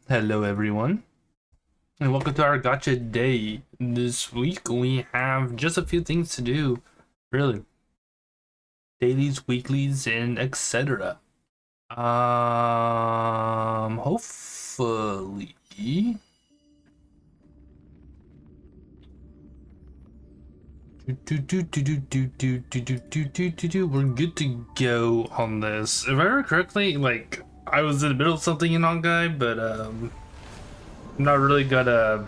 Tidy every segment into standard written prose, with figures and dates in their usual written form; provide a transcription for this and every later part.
Hello everyone, and welcome to our Gacha Day. This week we have just a few things to do, really. Dailies, weeklies, and etc. Hopefully we're good to go on this. If I remember correctly, like I was in the middle of something in Honkai, but I'm not really gonna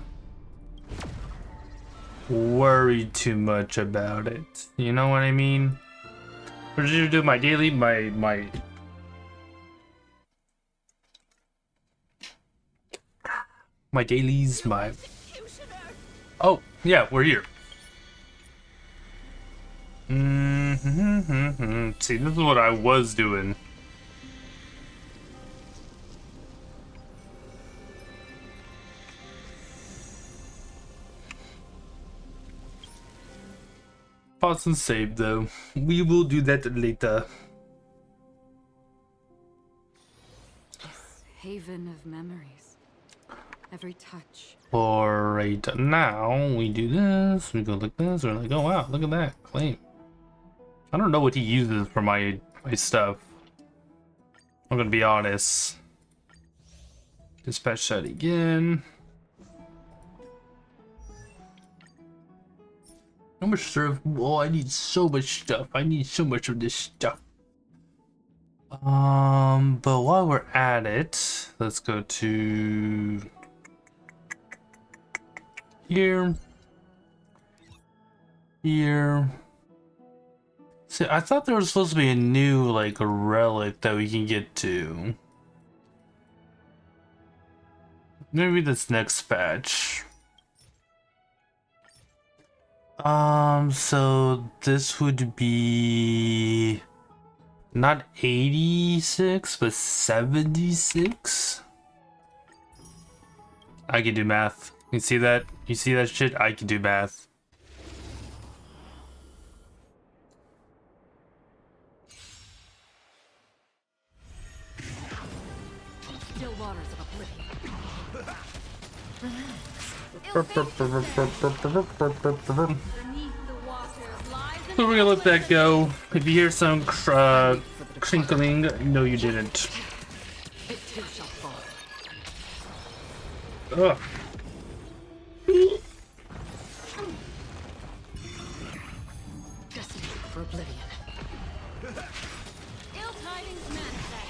worry too much about it. You know what I mean? We're just gonna do my daily, my dailies, my. Oh yeah, we're here. See, this is what I was doing. Pause and save though. We will do that later. This haven of memories. Every touch. For right now, we do this. We go like this. We're like, oh wow, look at that claim. I don't know what he uses for my stuff. I'm gonna be honest. Dispatch that again. How much stuff? Oh, I need so much stuff. I need so much of this stuff. But while we're at it, let's go to here. Here. See, I thought there was supposed to be a new, like, a relic that we can get to. Maybe this next patch. So this would be not 86, but 76. I can do math. You see that? You see that shit? I can do math. Still waters of So we're gonna let that go. If you hear some crinkling, no you didn't. It too shall fall. Ugh. Destined for oblivion. Ill tidings manifest.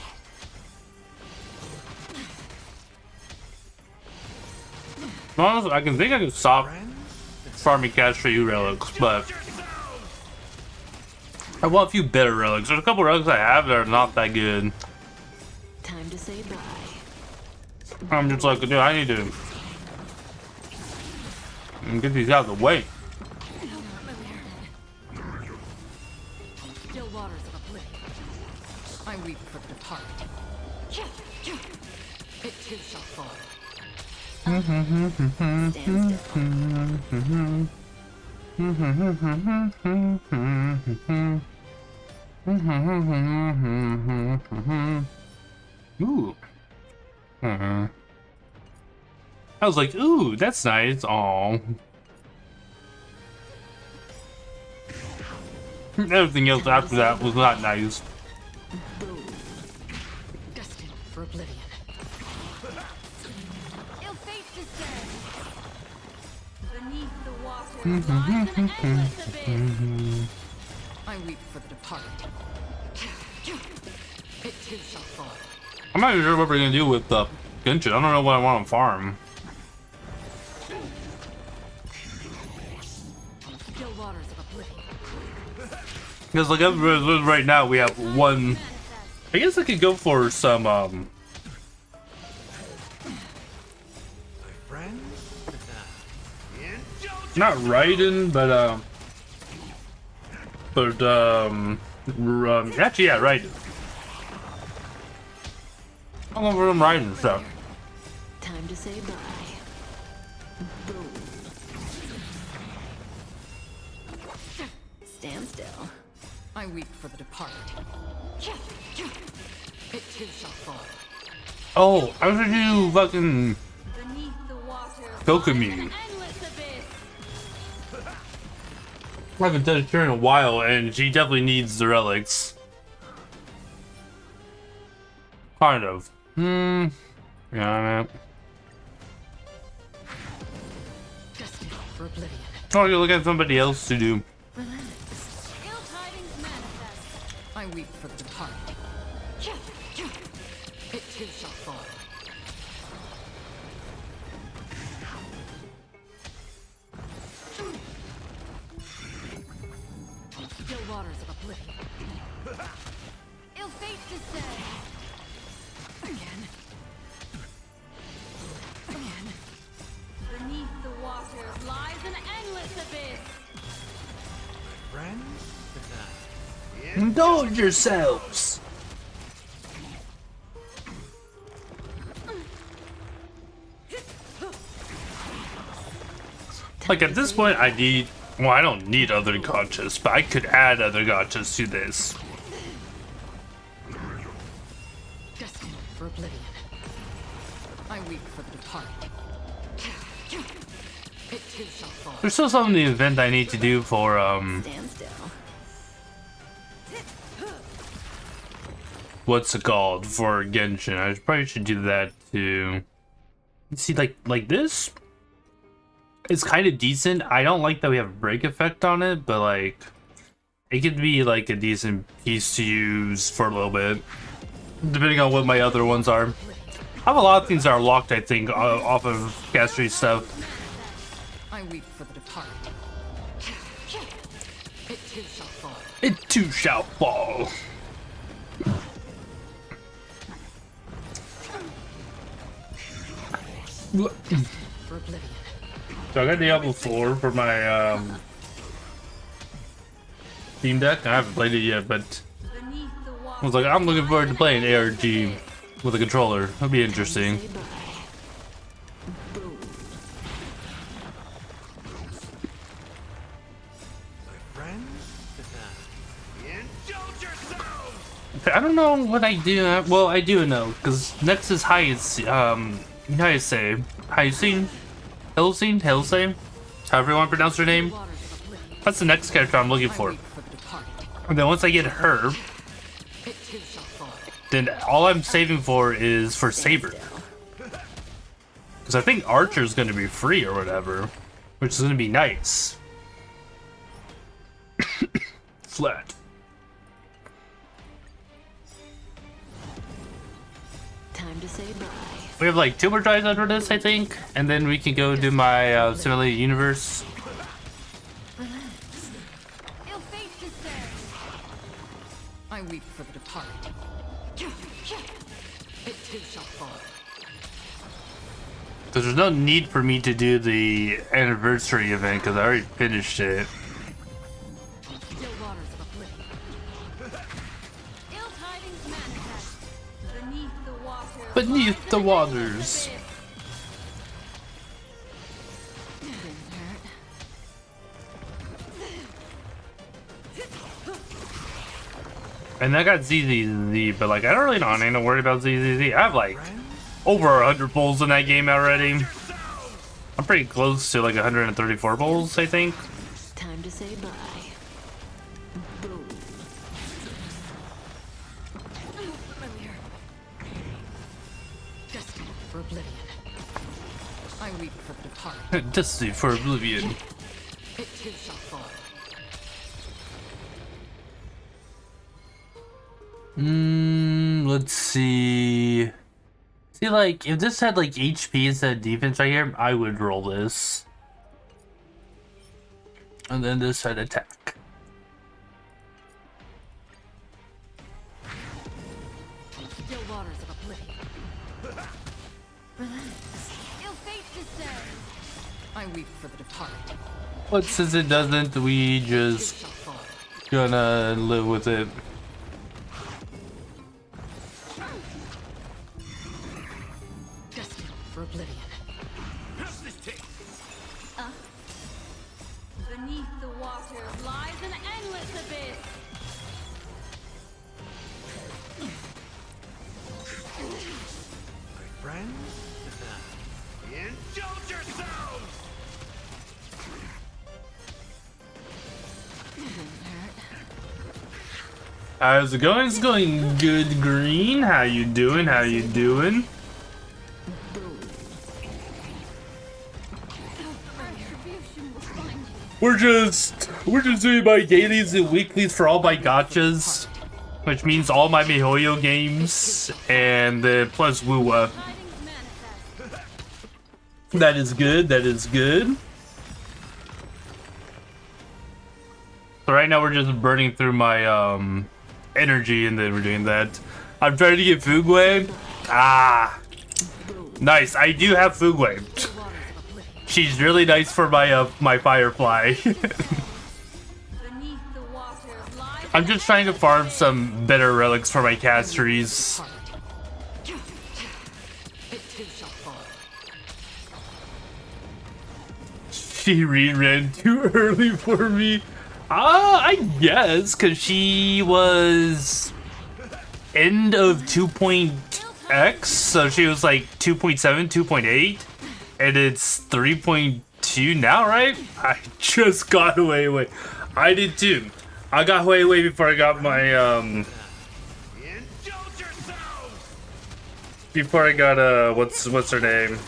Honestly, I can stop farming cash for you relics, but I want a few better relics. There's a couple relics I have that are not that good. Time to say bye. I'm just like, dude, I need to get these out of the way. Still waters of oblivion. I weep for the departed. It too shall fall. Stand Ooh. I was like, ooh, that's nice. Aw. Everything else after that was not nice. Boom. Destined for oblivion. Ill fate descends. Beneath the water lies an endless abyss. I weep for the departed. It too shall fall. I'm not even sure what we're gonna do with Genshin. I don't know what I want to farm. Still waters of oblivion. Because like right now we have one. I guess I could go for some not Raiden, but actually yeah, Raiden. I'm going for some Raiden stuff. Time to say bye. Boom. Stand still. I weep for the departed. It too shall fall. Oh, I was gonna do fucking Beneath the waters Goku lies me. an endless abyss. I haven't touched her in a while, and she definitely needs the relics. Kind of. Yeah, I mean. Destined for oblivion. Oh, you look at somebody else to do. Relax. Ill tidings manifest. I weep for the departed. It too shall fall. Still waters of oblivion. Ill fate descend. Again. Beneath the waters lies an endless abyss. Indulge yourselves. Like at this point, I need. Well, I don't need other gachas, but I could add other gachas to this. Destined for oblivion. I weep for the departed. It too shall fall. There's still something in the event I need to do for Stand still. what's it called for Genshin. I probably should do that too. See, like this, it's kind of decent. I don't like that we have a break effect on it, but like it could be like a decent piece to use for a little bit, depending on what my other ones are. I have a lot of things that are locked, I think, off of Castry stuff. I weep for the departed. It too shall fall. It too shall fall. For oblivion. So I got Diablo 4 for my Steam Deck. I haven't played it yet, but Beneath the I water. was like, I'm looking forward to playing ARG with a controller. That'll be interesting. I don't know what I do. Well, I do know because next is how you say Hellsing, however you want to pronounce her name. Waters of oblivion. That's the next character I'm looking I for. weep for the departed. And then once I get her, It too shall fall. then all I'm saving for is for Saber. Because I think Archer's going to be free or whatever, which is going to be nice. Flat. Time to say bye. We have like 2 more tries after this, I think, and then we can go do my simulated universe. Ill fate descends. I weep for the departed. It too shall fall. Because there's no need for me to do the anniversary event because I already finished it. Still waters of oblivion. Ill tidings manifest. Beneath the waters. Beneath the waters. And I got ZZZ, but like I don't really know. I ain't no worry about ZZZ. I have like over 100 bowls in that game already. I'm pretty close to like 134 bowls, I think. Time to say bye. Boom. Rainier. Destined for oblivion. I weep for the departed. Destiny for Oblivion. It too shall fall. Let's see. See, like, if this had like HP instead of defense right here, I would roll this. And then this had attack. Still waters of oblivion. Relax. Ill fate descends. I weep for the departed. But since it doesn't, we It just shall fall. gonna live with it. Destined for oblivion. Beneath the waters lies an endless abyss. How's it going? It's going good, Green. How you doing? How you doing? We're just doing my dailies and weeklies for all my gachas, which means all my MiHoYo games and plus Wuwa. That is good. That is good. So right now we're just burning through my energy, and then we're doing that. I'm trying to get Fugwe. Ah, nice. I do have Fugwe. She's really nice for my Firefly. I'm just trying to farm some better relics for my castries. She re-ran too early for me. I guess, because she was end of 2.x, so she was like 2.7, 2.8, and it's 3.2 now, right? I just got Huawei. I did too. I got Huawei before I got my, before I got, what's her name?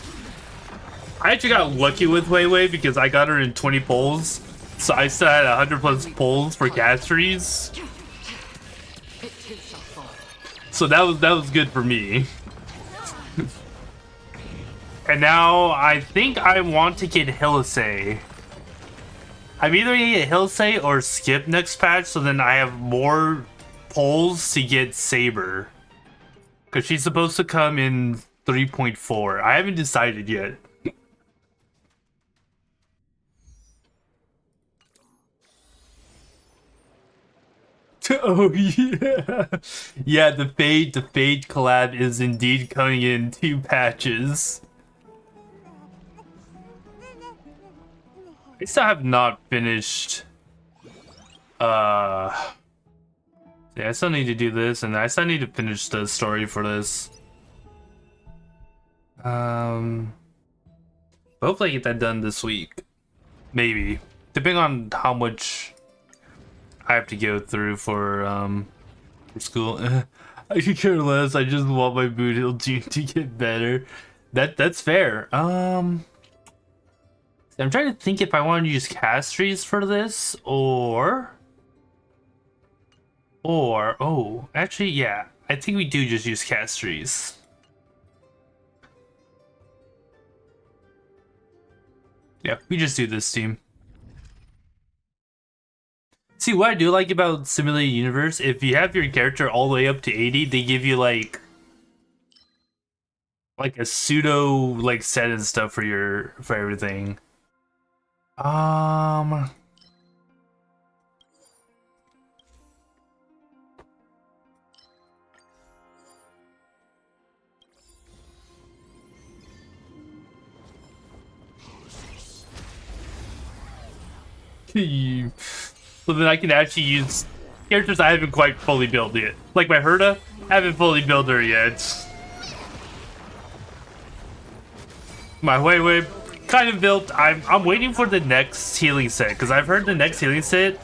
I actually got lucky with Huawei because I got her in 20 polls. So I still had 100 plus pulls for castries. So that was good for me. And now I think I want to get Hillisei. I'm either gonna get Hillisei or skip next patch, so then I have more pulls to get Saber. Because she's supposed to come in 3.4. I haven't decided yet. Oh yeah, yeah. The Fade collab is indeed coming in 2 patches. I still have not finished. Yeah, I still need to do this, and I still need to finish the story for this. Hopefully I get that done this week, maybe, depending on how much I have to go through for school. I could care less. I just want my boot hill tune to get better. That's fair. I'm trying to think if I want to use castries for this or oh, actually yeah, I think we do just use castries. Yeah, we just do this team. See, what I do like about Simulated Universe, if you have your character all the way up to 80, they give you like a pseudo like set and stuff for everything. So then I can actually use characters I haven't quite fully built yet. Like my Herda, I haven't fully built her yet. My Huawei, kind of built. I'm waiting for the next healing set, because I've heard the next healing set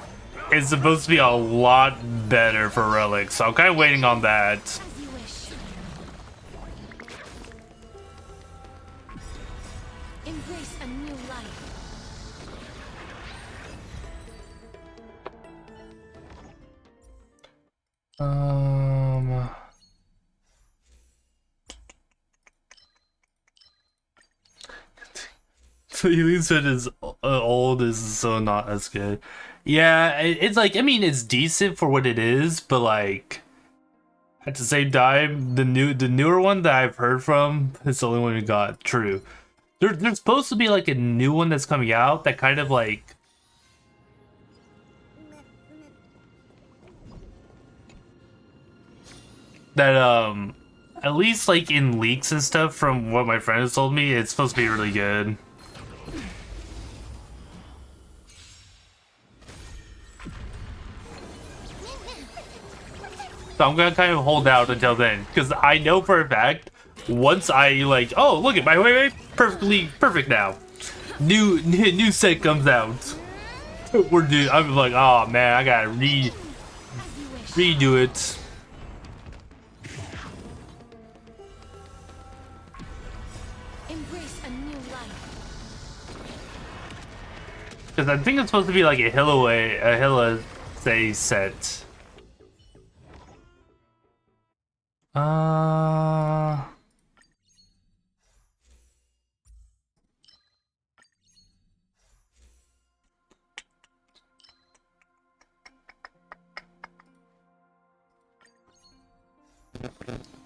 is supposed to be a lot better for relics, so I'm kind of waiting on that. Embrace a new life. The healing set is old, is so not as good. Yeah, it's like, I mean, it's decent for what it is, but like at the same time, the newer one that I've heard from is the only one we got. True. There's supposed to be like a new one that's coming out that kind of like that at least like in leaks and stuff from what my friend has told me, it's supposed to be really good. So I'm gonna kind of hold out until then, because I know for a fact once I like, oh look at my way perfect now. New set comes out. I'm like, oh man, I gotta redo it. Embrace a new life. Because I think it's supposed to be like a Hilla say set.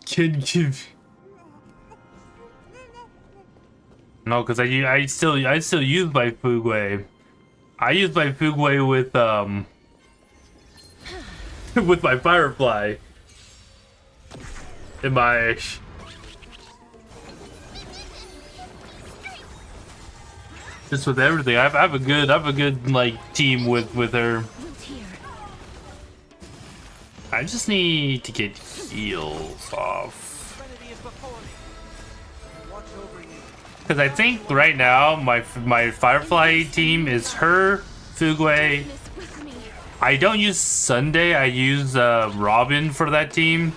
Can give. No, because I still use my Fugway. I use my Fugway with with my Firefly. In my just with everything. I have a good like team with her. I just need to get heals off. Because I think right now my Firefly team is her, Fugway. I don't use Sunday. I use Robin for that team,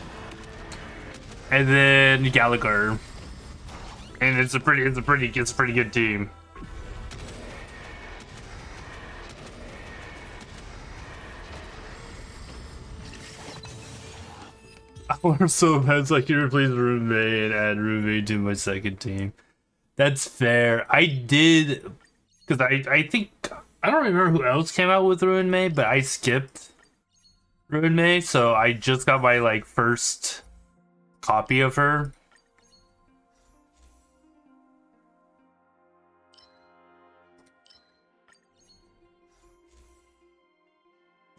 and then Gallagher. And it's a pretty good team. I want so bad so I can replace roommate and add roommate to my second team. That's fair. I did, because I think I don't remember who else came out with Ruin May, but I skipped Ruin May, so I just got my like first copy of her.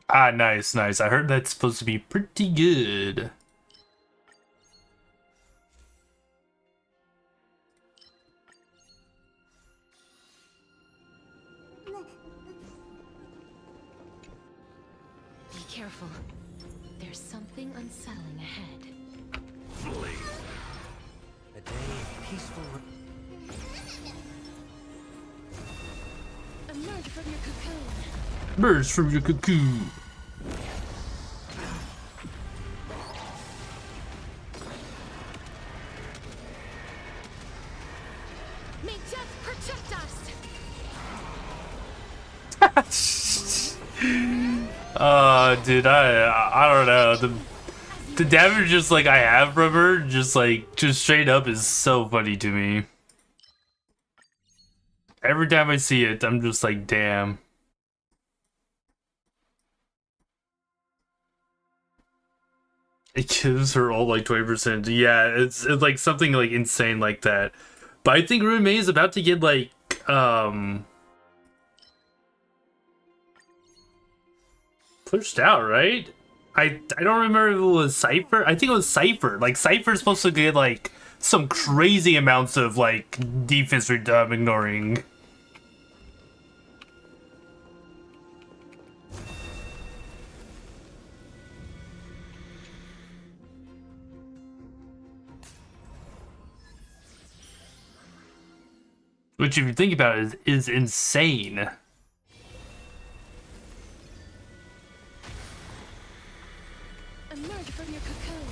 Ah, nice. I heard that's supposed to be pretty good. Careful. There's something unsettling ahead. A day of peaceful. Emerge from your cocoon. Emerge from your cocoon. May death protect us. Dude, I don't know. The damage just like I have from her, just straight up is so funny to me. Every time I see it, I'm just like, damn. It gives her all like 20%. Yeah, it's like something like insane like that. But I think Ruin May is about to get like pushed out, right? I don't remember if it was Cypher. I think it was Cypher. Like Cypher's supposed to get like some crazy amounts of like defense ignoring. Which, if you think about it, is insane. Emerge from your cocoon.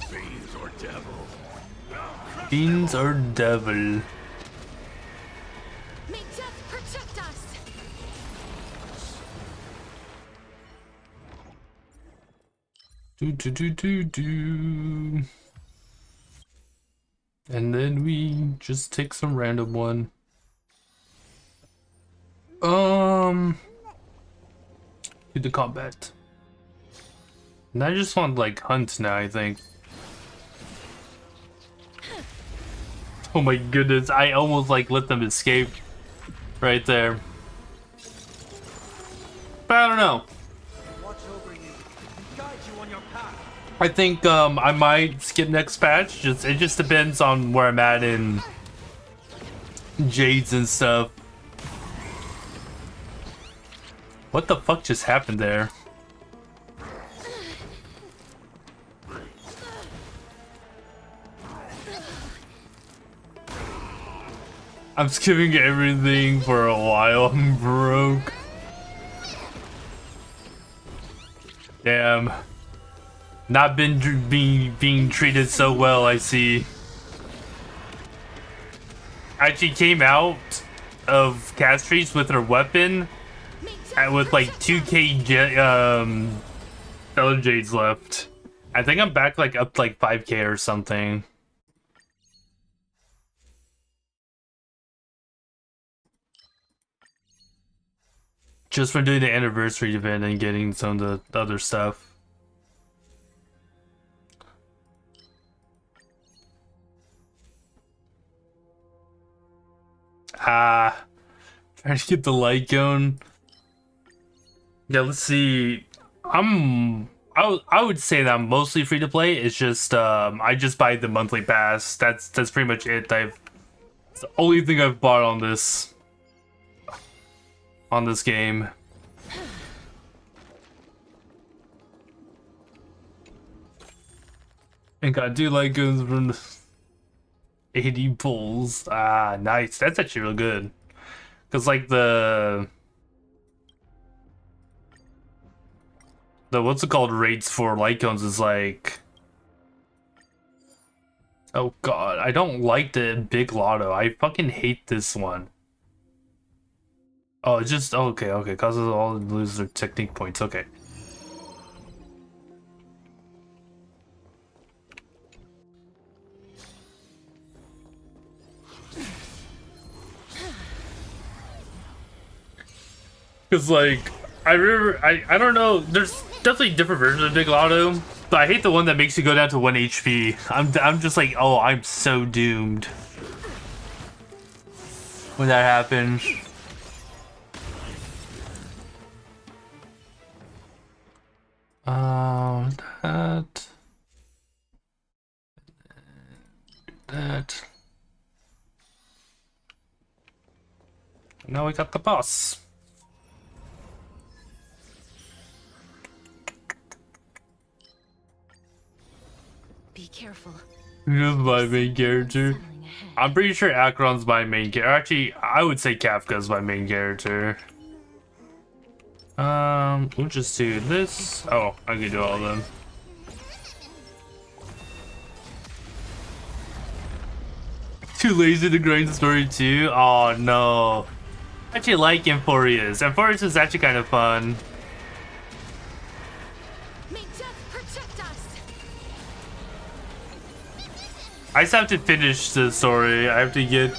Fiends or devil. Fiends or devil. May death protect us. Do. And then we just take some random one. Do the combat. And I just want like hunt now, I think. Oh my goodness, I almost like let them escape right there. But I don't know. Watch over you. Guide you on your path. I think I might skip next patch. It just depends on where I'm at in Jades and stuff. What the fuck just happened there? I'm skipping everything for a while. I'm broke. Damn. Not being treated so well, I see. Actually came out of Castries with her weapon and with like 2k Stellar Jades left. I think I'm back like up to like 5k or something. Just from doing the anniversary event and getting some of the other stuff. Trying to get the light going. Yeah, let's see. I would say that I'm mostly free to play. It's just I just buy the monthly pass. That's pretty much it. It's the only thing I've bought on this game. And I do like guns from 80 pulls. Ah, nice. That's actually real good. Cause like the what's it called, rates for light cones is like, oh god, I don't like the big lotto. I fucking hate this one. Oh, it's just okay. Causes all lose their technique points. Okay. Cause like I remember I don't know, there's definitely different versions of Big Lotto, but I hate the one that makes you go down to 1 HP. I'm just like, oh, I'm so doomed when that happens. That. Now we got the boss. Be careful. Just my main character. I'm pretty sure Akron's my main character. Actually, I would say Kafka's my main character. We'll just do this. Oh, I can do all of them. Too lazy to grind the story too? Oh no. I actually like Amphorius. Amphorius is actually kind of fun. May death protect us. I just have to finish the story. I've yet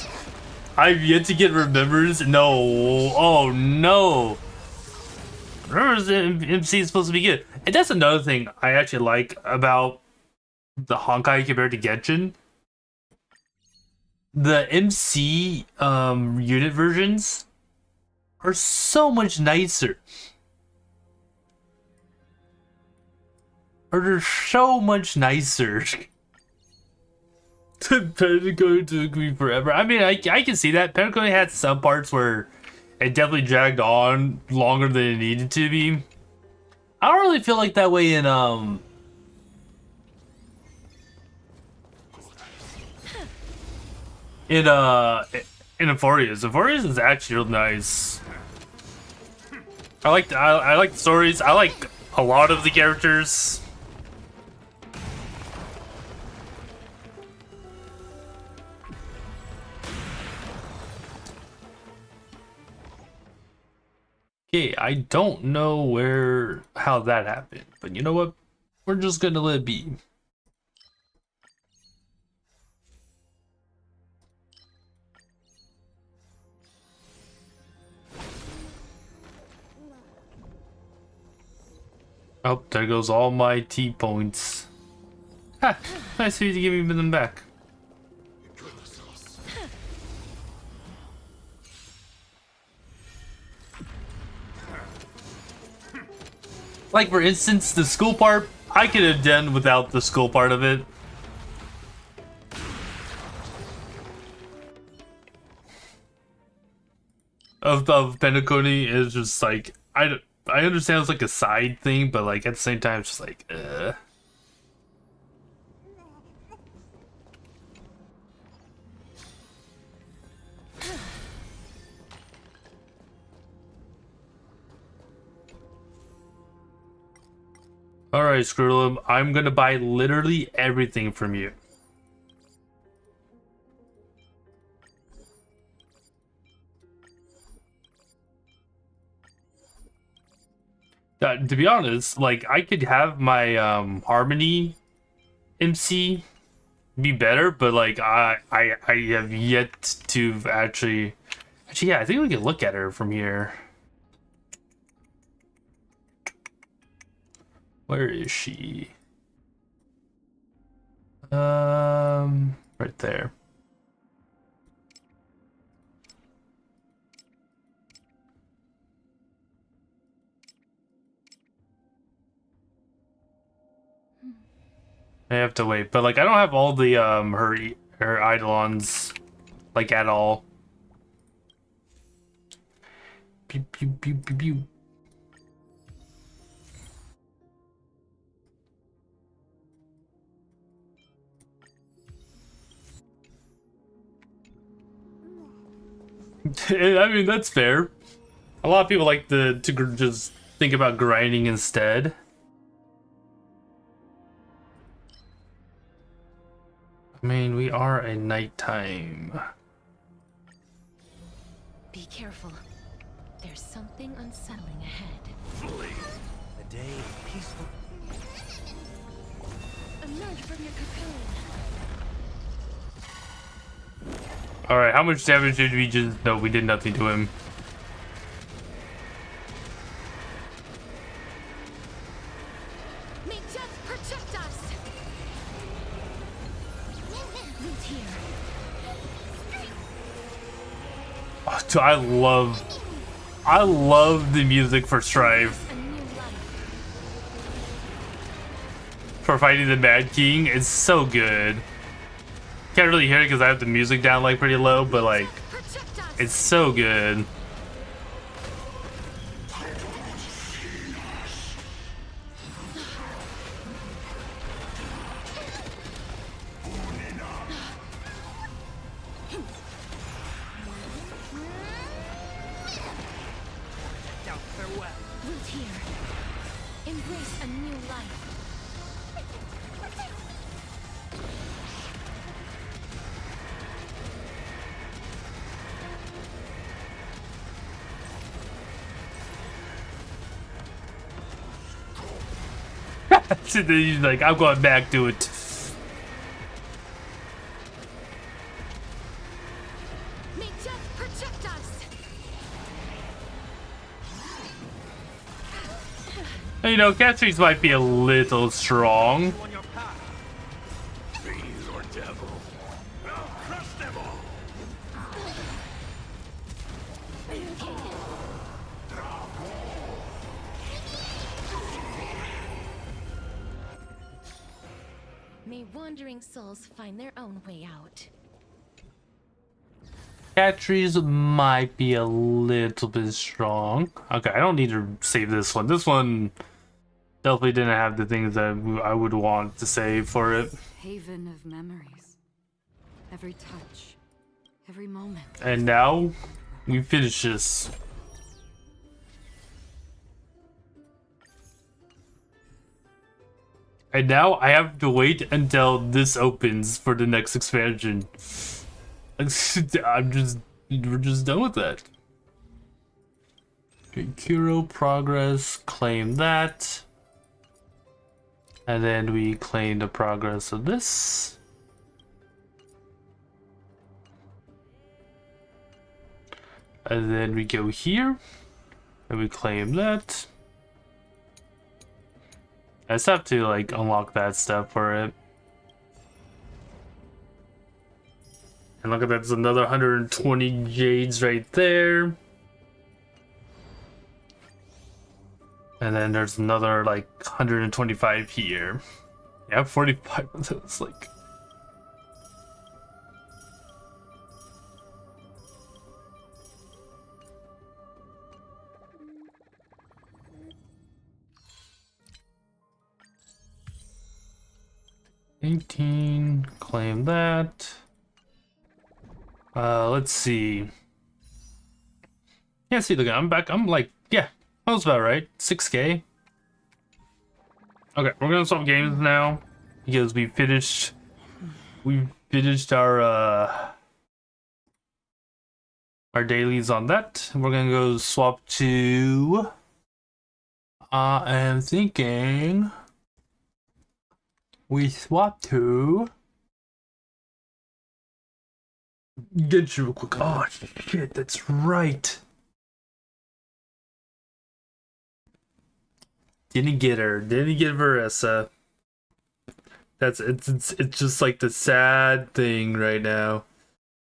to get Remembers. No. Oh no. Remembers MC is supposed to be good. And that's another thing I actually like about the Honkai compared to Genshin. The MC unit versions are so much nicer. They're so much nicer. Pentacone took me forever. I mean, I can see that. Pentacone had some parts where it definitely dragged on longer than it needed to be. I don't really feel like that way in Amphorius. Amphorius is actually real nice. I like the stories. I like a lot of the characters. Okay, I don't know how that happened, but you know what? We're just gonna let it be. Oh, there goes all my T points. Ha! Nice of you to give me them back. Like, for instance, the school part, I could have done without the school part of it. Of Pentacone is just like, I understand it's like a side thing, but like at the same time, it's just like, Alright, Skrulum, I'm gonna buy literally everything from you. To be honest, like, I could have my Harmony MC be better, but like I have yet to actually yeah, I think we can look at her from here. Where is she? Right there. I have to wait, but like I don't have all the her eidolons like at all. Pew pew pew pew pew. I mean, that's fair. A lot of people like to just think about grinding instead. I mean, we are at nighttime. Be careful. There's something unsettling ahead. A day of peaceful. Emerge from your cocoon. Alright, how much damage did we just... No, we did nothing to him. May death protect us! Root here. Oh, dude, I love the music for Strive. A new life. For fighting the Mad King. It's so good. Can't really hear it because I have the music down like pretty low, but like Protect us! it's so good. Now farewell. Root here. Embrace a new life. So then he's like, I'm going back to it. May death protect us! You know, Catrice might be a little strong. On your path. Fiends or devils. I'll crush them all. May wandering souls find their own way out. Catrice might be a little bit strong. Okay, I don't need to save this one. This one definitely didn't have the things that I would want to save for it. Haven of memories. Every touch, every moment. And now we finish this. And now I have to wait until this opens for the next expansion. We're just done with that. Okay, Kuro progress, claim that. And then we claim the progress of this. And then we go here. And we claim that. I just have to like unlock that stuff for it. And look at that, there's another 120 jades right there. And then there's another like 125 here. Yeah, 45 of those, like. $18, claim that. Let's see. Yeah, see, look, I'm back. I'm like, yeah, that was about right. 6K. Okay, we're gonna swap games now because we finished our dailies on that. We're gonna go swap to I am thinking we swap to Genshin real quick. Oh shit, that's right. Didn't get her. Didn't get Veressa. It's just like the sad thing right now.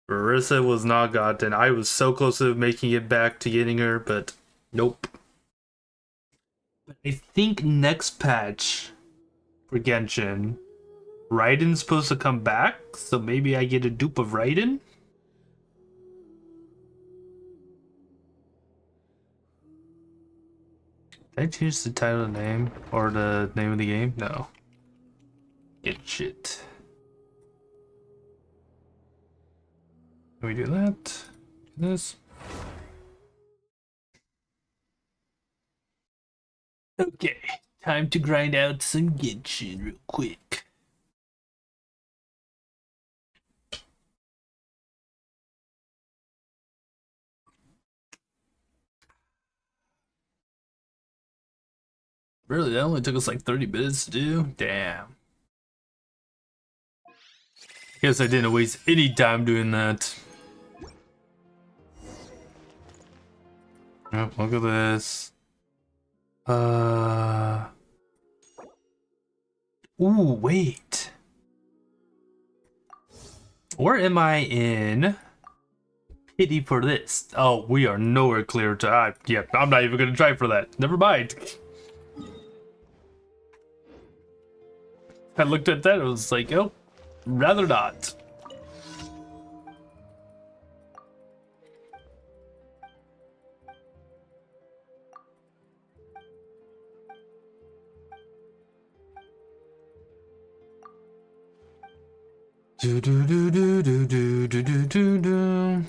Marissa was not gotten. I was so close to making it back to getting her, but nope. I think next patch for Genshin, Raiden's supposed to come back, so maybe I get a dupe of Raiden? Did I change the title of the name? Or the name of the game? No. Get shit. Can we do that? Do this? Okay. Time to grind out some Genshin real quick. Really, that only took us like 30 minutes to do? Damn. Guess I didn't waste any time doing that. Oh, look at this. Ooh, wait. Where am I in pity for this? Oh, we are nowhere clear to. Yeah, I'm not even gonna try for that. Never mind. I looked at that, it was like, oh, rather not. Do do do do do do do do do do.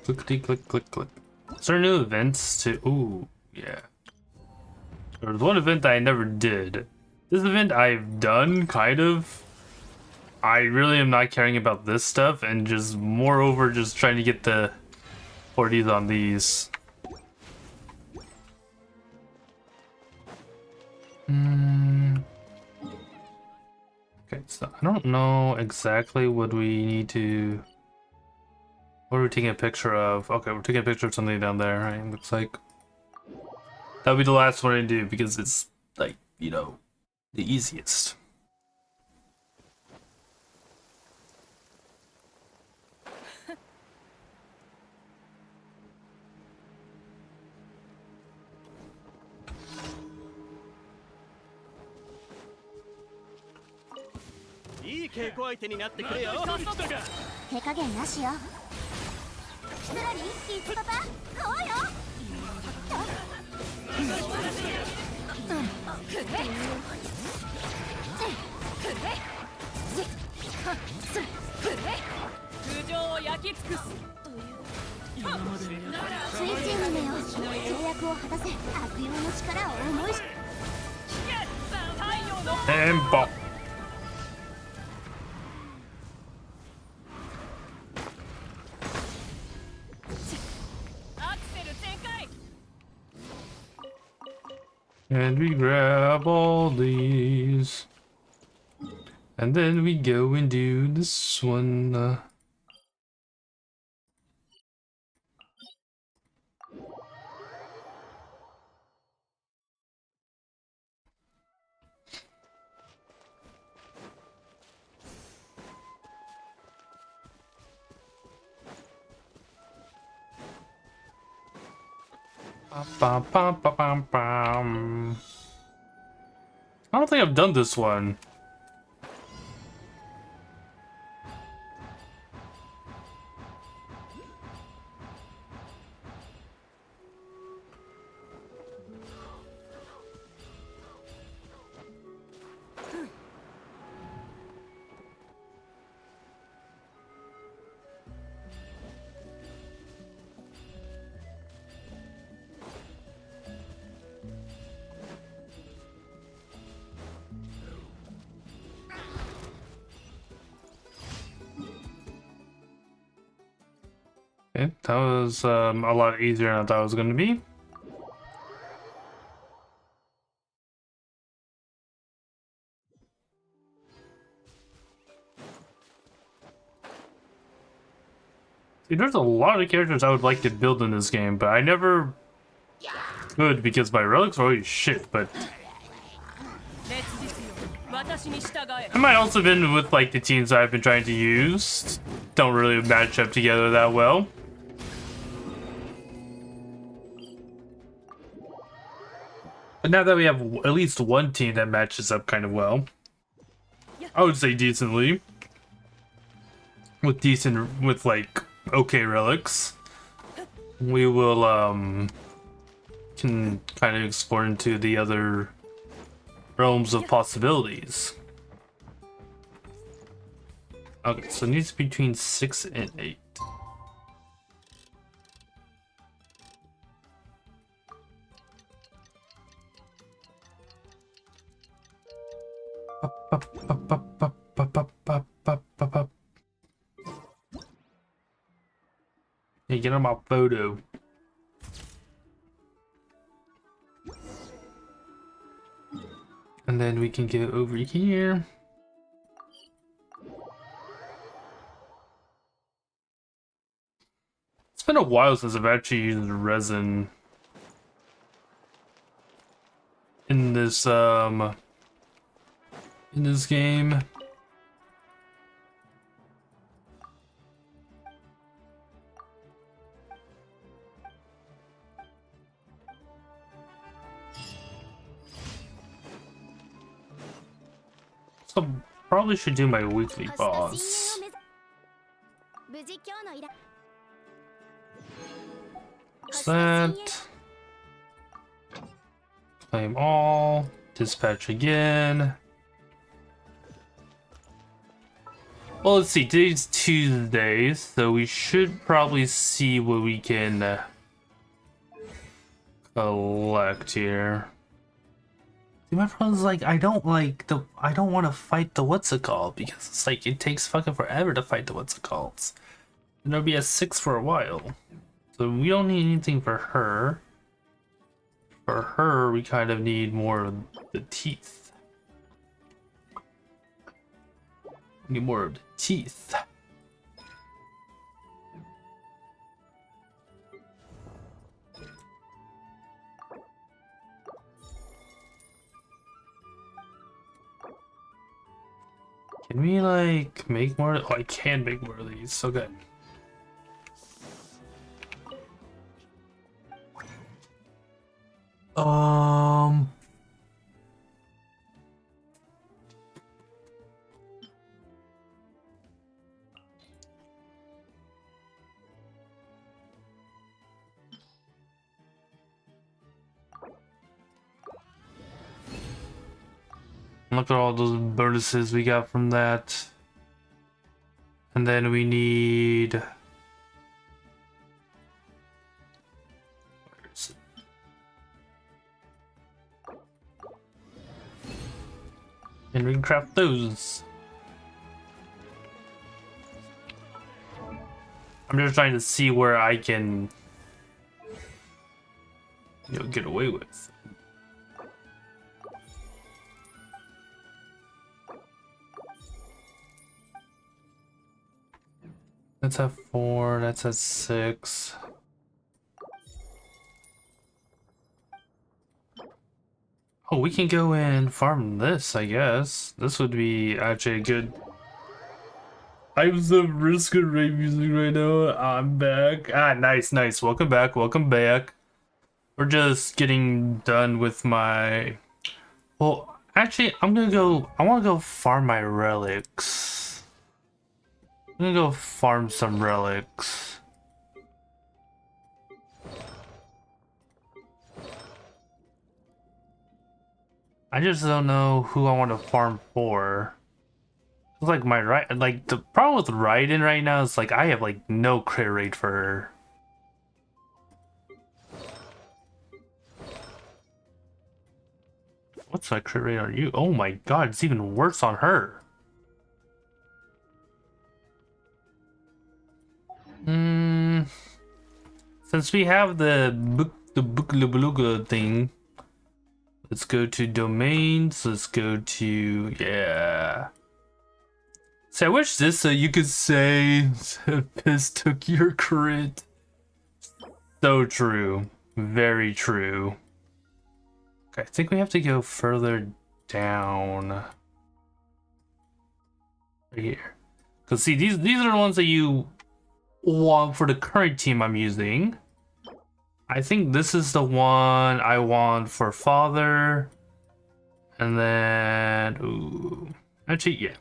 Clickety click click click. Is there new events to? Ooh, yeah. There was one event that I never did. This event I've done, kind of. I really am not caring about this stuff, and just moreover, just trying to get the 40s on these. Okay, so I don't know exactly what we need to. What are we taking a picture of? Okay, we're taking a picture of something down there, right? Looks like that'll be the last one I do because it's like, you know, the easiest. And bop. And we grab all these. And then we go and do this one. Bum, bum, bum, bum, bum. I don't think I've done this one. Okay, that was a lot easier than I thought it was going to be. See, there's a lot of characters I would like to build in this game, but I never could because my relics are always shit, but I might also been with like the teams I've been trying to use. Don't really match up together that well. But now that we have at least one team that matches up kind of well, I would say decently. With like okay relics, we will can kind of explore into the other realms of possibilities. Okay, so it needs between 6 and 8. Hey, get on my photo. And then we can go over here. It's been a while since I've actually used resin in this game. So probably should do my weekly boss. That. Claim all. Dispatch again. Well, let's see. Today's Tuesday, so we should probably see what we can collect here. See, my problem is like I don't want to fight the what's it called because it's like it takes fucking forever to fight the what's it called. And it'll be at 6 for a while. So we don't need anything for her. For her, we kind of need more of the teeth. We need more of the teeth. Can we like make more? Oh, I can make more of these. So good. Look at all those bonuses we got from that. And then we need... Where is it? And we can craft those. I'm just trying to see where I can, get away with. That's at 4, that's at 6. Oh, we can go and farm this, I guess. This would be actually a good... I'm so risk and rate music right now. I'm back. Ah, nice, nice. Welcome back, welcome back. We're just getting done with my... Well, actually, I want to go farm my relics. I'm gonna go farm some relics. I just don't know who I want to farm for. It's like like the problem with Raiden right now is like I have like no crit rate for her. What's my crit rate on you? Oh my god, it's even worse on her. Since we have the book thing, let's go to domains. Let's go to yeah. So I wish this you could say Piss took your crit. So true, very true. Okay, I think we have to go further down. Right here. Cause see, these are the ones that you want for the current team I'm using. I think this is the one I want for father. And then ooh. Actually, yeah.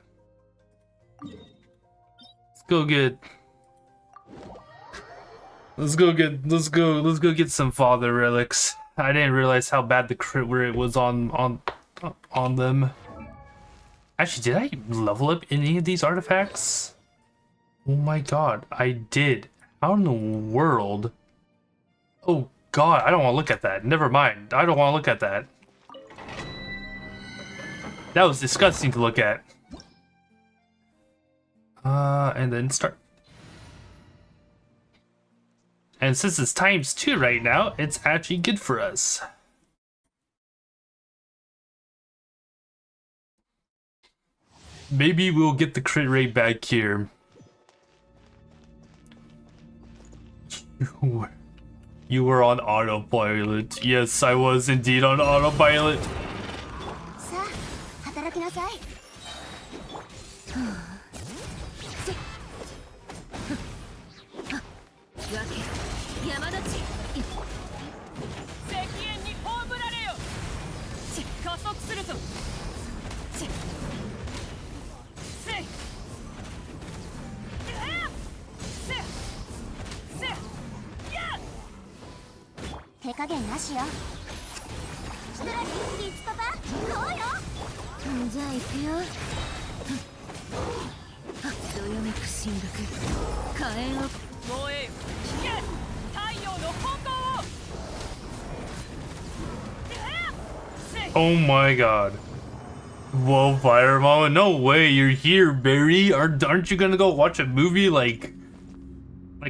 Let's go get some father relics. I didn't realize how bad the crit rate was on them. Actually, did I level up any of these artifacts? Oh my god, I did. How in the world? Oh god, I don't want to look at that. Never mind. I don't want to look at that. That was disgusting to look at. And then start. And since it's ×2 right now, it's actually good for us. Maybe we'll get the crit rate back here. You were on autopilot. Yes, I was indeed on autopilot. Oh my god. Whoa, Fire Mama, no way you're here, Barry. Aren't you gonna go watch a movie like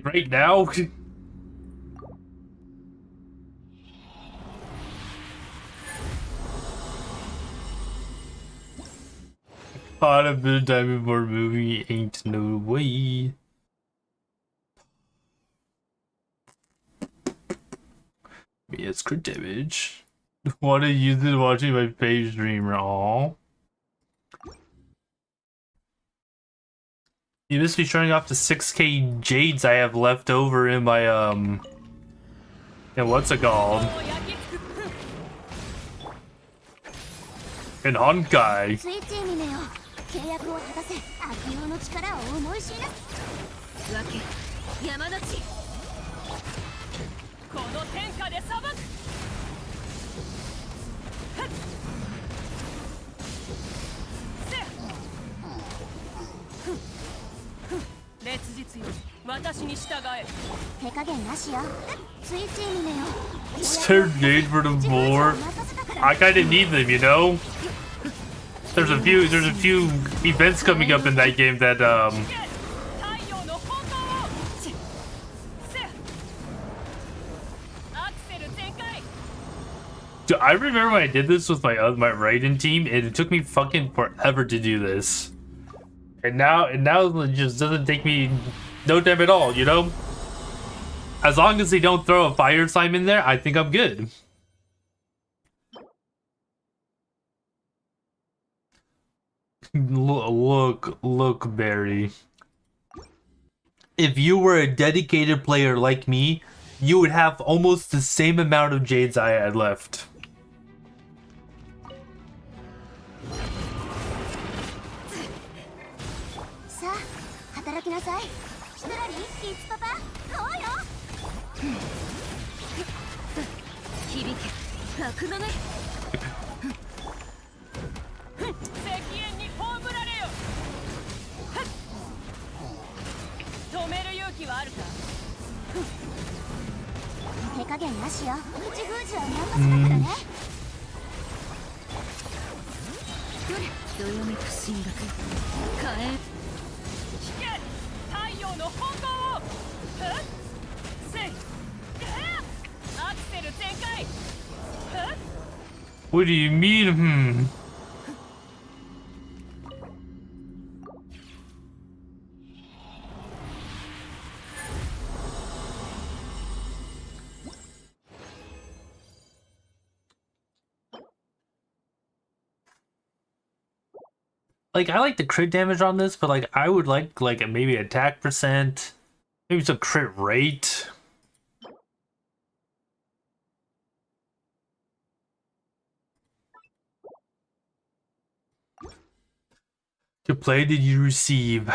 right now? Caught a bit of Diamond Board movie, ain't no way. It's crit damage. Want to use it watching my page streamer? Aww. You must be showing off the 6k jades I have left over in my and what's it called? In Honkai. Third jade for the board. I kinda need them, you know? There's a few events coming up in that game that Dude, I remember when I did this with my Raiden team, and it took me fucking forever to do this. And now it just doesn't take me no time at all, you know? As long as they don't throw a fire slime in there, I think I'm good. Look, Barry. If you were a dedicated player like me, you would have almost the same amount of jades I had left. What do you mean? Like, I like the crit damage on this, but like I would like maybe attack percent, maybe some crit rate. To play did you receive?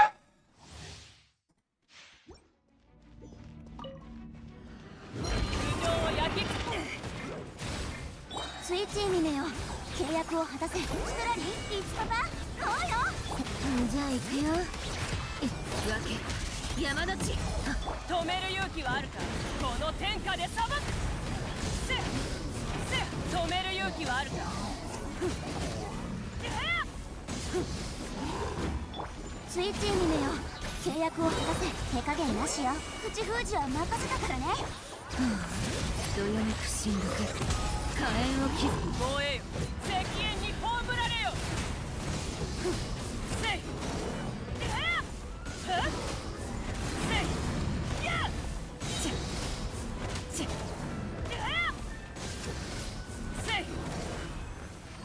スイッチミネよ契約を果たせストラリーいつパパこうよじゃあ行くよわけ山立ち止める勇気はあるかこの天下で裁く止める勇気はあるかスイッチミネよ契約を果たせ手加減なしよ口封じは任せたからねどよめくしんどく火炎を切る防衛よ石煙に葬られよせい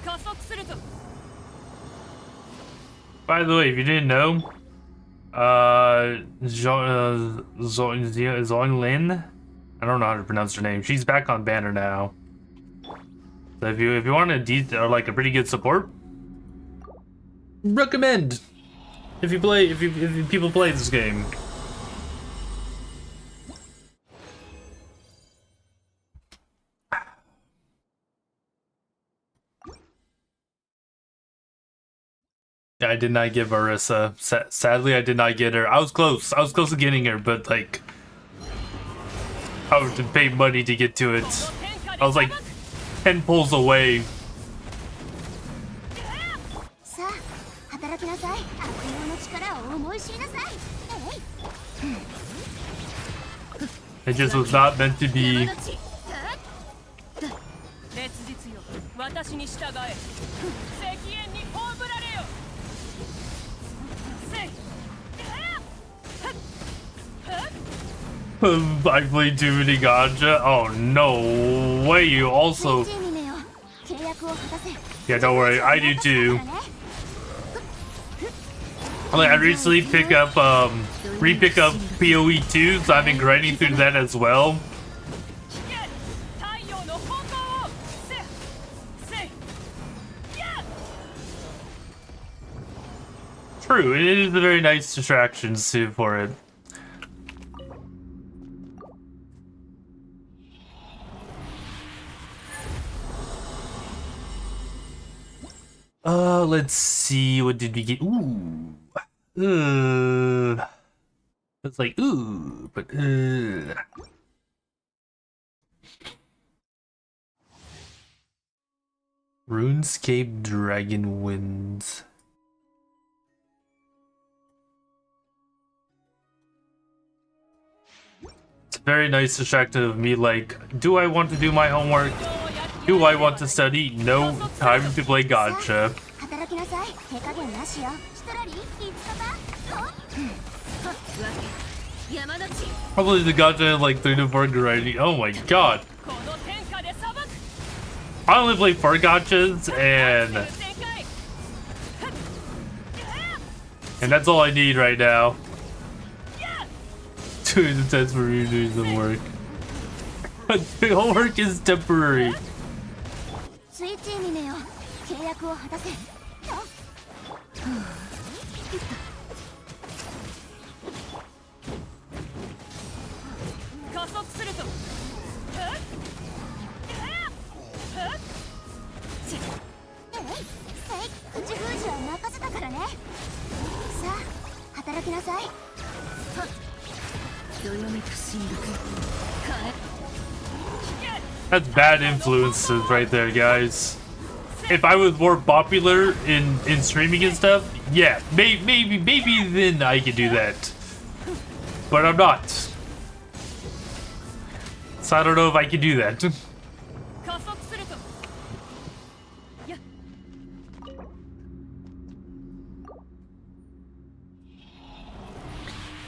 加速するぞ By the way, if you didn't know, Zenless, I don't know how to pronounce her name. She's back on banner now. So if you want a like a pretty good support, recommend if people play this game. I did not get Marissa. Sadly, I did not get her. I was close. I was close to getting her, but like, I would have to pay money to get to it. I was like 10 pulls away. It just was not meant to be. I played too many gacha. Oh no way! You also. Yeah, don't worry. I do too. Like, I recently pick up re-pick up PoE 2, so I've been grinding through that as well. True, it is a very nice distraction too for it. Let's see, what did we get? Ooh. It's like, ooh, but, RuneScape Dragon Winds. It's very nice distraction of me, like, do I want to do my homework? Do I want to study? No time to play gacha. Probably the gacha like 3 to 4 grinding. Oh my god. I only play 4 gachas and that's all I need right now. Too intense for me doing some work. The homework is temporary. That's bad influences right there, guys. If I was more popular in streaming and stuff, yeah, maybe then I could do that. But I'm not. So I don't know if I can do that.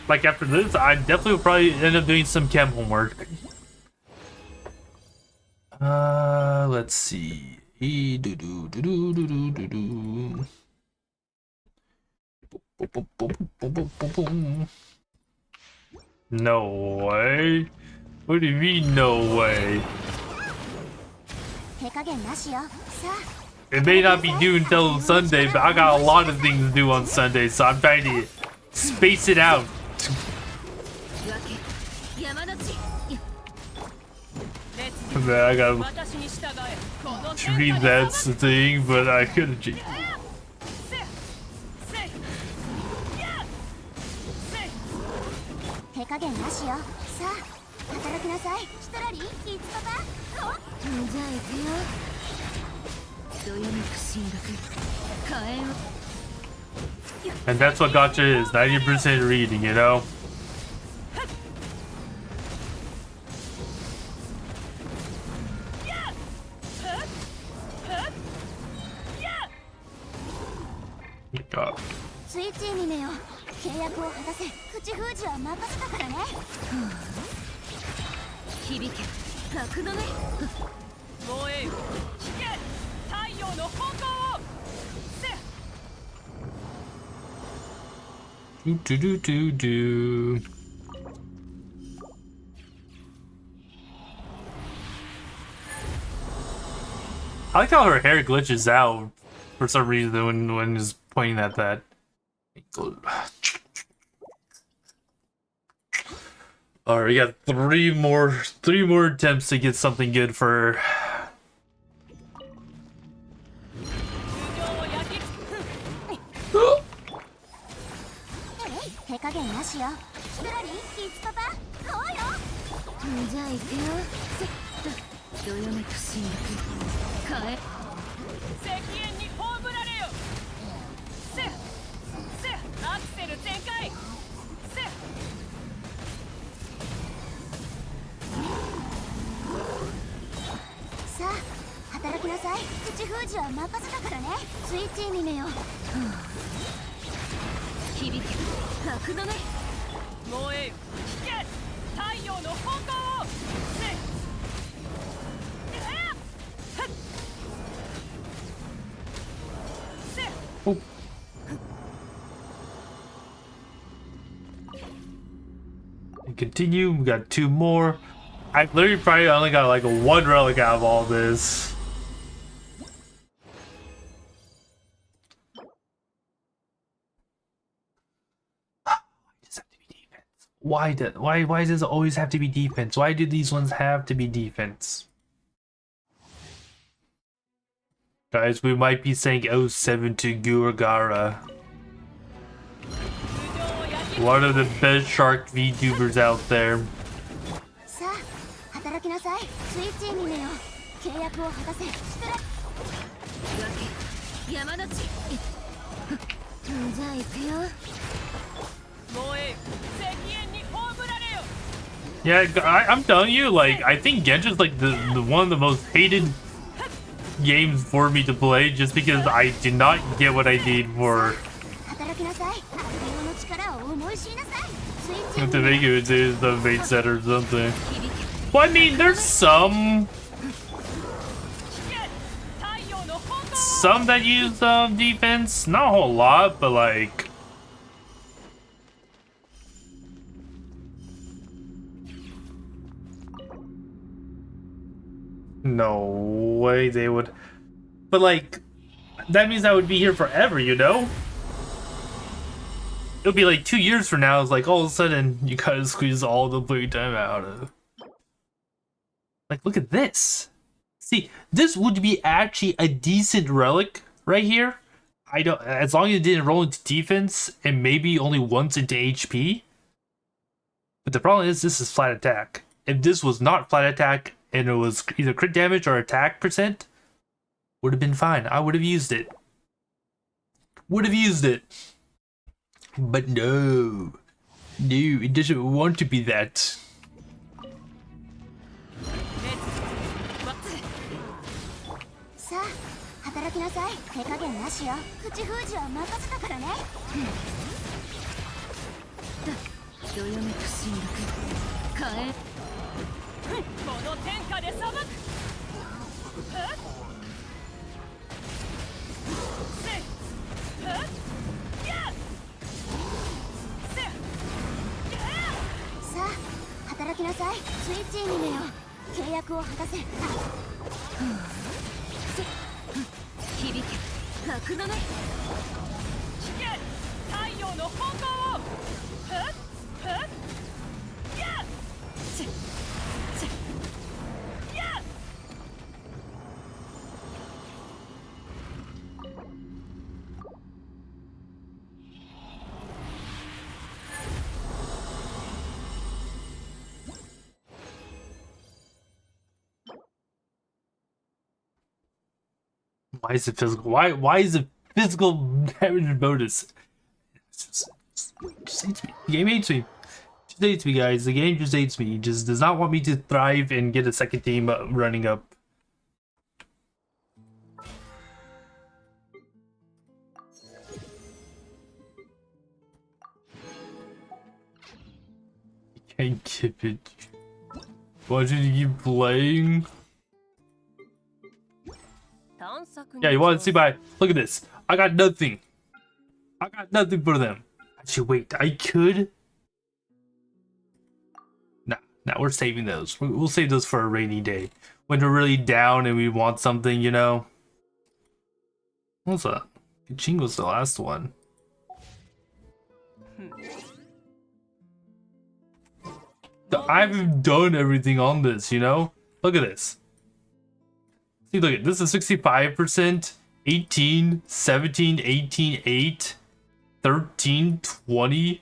like after this, I definitely will probably end up doing some chem homework. Let's see. No way. What do you mean, no way? It may not be due until Sunday, but I got a lot of things to do on Sunday, so I'm trying to space it out. Man, I gotta read that thing, but I couldn't. And that's what Gacha is, 90% reading, you know? God. Do. I like how her hair glitches out for some reason when he's pointing at that. Alright, we got three more attempts to get something good for her. Oh. And continue, we got two more. I literally probably only got like one relic out of all this. Why does it always have to be defense? Why do these ones have to be defense? Guys, we might be saying 07 to Guragara. One of the best shark VTubers out there. Yeah, I'm telling you, like, I think Genshin's like the one of the most hated games for me to play, just because I did not get what I need for to make it into the main set or something. Well, I mean, there's some that use defense, not a whole lot, but like. No way they would. But like, that means I would be here forever, you know? It'll be like 2 years from now, it's like all of a sudden you gotta squeeze all the play time out of. Like, look at this. See, this would be actually a decent relic right here. I don't, as long as it didn't roll into defense and maybe only once into HP. But the problem is this is flat attack. If this was not flat attack, and it was either crit damage or attack percent, would have been fine. I would have used it. But no, it doesn't want to be that. どよめく侵略火炎この天下で裁く。さあ働きなさい。スイッチにめよ。契約を果たせ。響け悪の目。聞け太陽の本能を。Why is it physical? Why is it physical damage bonus? Just hates me. The game hates me. Just hates me, guys. The game just hates me. It just does not want me to thrive and get a second team running up. You can't keep it. Why should you keep playing? Yeah, you want to see my... Look at this. I got nothing. I got nothing for them. Actually, wait. I could... Nah, we're saving those. We'll save those for a rainy day. When we're really down and we want something, you know? What's that? Genshin was the last one. I've done everything on this, you know? Look at this. See, look at this is 65%, 18, 17, 18, 8, 13, 20,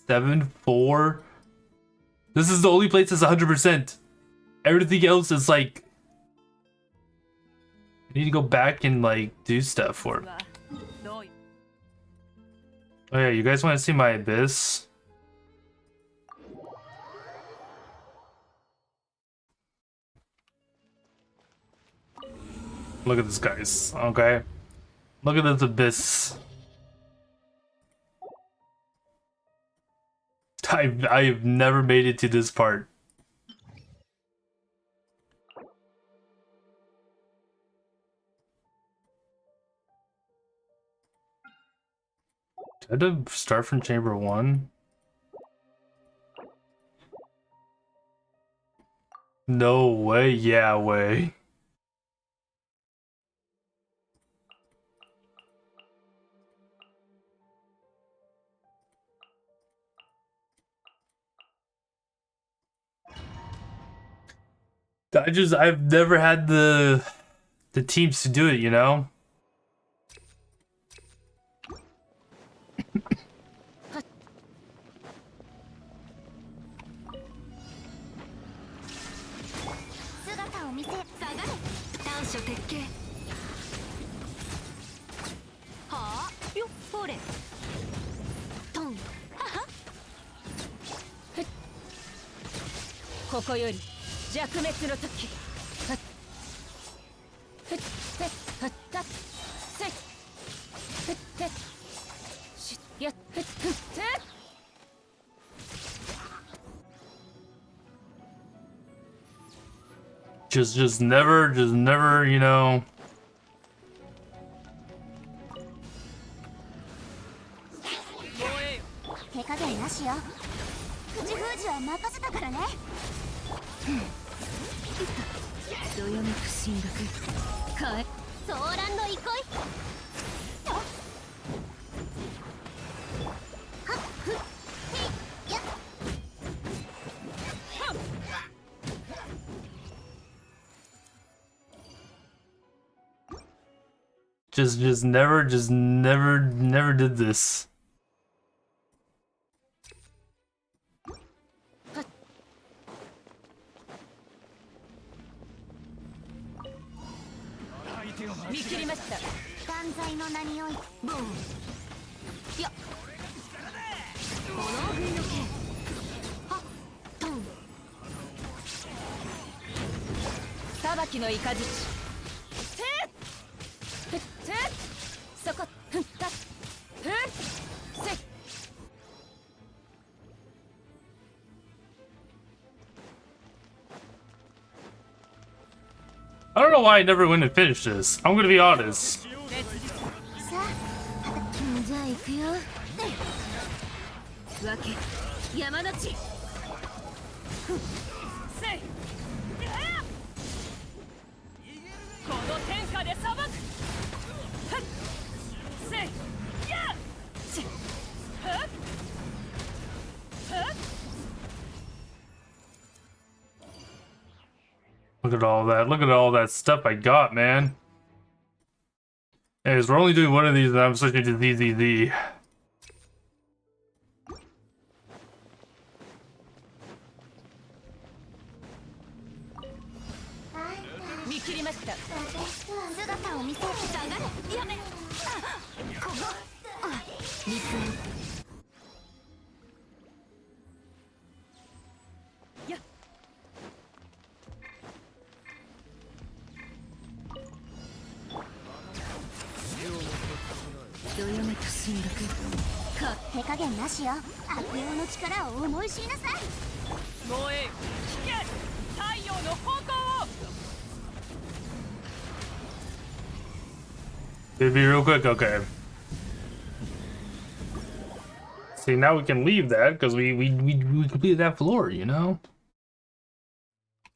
7, 4. This is the only place that's 100%. Everything else is like... I need to go back and like do stuff for it. Oh yeah, you guys want to see my abyss? Look at this, guys. Okay, look at this abyss. I've never made it to this part. Did I have to start from chamber 1? No way. Yeah, way. I've never had the teams to do it, you know? Just never, you know. Just never did this. I don't know why I never went and finished this. I'm gonna be honest. さあじゃあ行くよわけ山の地この天下で裁く。せいやしはっはっ Look at all that. Look at all that stuff I got, man. Anyways, we're only doing one of these and I'm switching to ZZZ. 見切りました。私とは姿を見せる下がれやめここ見つめやどよめく進学手加減なしよ悪用の力を思い知りなさい燃え聞け太陽の方向を Maybe real quick, okay. See, now we can leave that because we completed that floor, you know?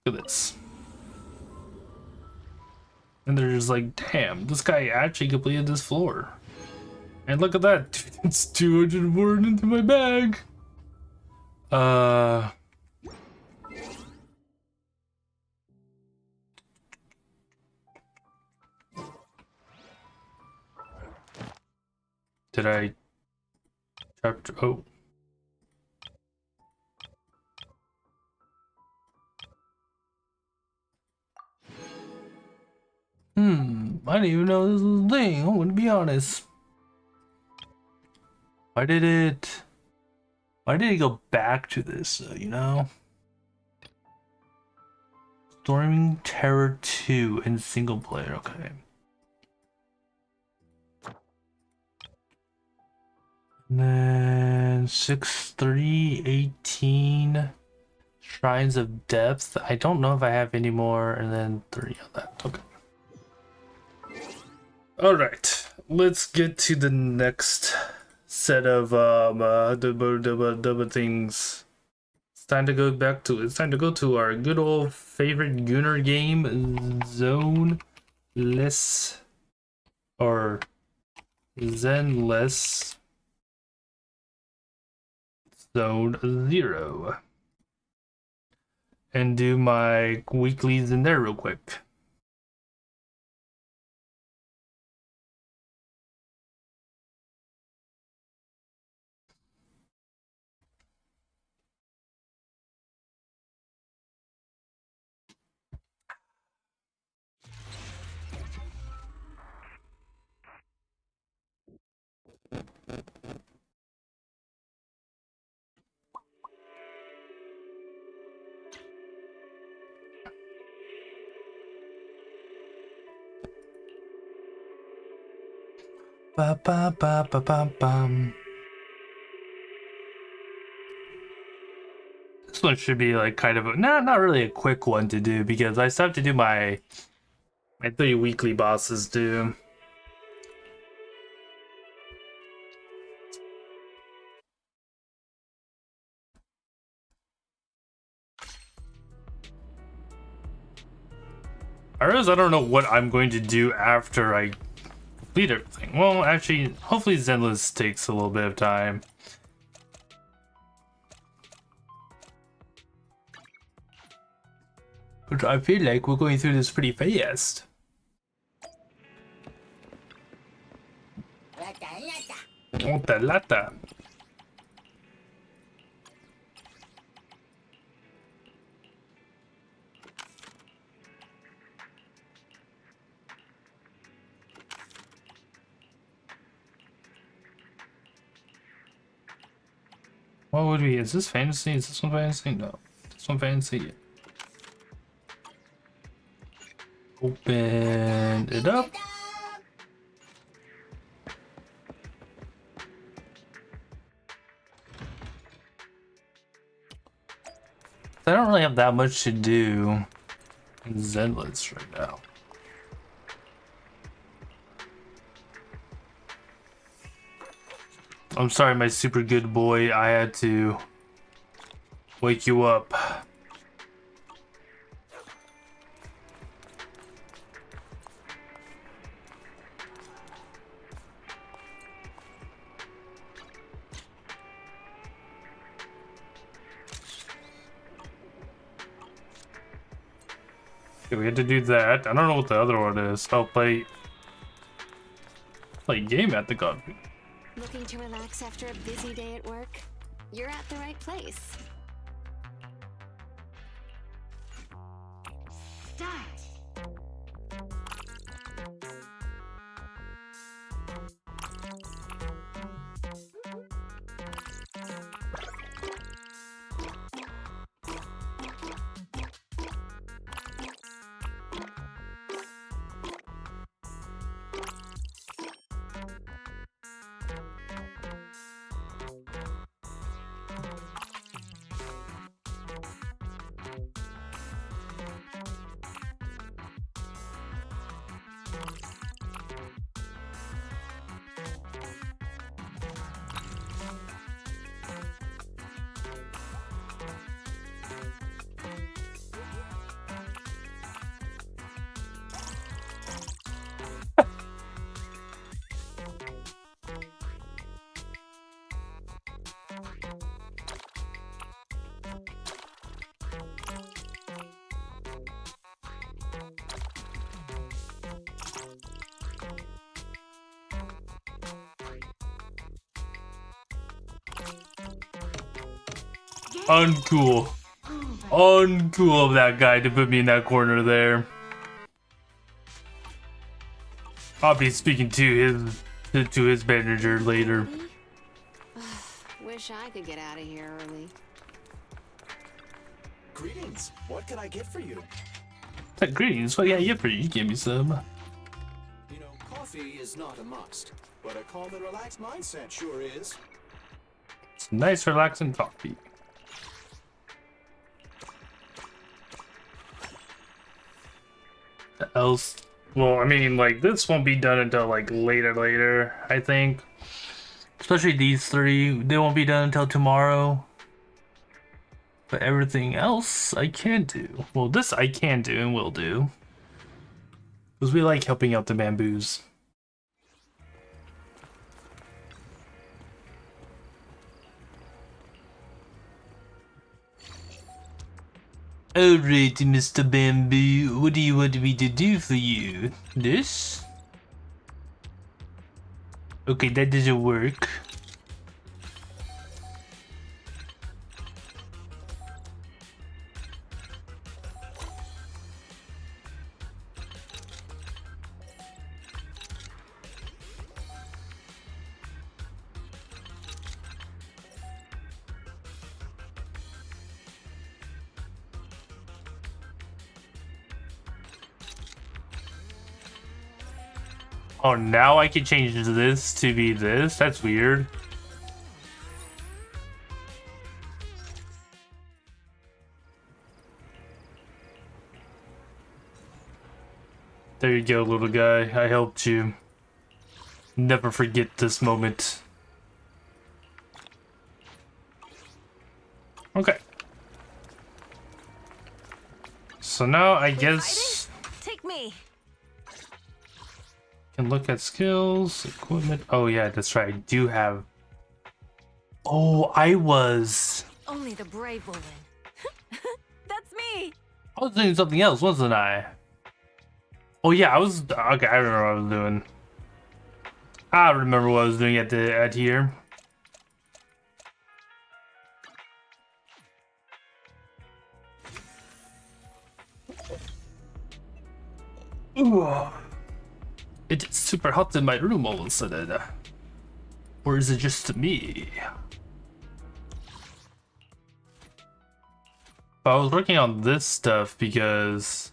Look at this. And they're just like, damn, this guy actually completed this floor. And look at that, it's 200 word into my bag. Did I chapter? Oh. I didn't even know this was a thing. I'm gonna be honest. Why did it go back to this, you know? Storming Terror 2 in single player, okay. And then 6-3-18 Shrines of Depth. I don't know if I have any more, and then 3 on that. Okay. Alright, let's get to the next set of things. It's time to go to our good old favorite Gunner game, Zenless or Zenless Zone 0. And do my weeklies in there real quick. Ba ba ba ba ba bum. This one should be like kind of a, not really a quick one to do because I still have to do my 3 weekly bosses too. I realize I don't know what I'm going to do after I complete everything. Well, actually, hopefully Zenless takes a little bit of time. But I feel like we're going through this pretty fast. Lata lata. What would we? Is this fantasy? Is this one fantasy? No. This one fantasy. Open it up. I don't really have that much to do in Zenless right now. I'm sorry, my super good boy. I had to wake you up. Okay, we had to do that. I don't know what the other one is. I'll play game at the god. Looking to relax after a busy day at work? You're at the right place. Start. Uncool. Uncool of that guy to put me in that corner there. I'll be speaking to his manager later. Wish I could get out of here early. Greetings. What can I get for you? Greetings. What can I get for you? Give me some. You know, coffee is not a must, but a calm and relaxed mindset sure is. It's nice, relaxing coffee. Else, well, I mean, like, this won't be done until like later, I think. Especially these three, they won't be done until tomorrow. But everything else I can do. Well, this I can do and will do. Because we like helping out the bamboos. Alright, Mr. Bamboo, what do you want me to do for you? This? Okay, that doesn't work. Oh, now I can change this to be this? That's weird. There you go, little guy. I helped you. Never forget this moment. Okay. So now I guess... Take me. Can look at skills, equipment. Oh yeah, that's right. I do have. Oh, I was. Only the brave will win. That's me. I was doing something else, wasn't I? Oh yeah, I was. Okay, I remember what I was doing. I remember what I was doing at here. Ooh. It's super hot in my room all of a sudden. Or is it just me? But I was working on this stuff because...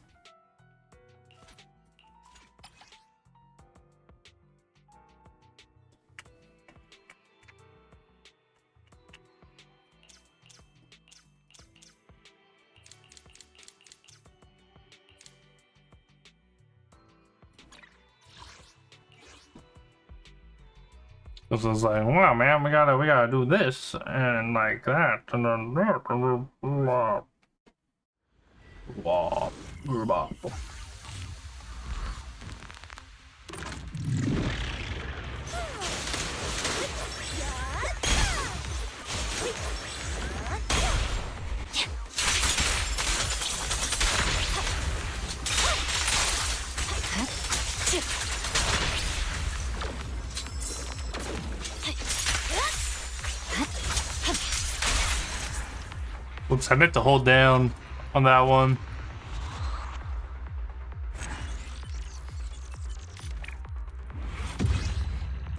Cause it's like, wow, man, we gotta do this and like that, and then that, and then blah, blah, blah. Whoops, I meant to hold down on that one.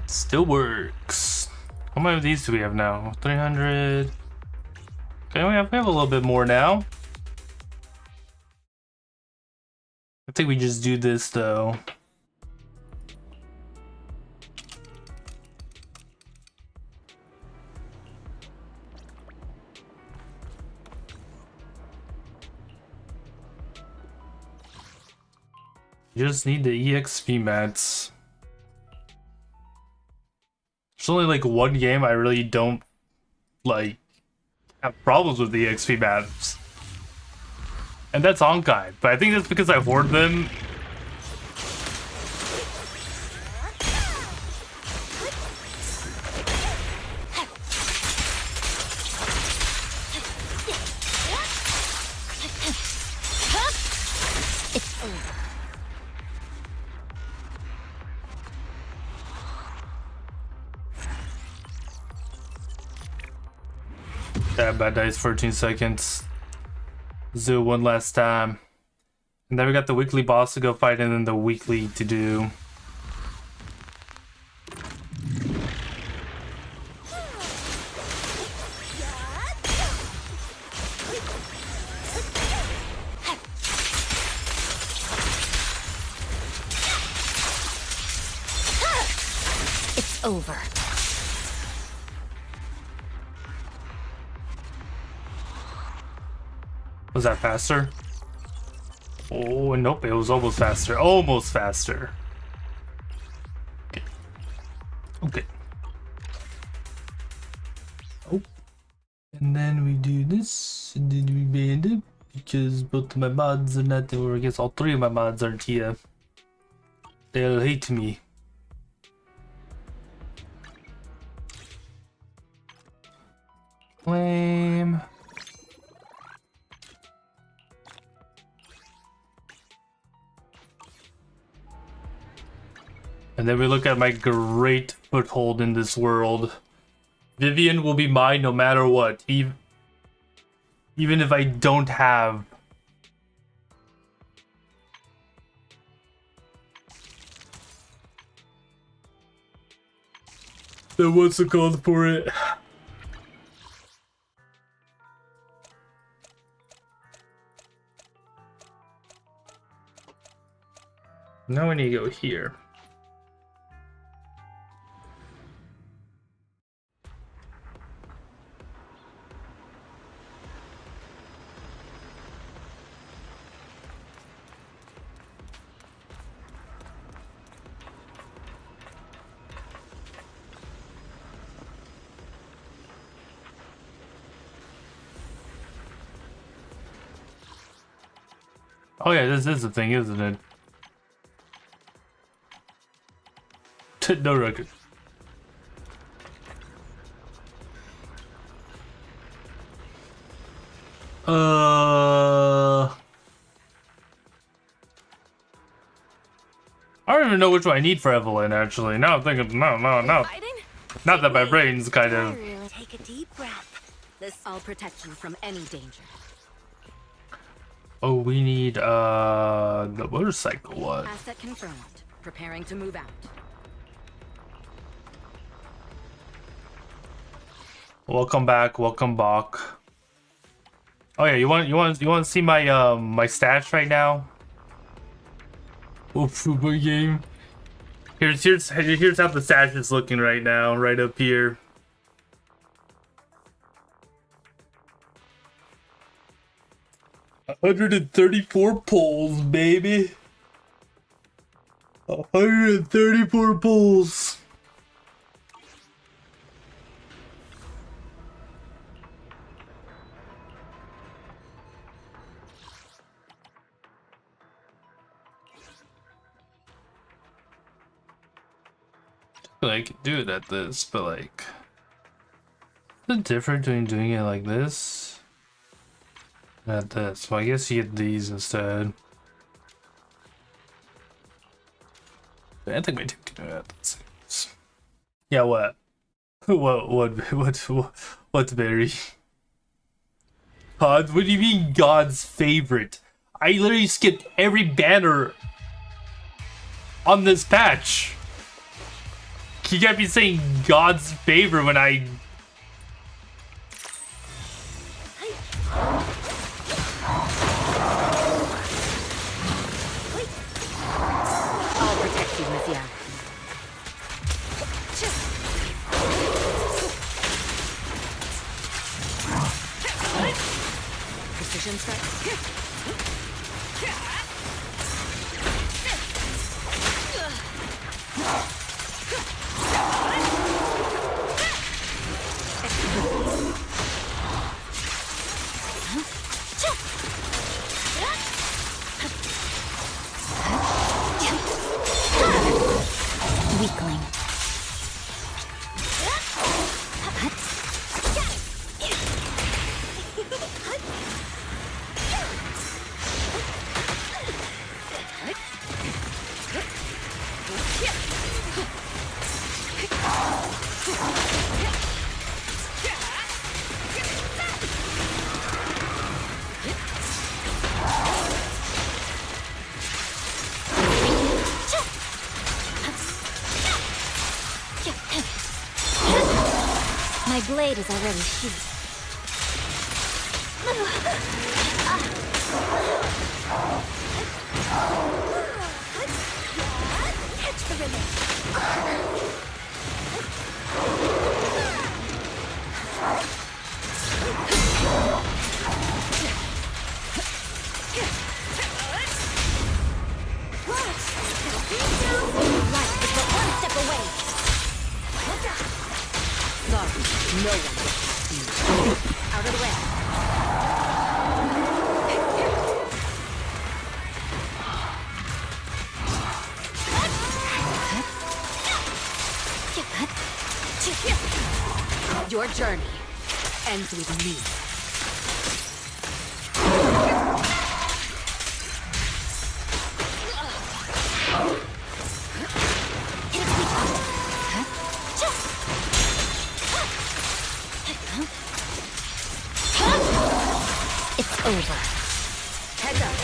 Still works. How many of these do we have now? 300. Okay, we have a little bit more now. I think we just do this though. You just need the EXP mats. There's only like one game I really don't like have problems with the EXP mats. And that's Honkai. But I think that's because I hoard them. Yeah, bad dice 14 seconds. Do one last time. And then we got the weekly boss to go fight and then the weekly to do. It's over. Was that faster? Oh, nope, it was almost faster. Almost faster. Okay. Okay. Oh. And then we do this, and then we band it, because both of my mods are not there, or I guess all three of my mods aren't here. They'll hate me. Lame. And then we look at my great foothold in this world. Vivian will be mine no matter what. Even if I don't have the what's it called for it. Now we need to go here. Oh yeah, this is the thing, isn't it? No record. I don't even know which one I need for Evelyn, actually. Now I'm thinking, no. Not that my brain's kind of... Take a deep breath. This will protect you from any danger. Oh, we need, the motorcycle one. Asset confirmed. Preparing to move out. Welcome back, welcome back. Oh yeah, you want to see my my stats right now? Oh, football game. Here's how the stats is looking right now, right up here. $134 pulls, baby. 134 pulls. I could do it at this, but like, what's the difference between doing it like this and at this? So I guess you get these instead. I think my team can do that. Yeah, what? What's Barry? God, what do you mean God's favorite? I literally skipped every banner on this patch. You can't be saying God's favorite when I... I'll protect you, Miss Young. Precision strike. Weakling. My blade is already sheathed. Catch the rhythm. Light is but one step away. Sorry, no one. Out of the way. Your journey ends with me. It's over. Heads up.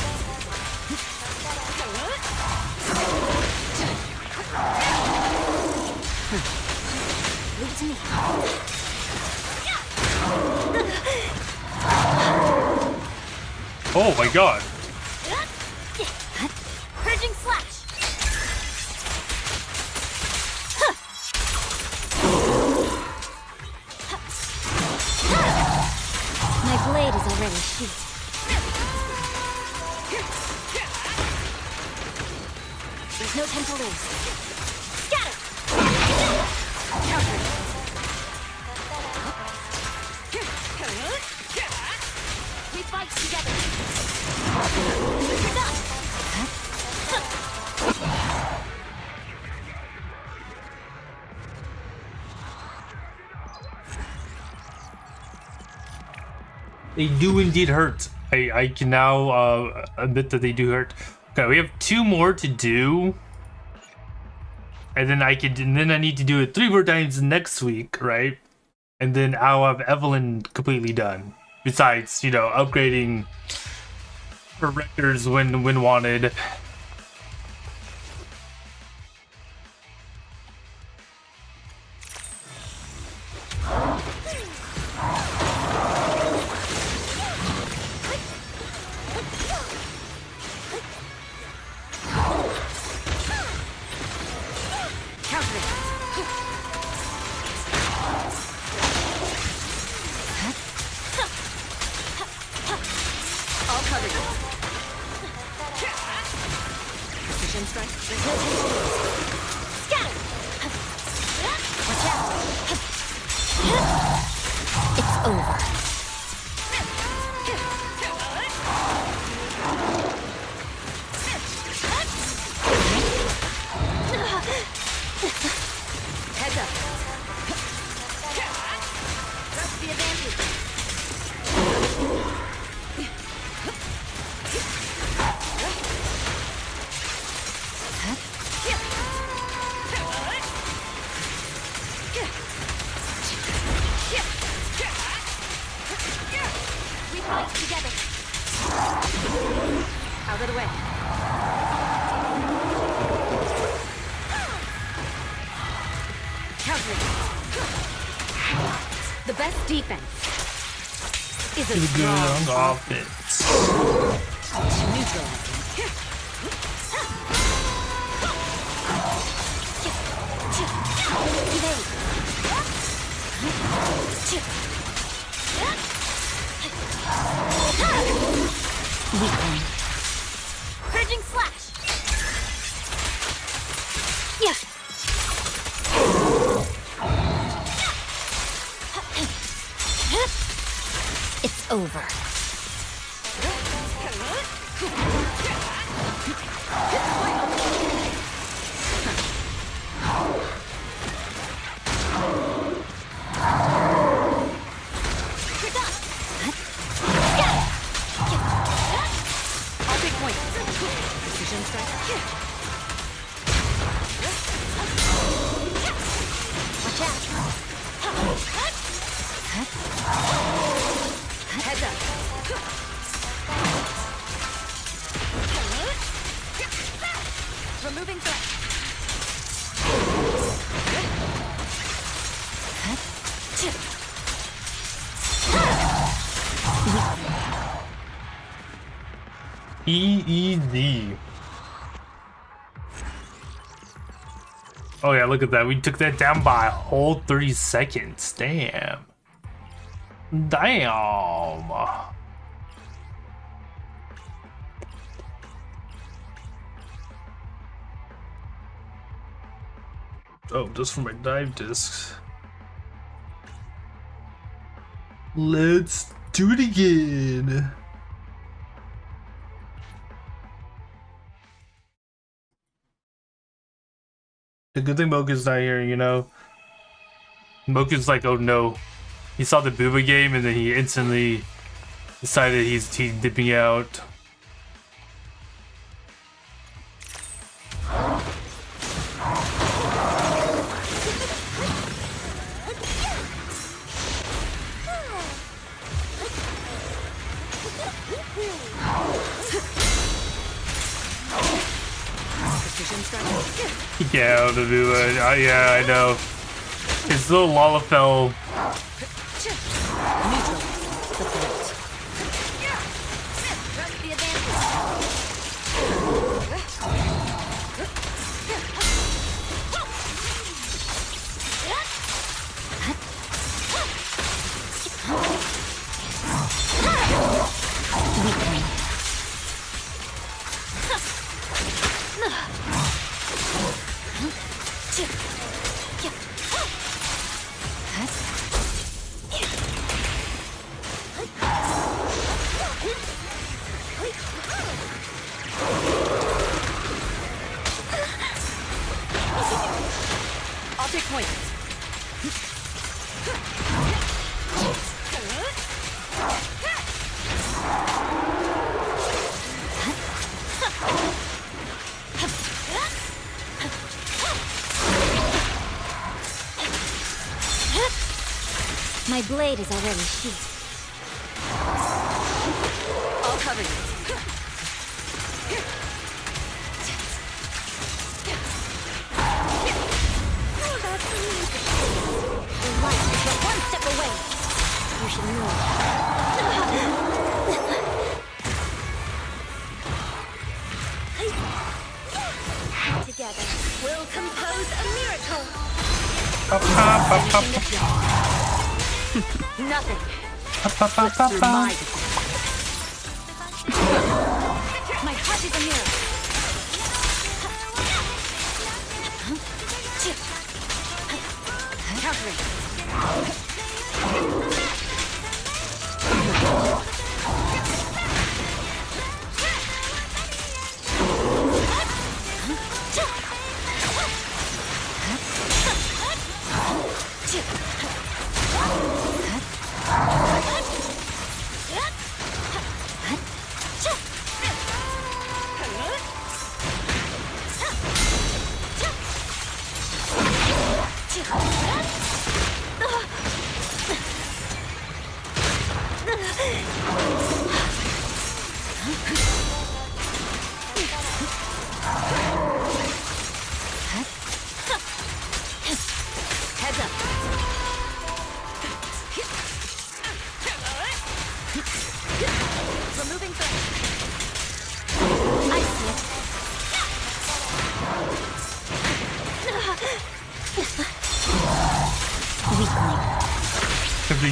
Leave it to me. Oh my god. Purging slash. My blade is already sheathed. There's no time to lose. Scatter! Counter! We fight together! You're done! They do indeed hurt. I can now admit that they do hurt. Okay, we have 2 more to do. And then I need to do it 3 more times next week, right? And then I'll have Evelyn completely done. Besides, you know, upgrading her records when wanted. I'll cover you. Precision strike. There's no time to lose. Scatter! Watch out! It's over. together. Out of the way. Counter. The best defense is a strong offense. Neutralizing. Weakling. Purging slash. Yeah. It's over. I'll take point. Precision strike. Watch out. Heads up. Removing threat. EED. Oh yeah, look at that. We took that down by a whole 30 seconds. Damn. Damn. Oh, just for my dive discs. Let's do it again. The good thing Moku's not here, you know. Moku's like, oh no. He saw the Booba game and then he instantly decided he's dipping out. Yeah, the Booba. Yeah, I know. His little Lalafell. I'll take point. My blade is already sheathed. I'll cover you. The light is but one step away. You should know. Together, we'll compose a miracle. Nothing. Through my defense. My touch is a miracle. Countering.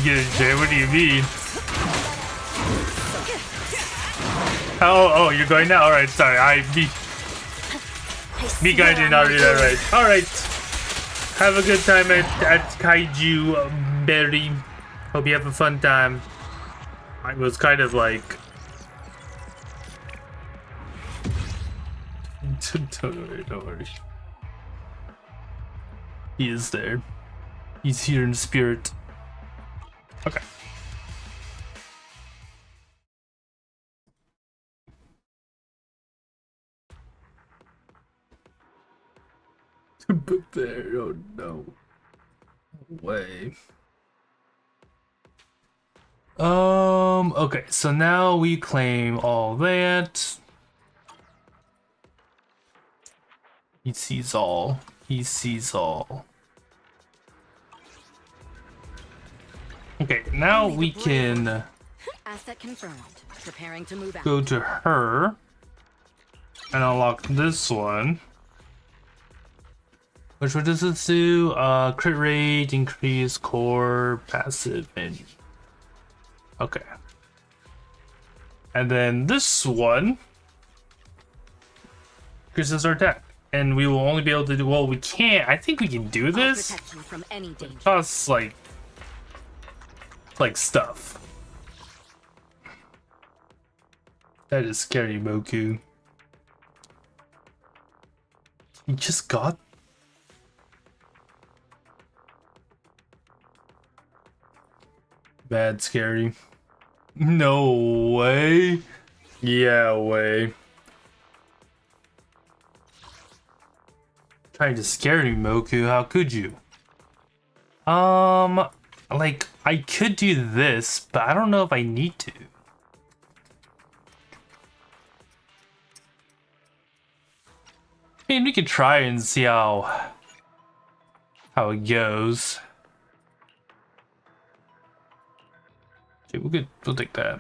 get a jam? What do you mean? Oh, you're going now? Alright, sorry. Me guy did not read that right. Alright. Have a good time at Kaiju Berry. Hope you have a fun time. I was kind of like... Don't worry. He is there. He's here in spirit. Okay. But there, oh no. Way. Okay, so now we claim all that. He sees all. He sees all. Okay, now we can Asset confirmed. Preparing to move out. go to her and unlock this one. Which one does this do? Crit rate, increase, core, passive, and... Okay. And then this one increases our attack. And we will only be able to do... Well, we can't... I think we can do this. I'll protect you from any danger. Costs, like stuff. That is scary, Moku. You just got... Bad scary. No way. Yeah, way. Trying to scare me, Moku. How could you? Like, I could do this, but I don't know if I need to. I mean, we could try and see how it goes. Okay, we'll take that.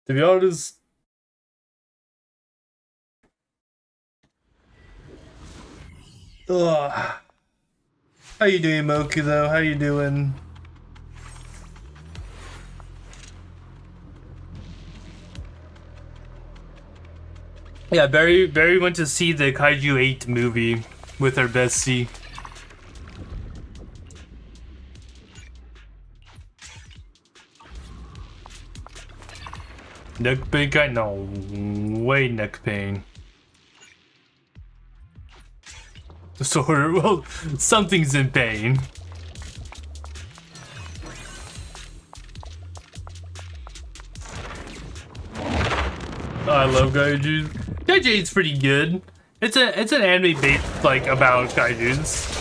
To be honest, ugh. How you doing, Moku, though? How you doing? Yeah, Barry went to see the Kaiju 8 movie with her bestie. Neck pain guy? No way, neck pain. Disorder. Well, something's in pain. I love Kaiju. Kaiju 8's pretty good. It's an anime based like about Kaijus.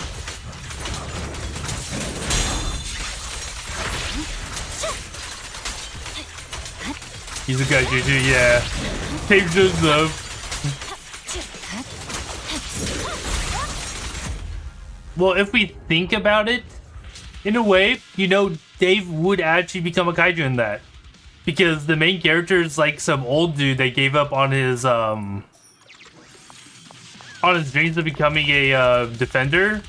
He's a Kaiju too, yeah. Cave Joseph. Well, if we think about it, in a way, you know, Dave would actually become a Kaiju in that. Because the main character is like some old dude that gave up on his dreams of becoming a defender.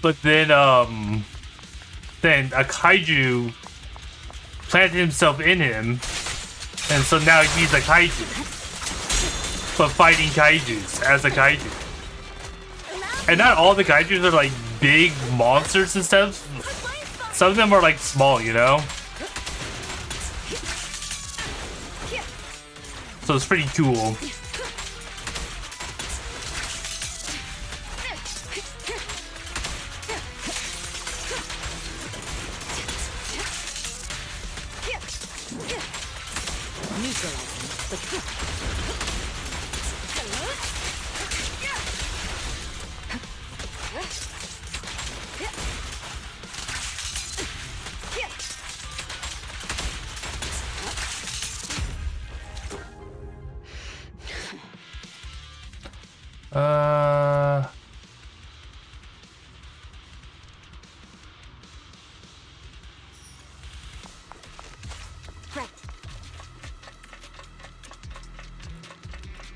But then a Kaiju planted himself in him. And so now he's a Kaiju. But fighting Kaijus as a Kaiju. And not all the Kaijus are like big monsters and stuff. Some of them are like small, you know? So it's pretty cool.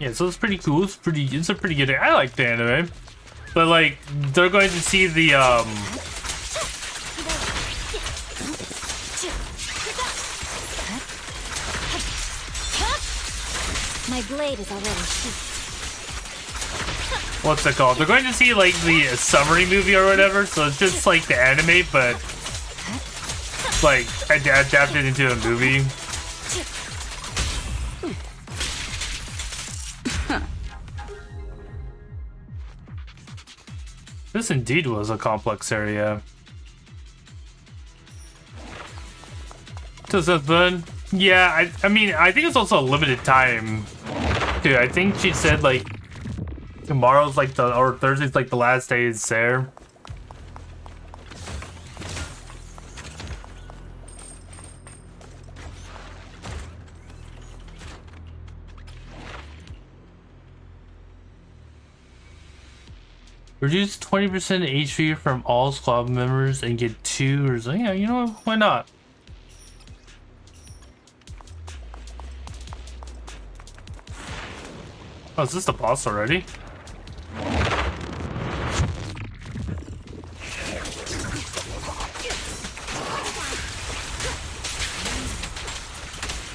Yeah, so it's pretty cool. It's a pretty good. I like the anime, but like they're going to see the My blade is already sheathed. what's it called? They're going to see like the summary movie or whatever. So it's just like the anime, but like adapted into a movie. This indeed was a complex area. Does that fun? Yeah, I mean, I think it's also a limited time, too. I think she said, like, tomorrow's, like, or Thursday's, like, the last day it's there. Reduce 20% HP from all squad members and get 2 or so. Yeah, you know, why not? Oh, is this the boss already?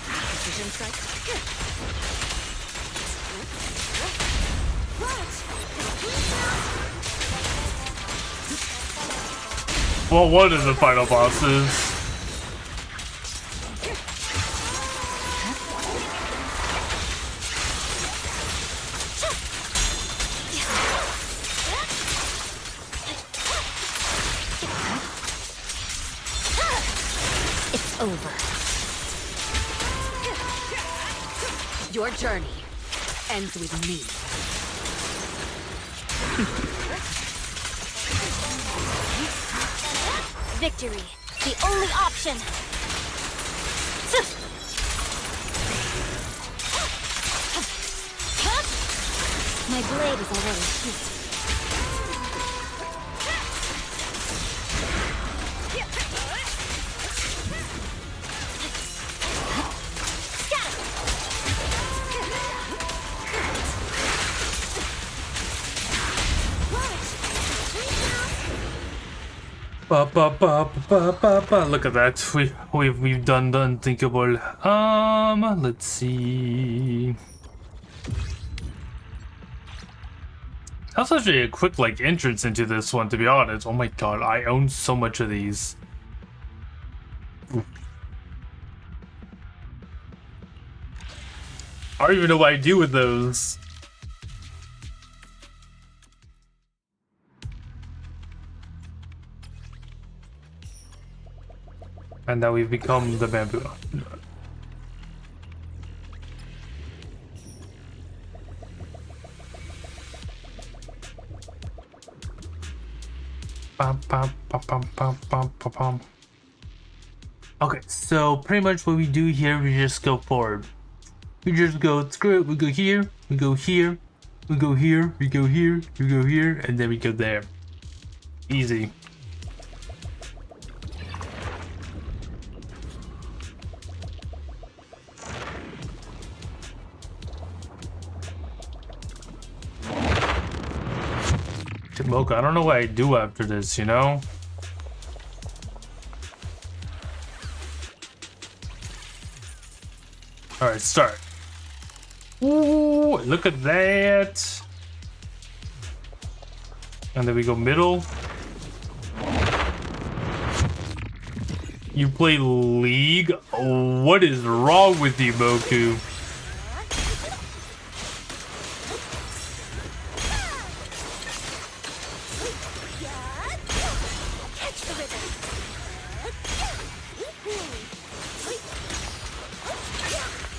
Precision strike. Well, one of the final bosses. It's over. Your journey ends with me. Victory, the only option. My blade is already sheathed. Look at that. We've done the unthinkable. Let's see. That's actually a quick like entrance into this one, to be honest. Oh my god, I own so much of these. Oof. I don't even know what I do with those. And now we've become the bamboo. Okay, so pretty much what we do here, we just go forward. We just go, screw it, we go here, we go here, we go here, we go here, we go here, and then we go there. Easy. Mocha, I don't know what I do after this, you know? Alright, start. Ooh, look at that. And then we go middle. You play League? Oh, what is wrong with you, Moku?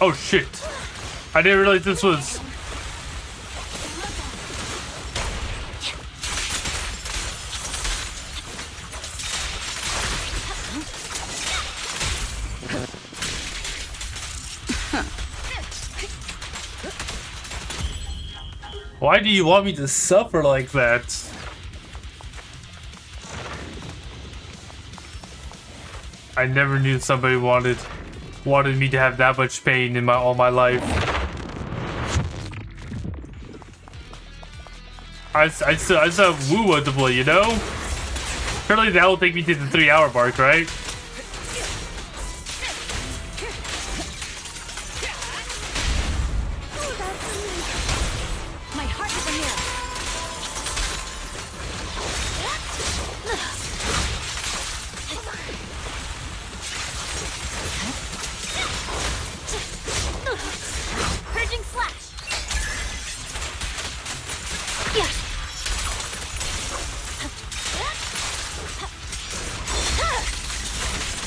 Oh shit. I didn't realize this was... Why do you want me to suffer like that? I never knew somebody wanted me to have that much pain in all my life. I still have Wuwa to play, you know? Surely that will take me to the 3-hour mark, right? My heart is a mirror. Purging slash. Yeah.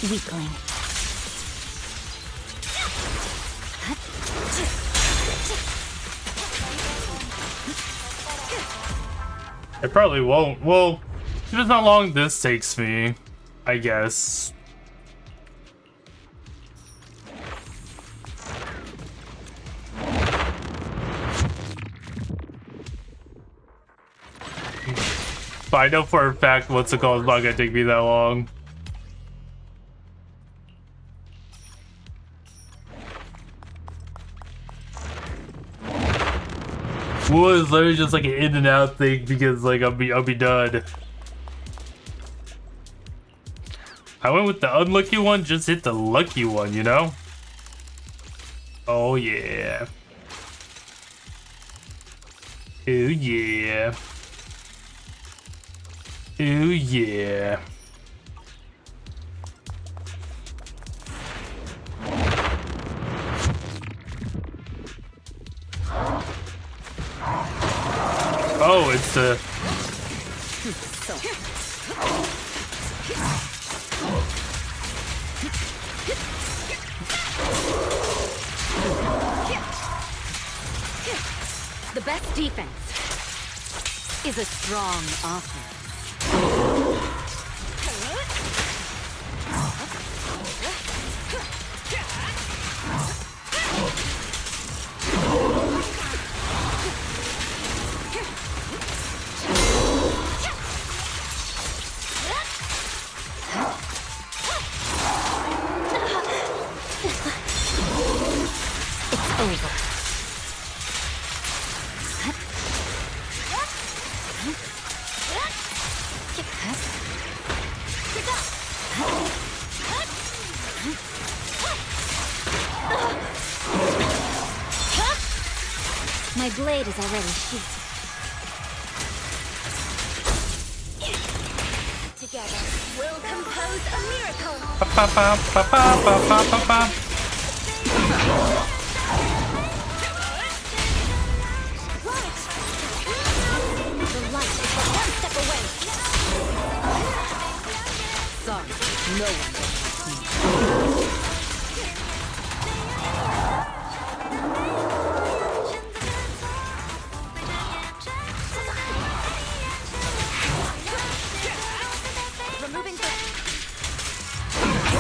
Weakling. It probably won't. Well, depends how long this takes me, I guess. But I know for a fact what's it called is not gonna take me that long. Wuwa is literally just like an in and out thing because like I'll be done. I went with the unlucky one, just hit the lucky one, you know? Oh yeah. Oh yeah. Oh yeah. Oh, it's the... The best defense is a strong offense. It's over. My blade is already sheathed. Together, we'll compose a miracle. The light is but one step away. Sorry, no one will touch me.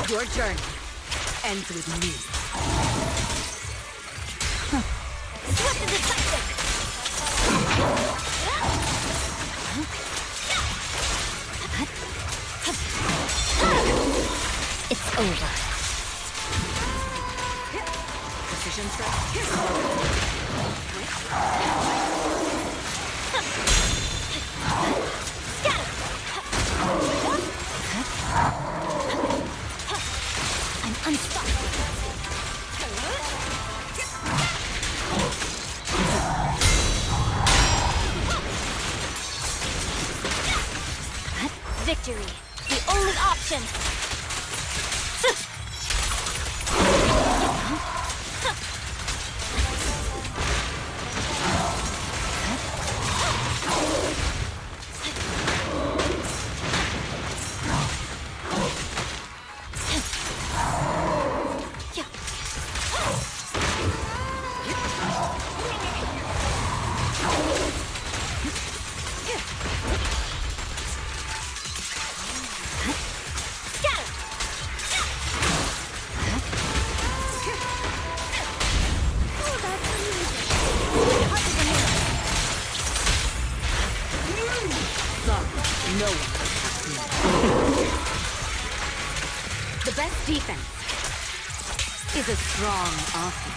Your journey ends with me. Swift and decisive. It's over. Precision strike. Unstoppable. Victory, the only option. The best defense is a strong offense.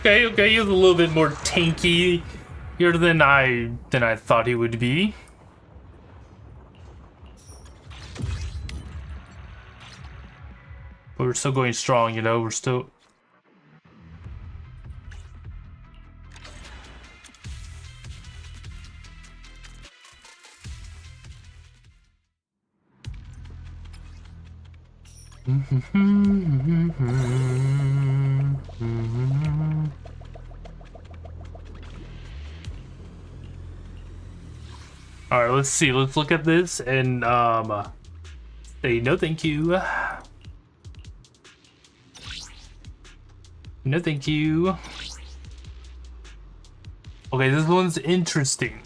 Okay, he was a little bit more tanky Here than I thought he would be. But we're still going strong, you know, we're still... Alright, let's see. Let's look at this and say no thank you. No thank you. Okay, this one's interesting.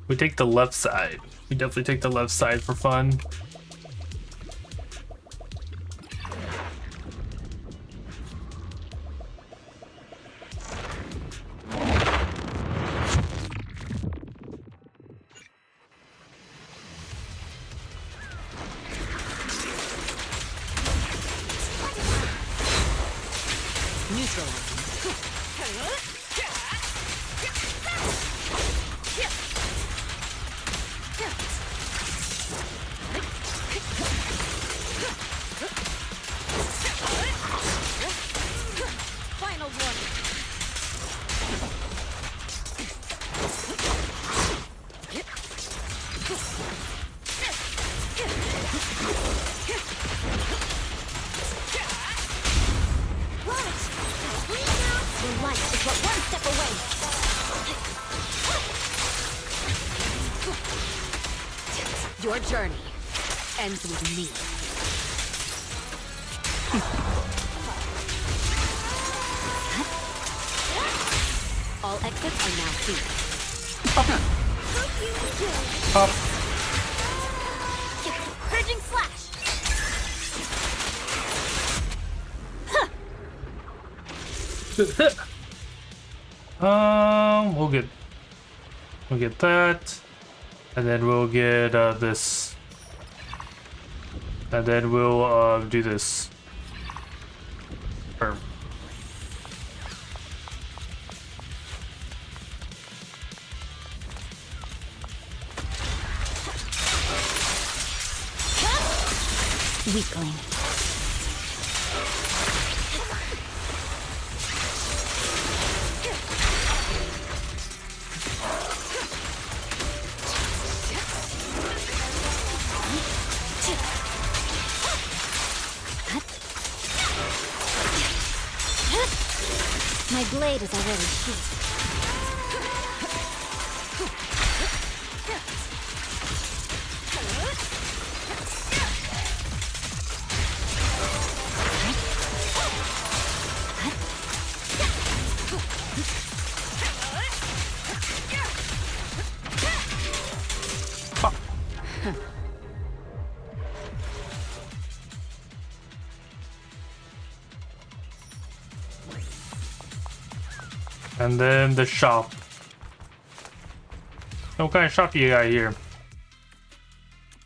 We take the left side. We definitely take the left side for fun. Your journey ends with me. All exits are now free. Up. Purging slash. We'll get that. And then we'll get this. And then we'll do this. Firm. Weakling. My blade is already sheathed. And then the shop. What kind of shop do you got here?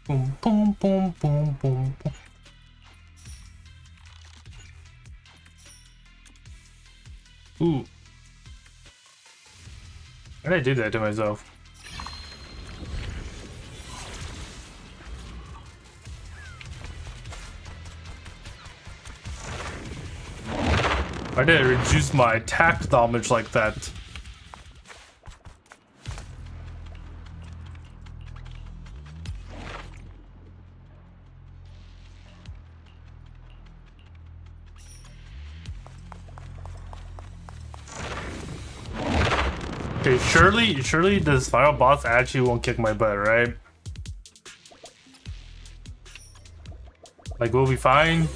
Boom, boom, boom, boom, boom, boom. Ooh. Why did I do that to myself? Why did I reduce my attack damage like that? Okay, surely this final boss actually won't kick my butt, right? Like, we'll be fine.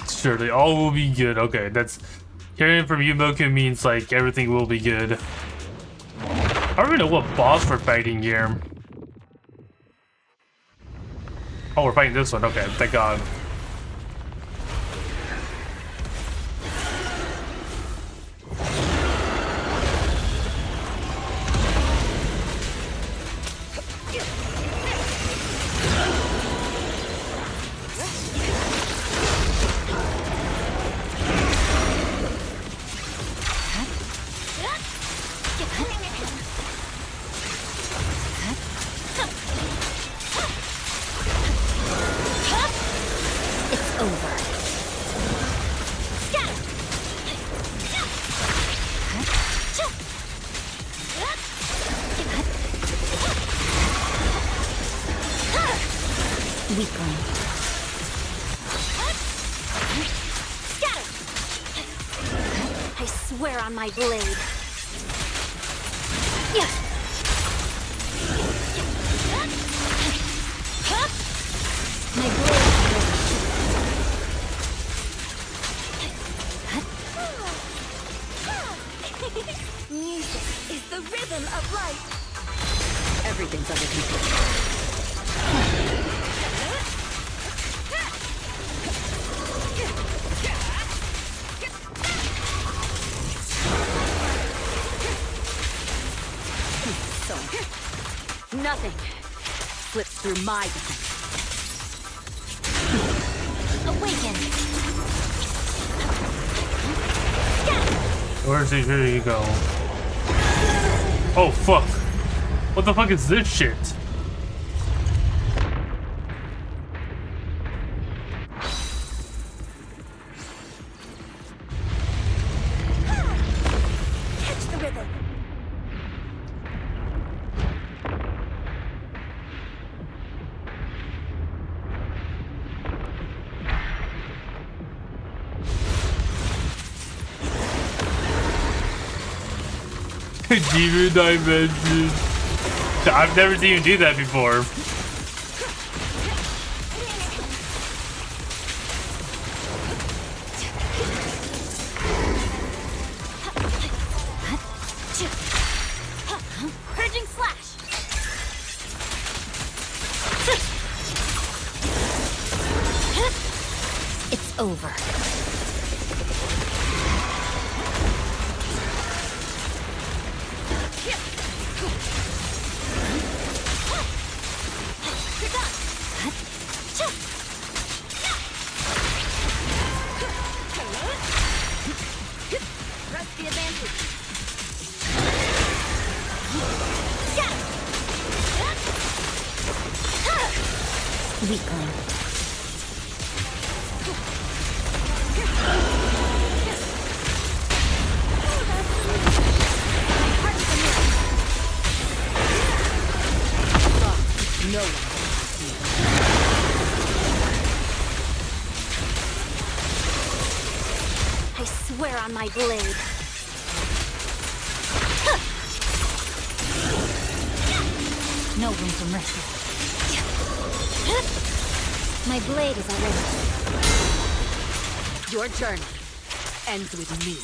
Surely all will be good. Okay, that's hearing from Yumoku means like everything will be good. I don't even know what boss we're fighting here. Oh, we're fighting this one. Okay, thank God. Weakling. Scatter! I swear on my blade. Yeah. My blade. Music is the rhythm of life. Everything's under control. So, nothing slips through my defense. Awaken. Where's he? Here you go. Oh fuck! What the fuck is this shit? Catch the rhythm. Demon Dimension. I've never seen you do that before. Purging slash. It's over. Weakling. No one. I swear on my blade. No room for mercy. My blade is already. Your journey ends with me.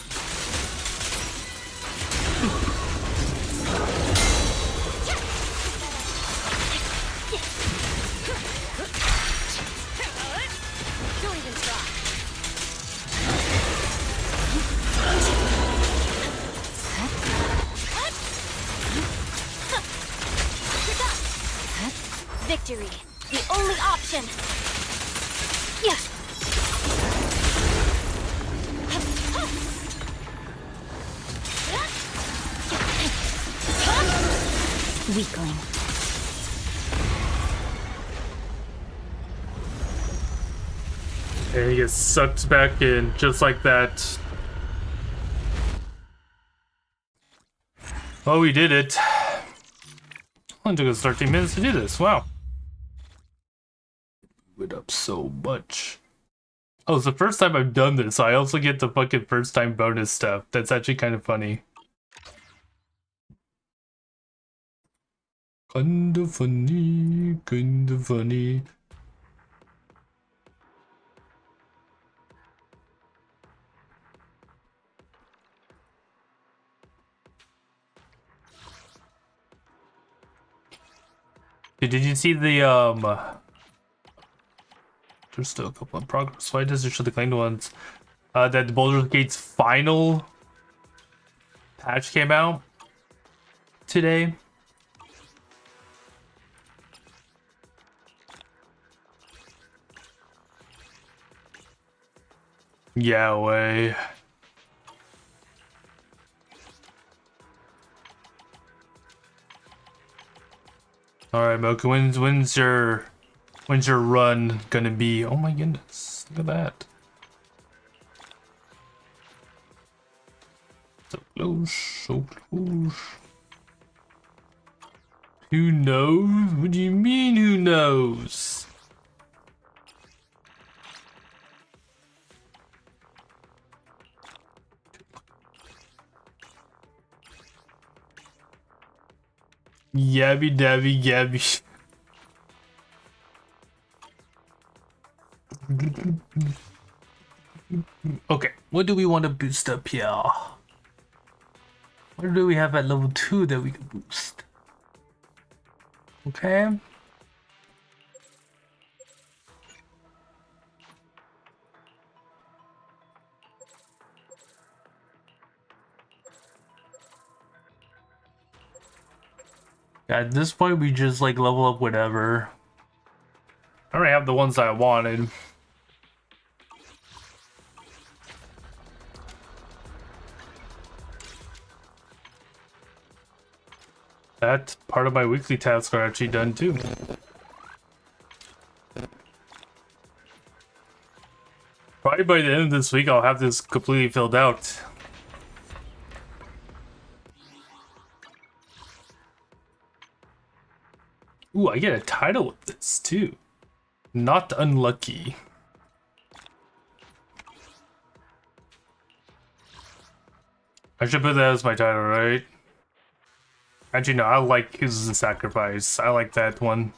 Don't even try. Victory, the only option. Yeah. Weakling. And he gets sucked back in just like that. Oh, we did it. Only took us 13 minutes to do this. Wow. It up so much. Oh, it's the first time I've done this. So I also get the fucking first time bonus stuff. That's actually kind of funny. Kinda funny, kinda funny. Did you see the there's still a couple in progress. Why does it show the claimed ones? That the Baldur's Gate's final patch came out today. Yeah, way. All right, Mocha. When's your run gonna be? Oh my goodness! Look at that. So close, so close. Who knows? What do you mean? Who knows? Yabby dabby gabby. Okay, what do we want to boost up here? What do we have at level 2 that we can boost? Okay. At this point, we just like level up whatever. I already have the ones that I wanted. That part of my weekly tasks are actually done too. Probably by the end of this week, I'll have this completely filled out. Ooh, I get a title with this too. Not unlucky. I should put that as my title, right? Actually, no, I like His the Sacrifice. I like that one.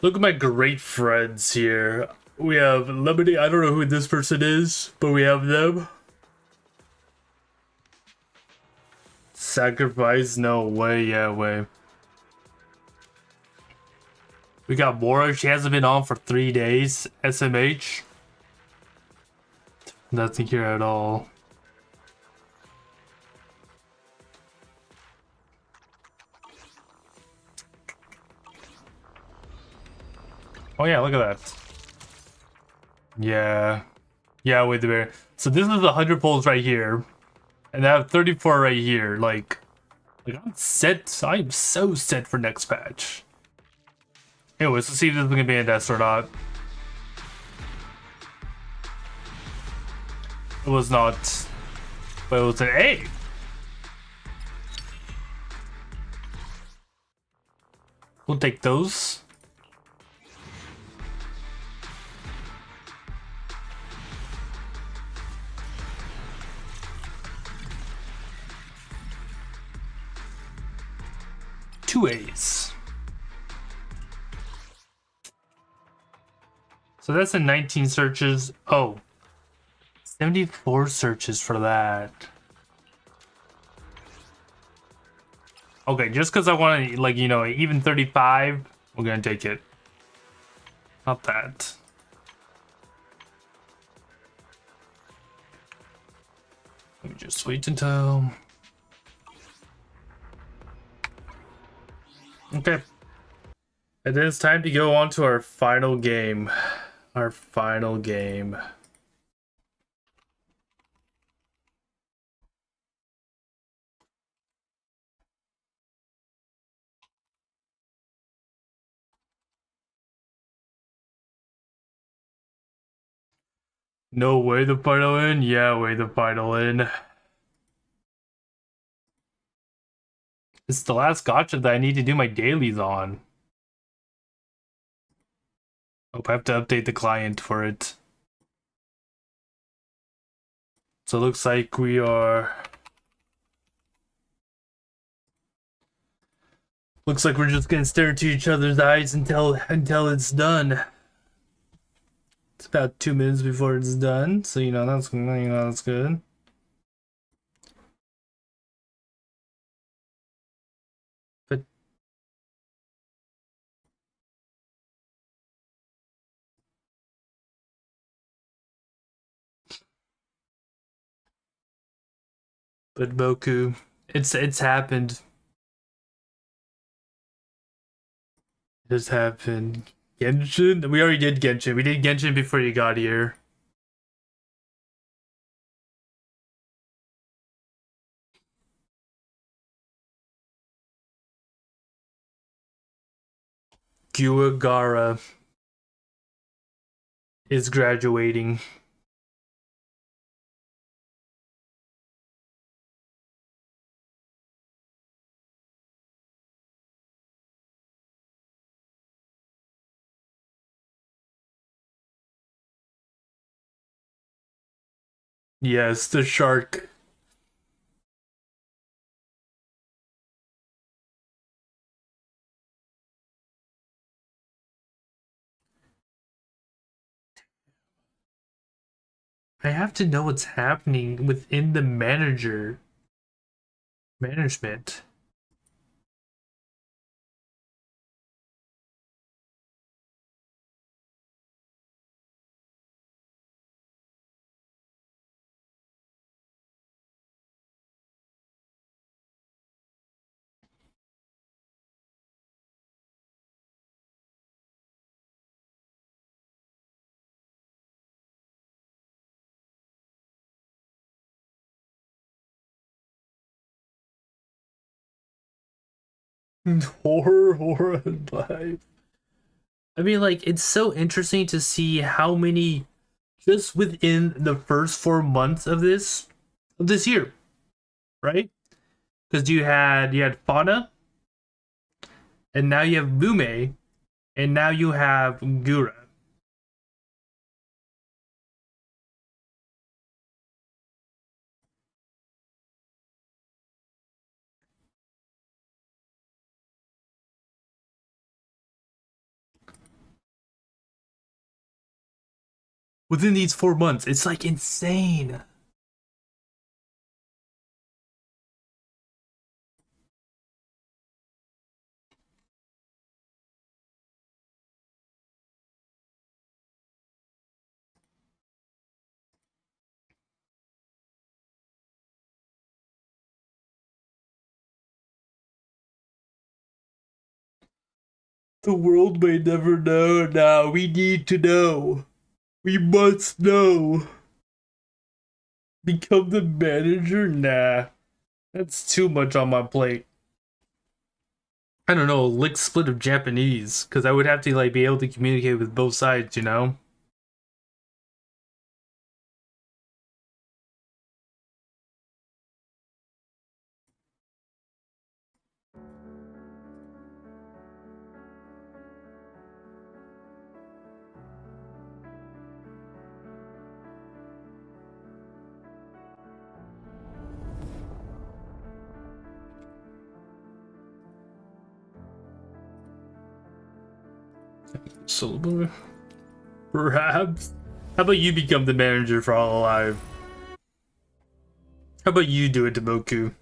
Look at my great friends here. We have Lemony. I don't know who this person is, but we have them. Sacrifice? No way, yeah, way. We got Mora. She hasn't been on for 3 days. SMH. Nothing here at all. Oh yeah, look at that. Yeah. Yeah, wait there. So this is 100 pulls right here. And I have 34 right here. Like I'm set. I'm so set for next patch. Anyways, let's see if this is gonna be a death or not. It was not. But it was an A. We'll take those. Two A's. So that's a 19 searches. Oh. 74 searches for that. Okay, just because I want to, like, you know, even 35, we're gonna take it. Not that. Let me just wait until... Okay. And then it's time to go on to our final game. Our final game. No way the final in? Yeah, way the final in. It's the last gacha that I need to do my dailies on. Hope I have to update the client for it. So it looks like we are... Looks like we're just gonna stare into each other's eyes until it's done. It's about 2 minutes before it's done, so that's good. But Boku, it's happened. It's happened. Genshin? We already did Genshin. We did Genshin before you got here. Guagara is graduating. Yes, the shark. I have to know what's happening within the management. Horror and life. I mean, like, it's so interesting to see how many just within the first 4 months of this year, right? Because you had Fauna, and now you have Bume, and now you have Gura. Within these 4 months, it's like insane. The world may never know now. We need to know. We must know. Become the manager? Nah. That's too much on my plate. I don't know, a lick split of Japanese, because I would have to like be able to communicate with both sides, you know? So, perhaps. How about you become the manager for All Alive? How about you do it to Boku?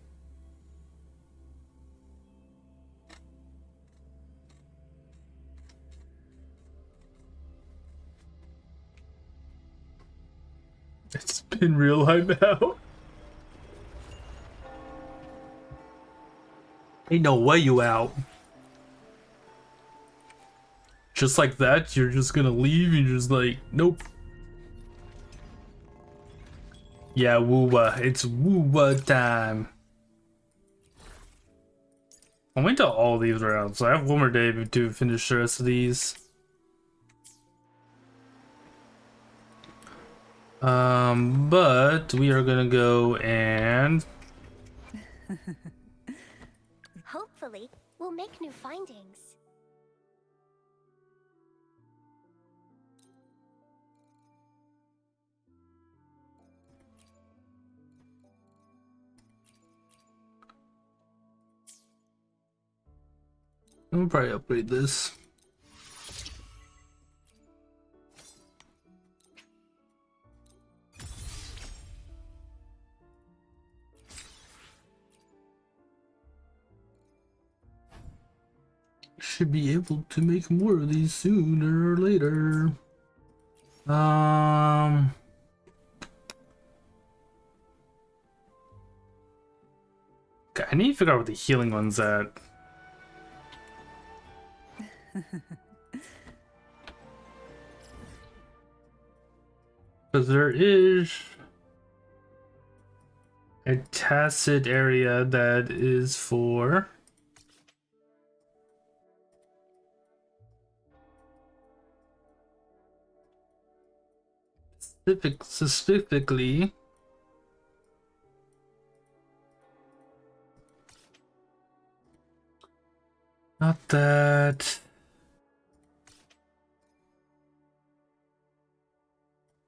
It's been real, I'm out. Ain't no way you out. Just like that, you're just gonna leave and you're just like, nope. Yeah, Wuwa. It's Wuwa time. I went to all these rounds, so I have one more day to finish the rest of these. But we are gonna go and Hopefully, we'll make new findings. we'll probably upgrade this. Should be able to make more of these sooner or later. Okay, I need to figure out what the healing one's at. Because there is a tacit area that is for specifically not that.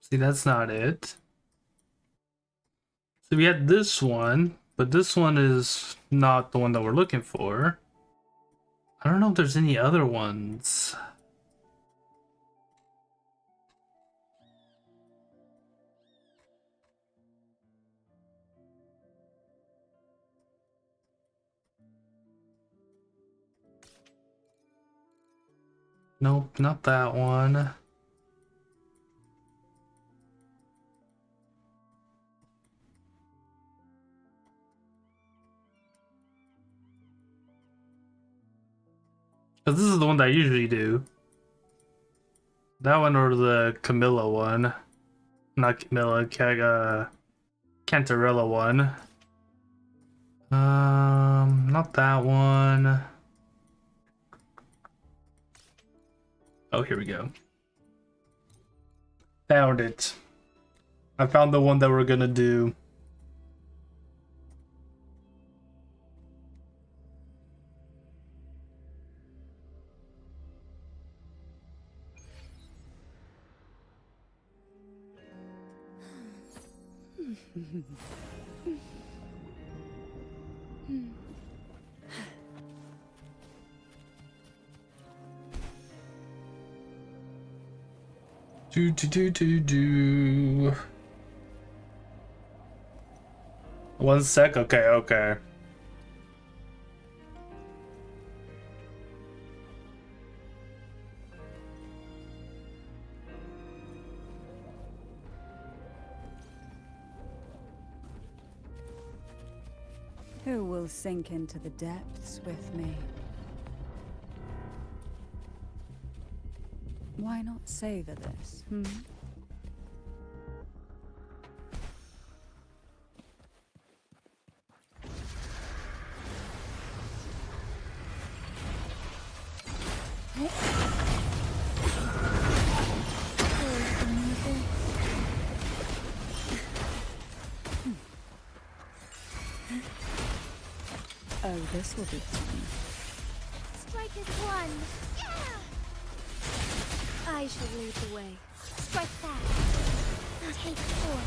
See, that's not it. So we had this one, but this one is not the one that we're looking for. I don't know if there's any other ones. Nope, not that one. Because this is the one that I usually do. That one or the Camilla one. Not Camilla, Cantarella one. Not that one. Oh, here we go. Found it. I found the one that we're gonna do. Do. 1 sec. Okay. Who will sink into the depths with me? Why not savor this, hmm? Oh, this will be fun. Strike is one. Yeah! I should lead the way. Strike fast. Take four.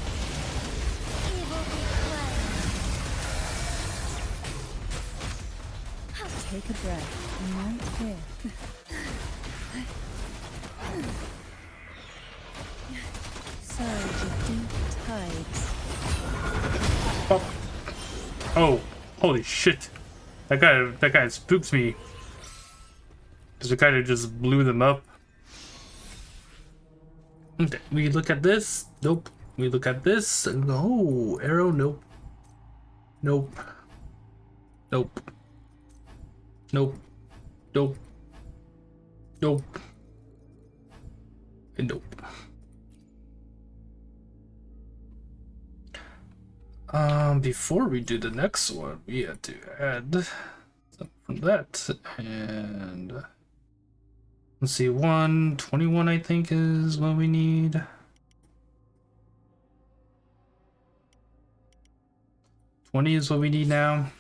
Evil be cleansed. Take a breath. Right here. Surge of deep tides. Oh, holy shit. That guy spooked me. Because it kind of just blew them up. Okay, we look at this. Nope. We look at this. No. Arrow. Nope. Nope. Nope. Nope. Nope. Nope. And nope. Before we do the next one, we had to add something from that. And let's see, 121 I think is what we need. $20 is what we need now.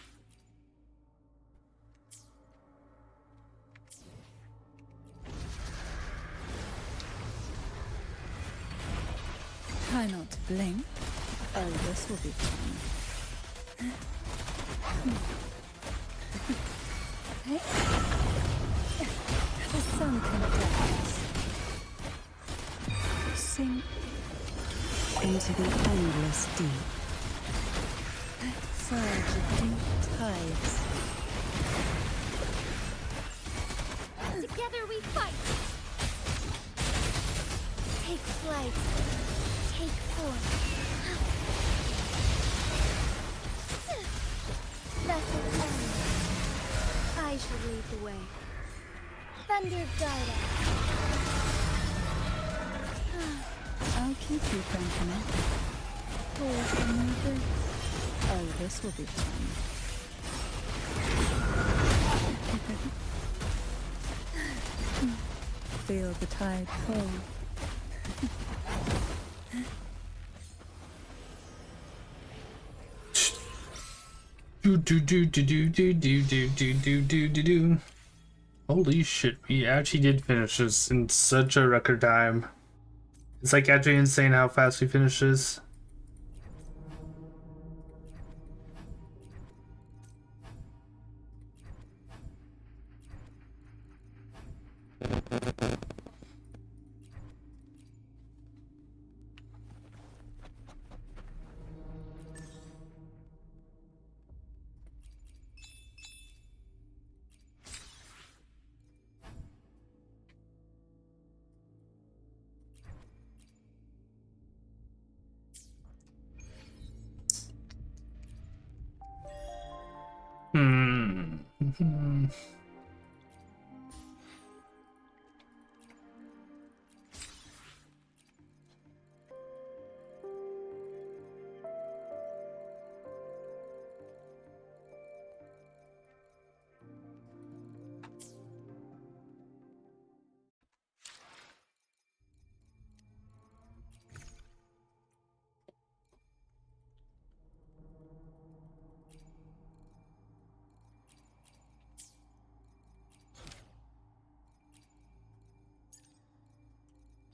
Try not to blink. Oh, this will be fun. The sunken depths. Sink into the endless deep. Surge of deep tides. Together we fight. Take flight. Take form. Vessel end. I should lead the way. Thunder guide us. I'll keep you company. Hold the movers. Oh, this will be fun. Feel the tide pull. Do. Holy shit, we actually did finish this in such a record time. It's like actually insane how fast we finished this.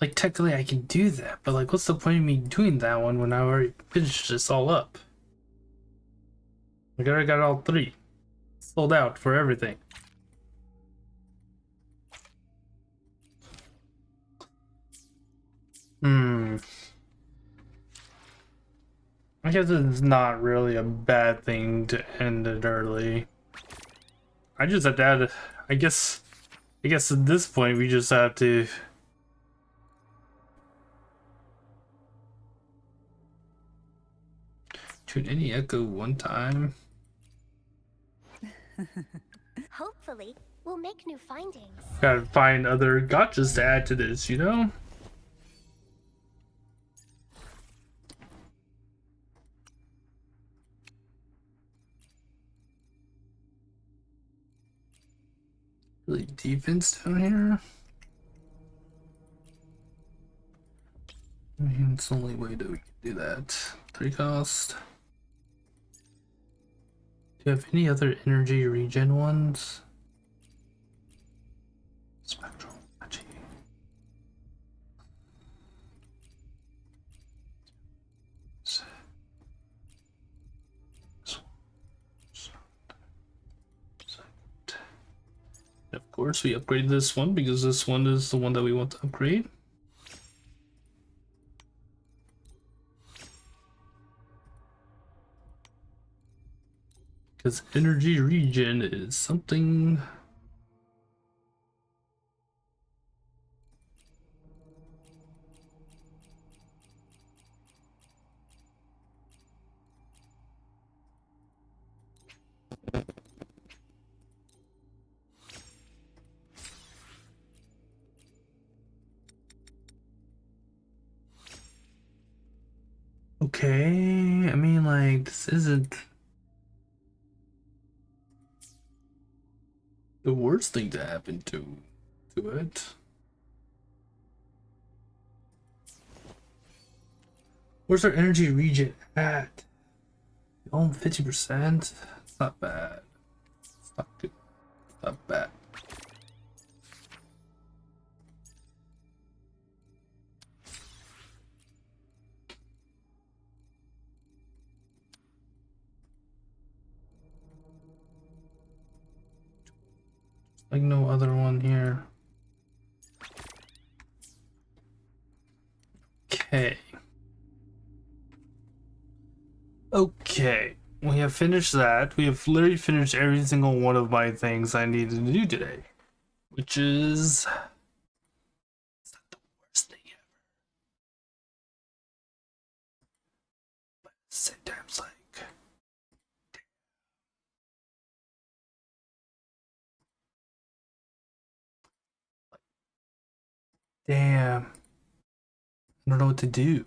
Like, technically I can do that, but like, what's the point of me doing that one when I already finished this all up? Like, I already got all 3. Sold out for everything. I guess it's not really a bad thing to end it early. I just have to add, I guess at this point we just have to tune any echo one time. Hopefully, we'll make new findings. Gotta find other gotchas to add to this, you know? Really defense down here? I mean, it's the only way that we can do that. 3 cost. Do you have any other energy regen ones? Spectral magic. Of course, we upgraded this one because this one is the one that we want to upgrade. Because energy regen is something. Okay, I mean, like, this isn't the worst thing to happen to it. Where's our energy regen at? Oh, 50%? It's not bad. It's not good. It's not bad. Like no other one here. Okay. Okay. We have finished that. We have literally finished every single one of my things I needed to do today. Which is... it's not the worst thing ever. But at the same time, it's like... damn. I don't know what to do.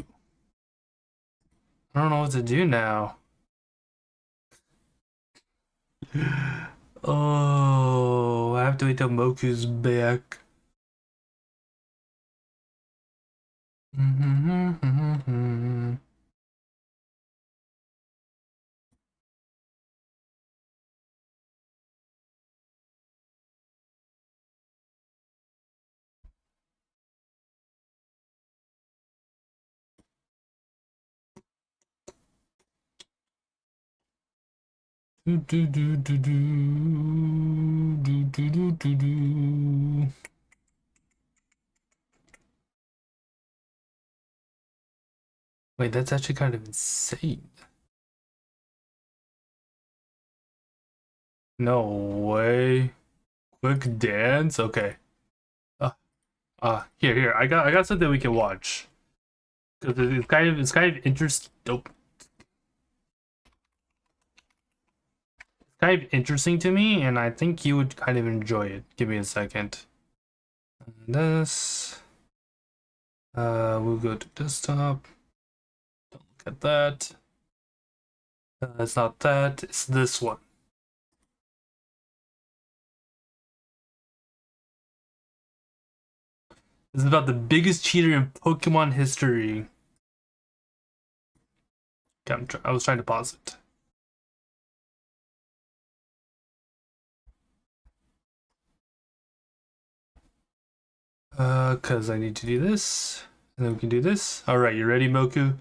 I don't know what to do now. Oh, I have to wait till Moku's back. Do do do do do do do do do do. Wait, that's actually kind of insane. No way. Quick dance? Okay. Here. I got something we can watch. Cause it's kind of interesting. Nope. kind of interesting to me, and I think you would kind of enjoy it. Give me a second. And this. We'll go to desktop. Don't look at that. It's not that. It's this one. This is about the biggest cheater in Pokemon history. Okay, I was trying to pause it. Cause I need to do this, and then we can do this. All right, you ready, Moku?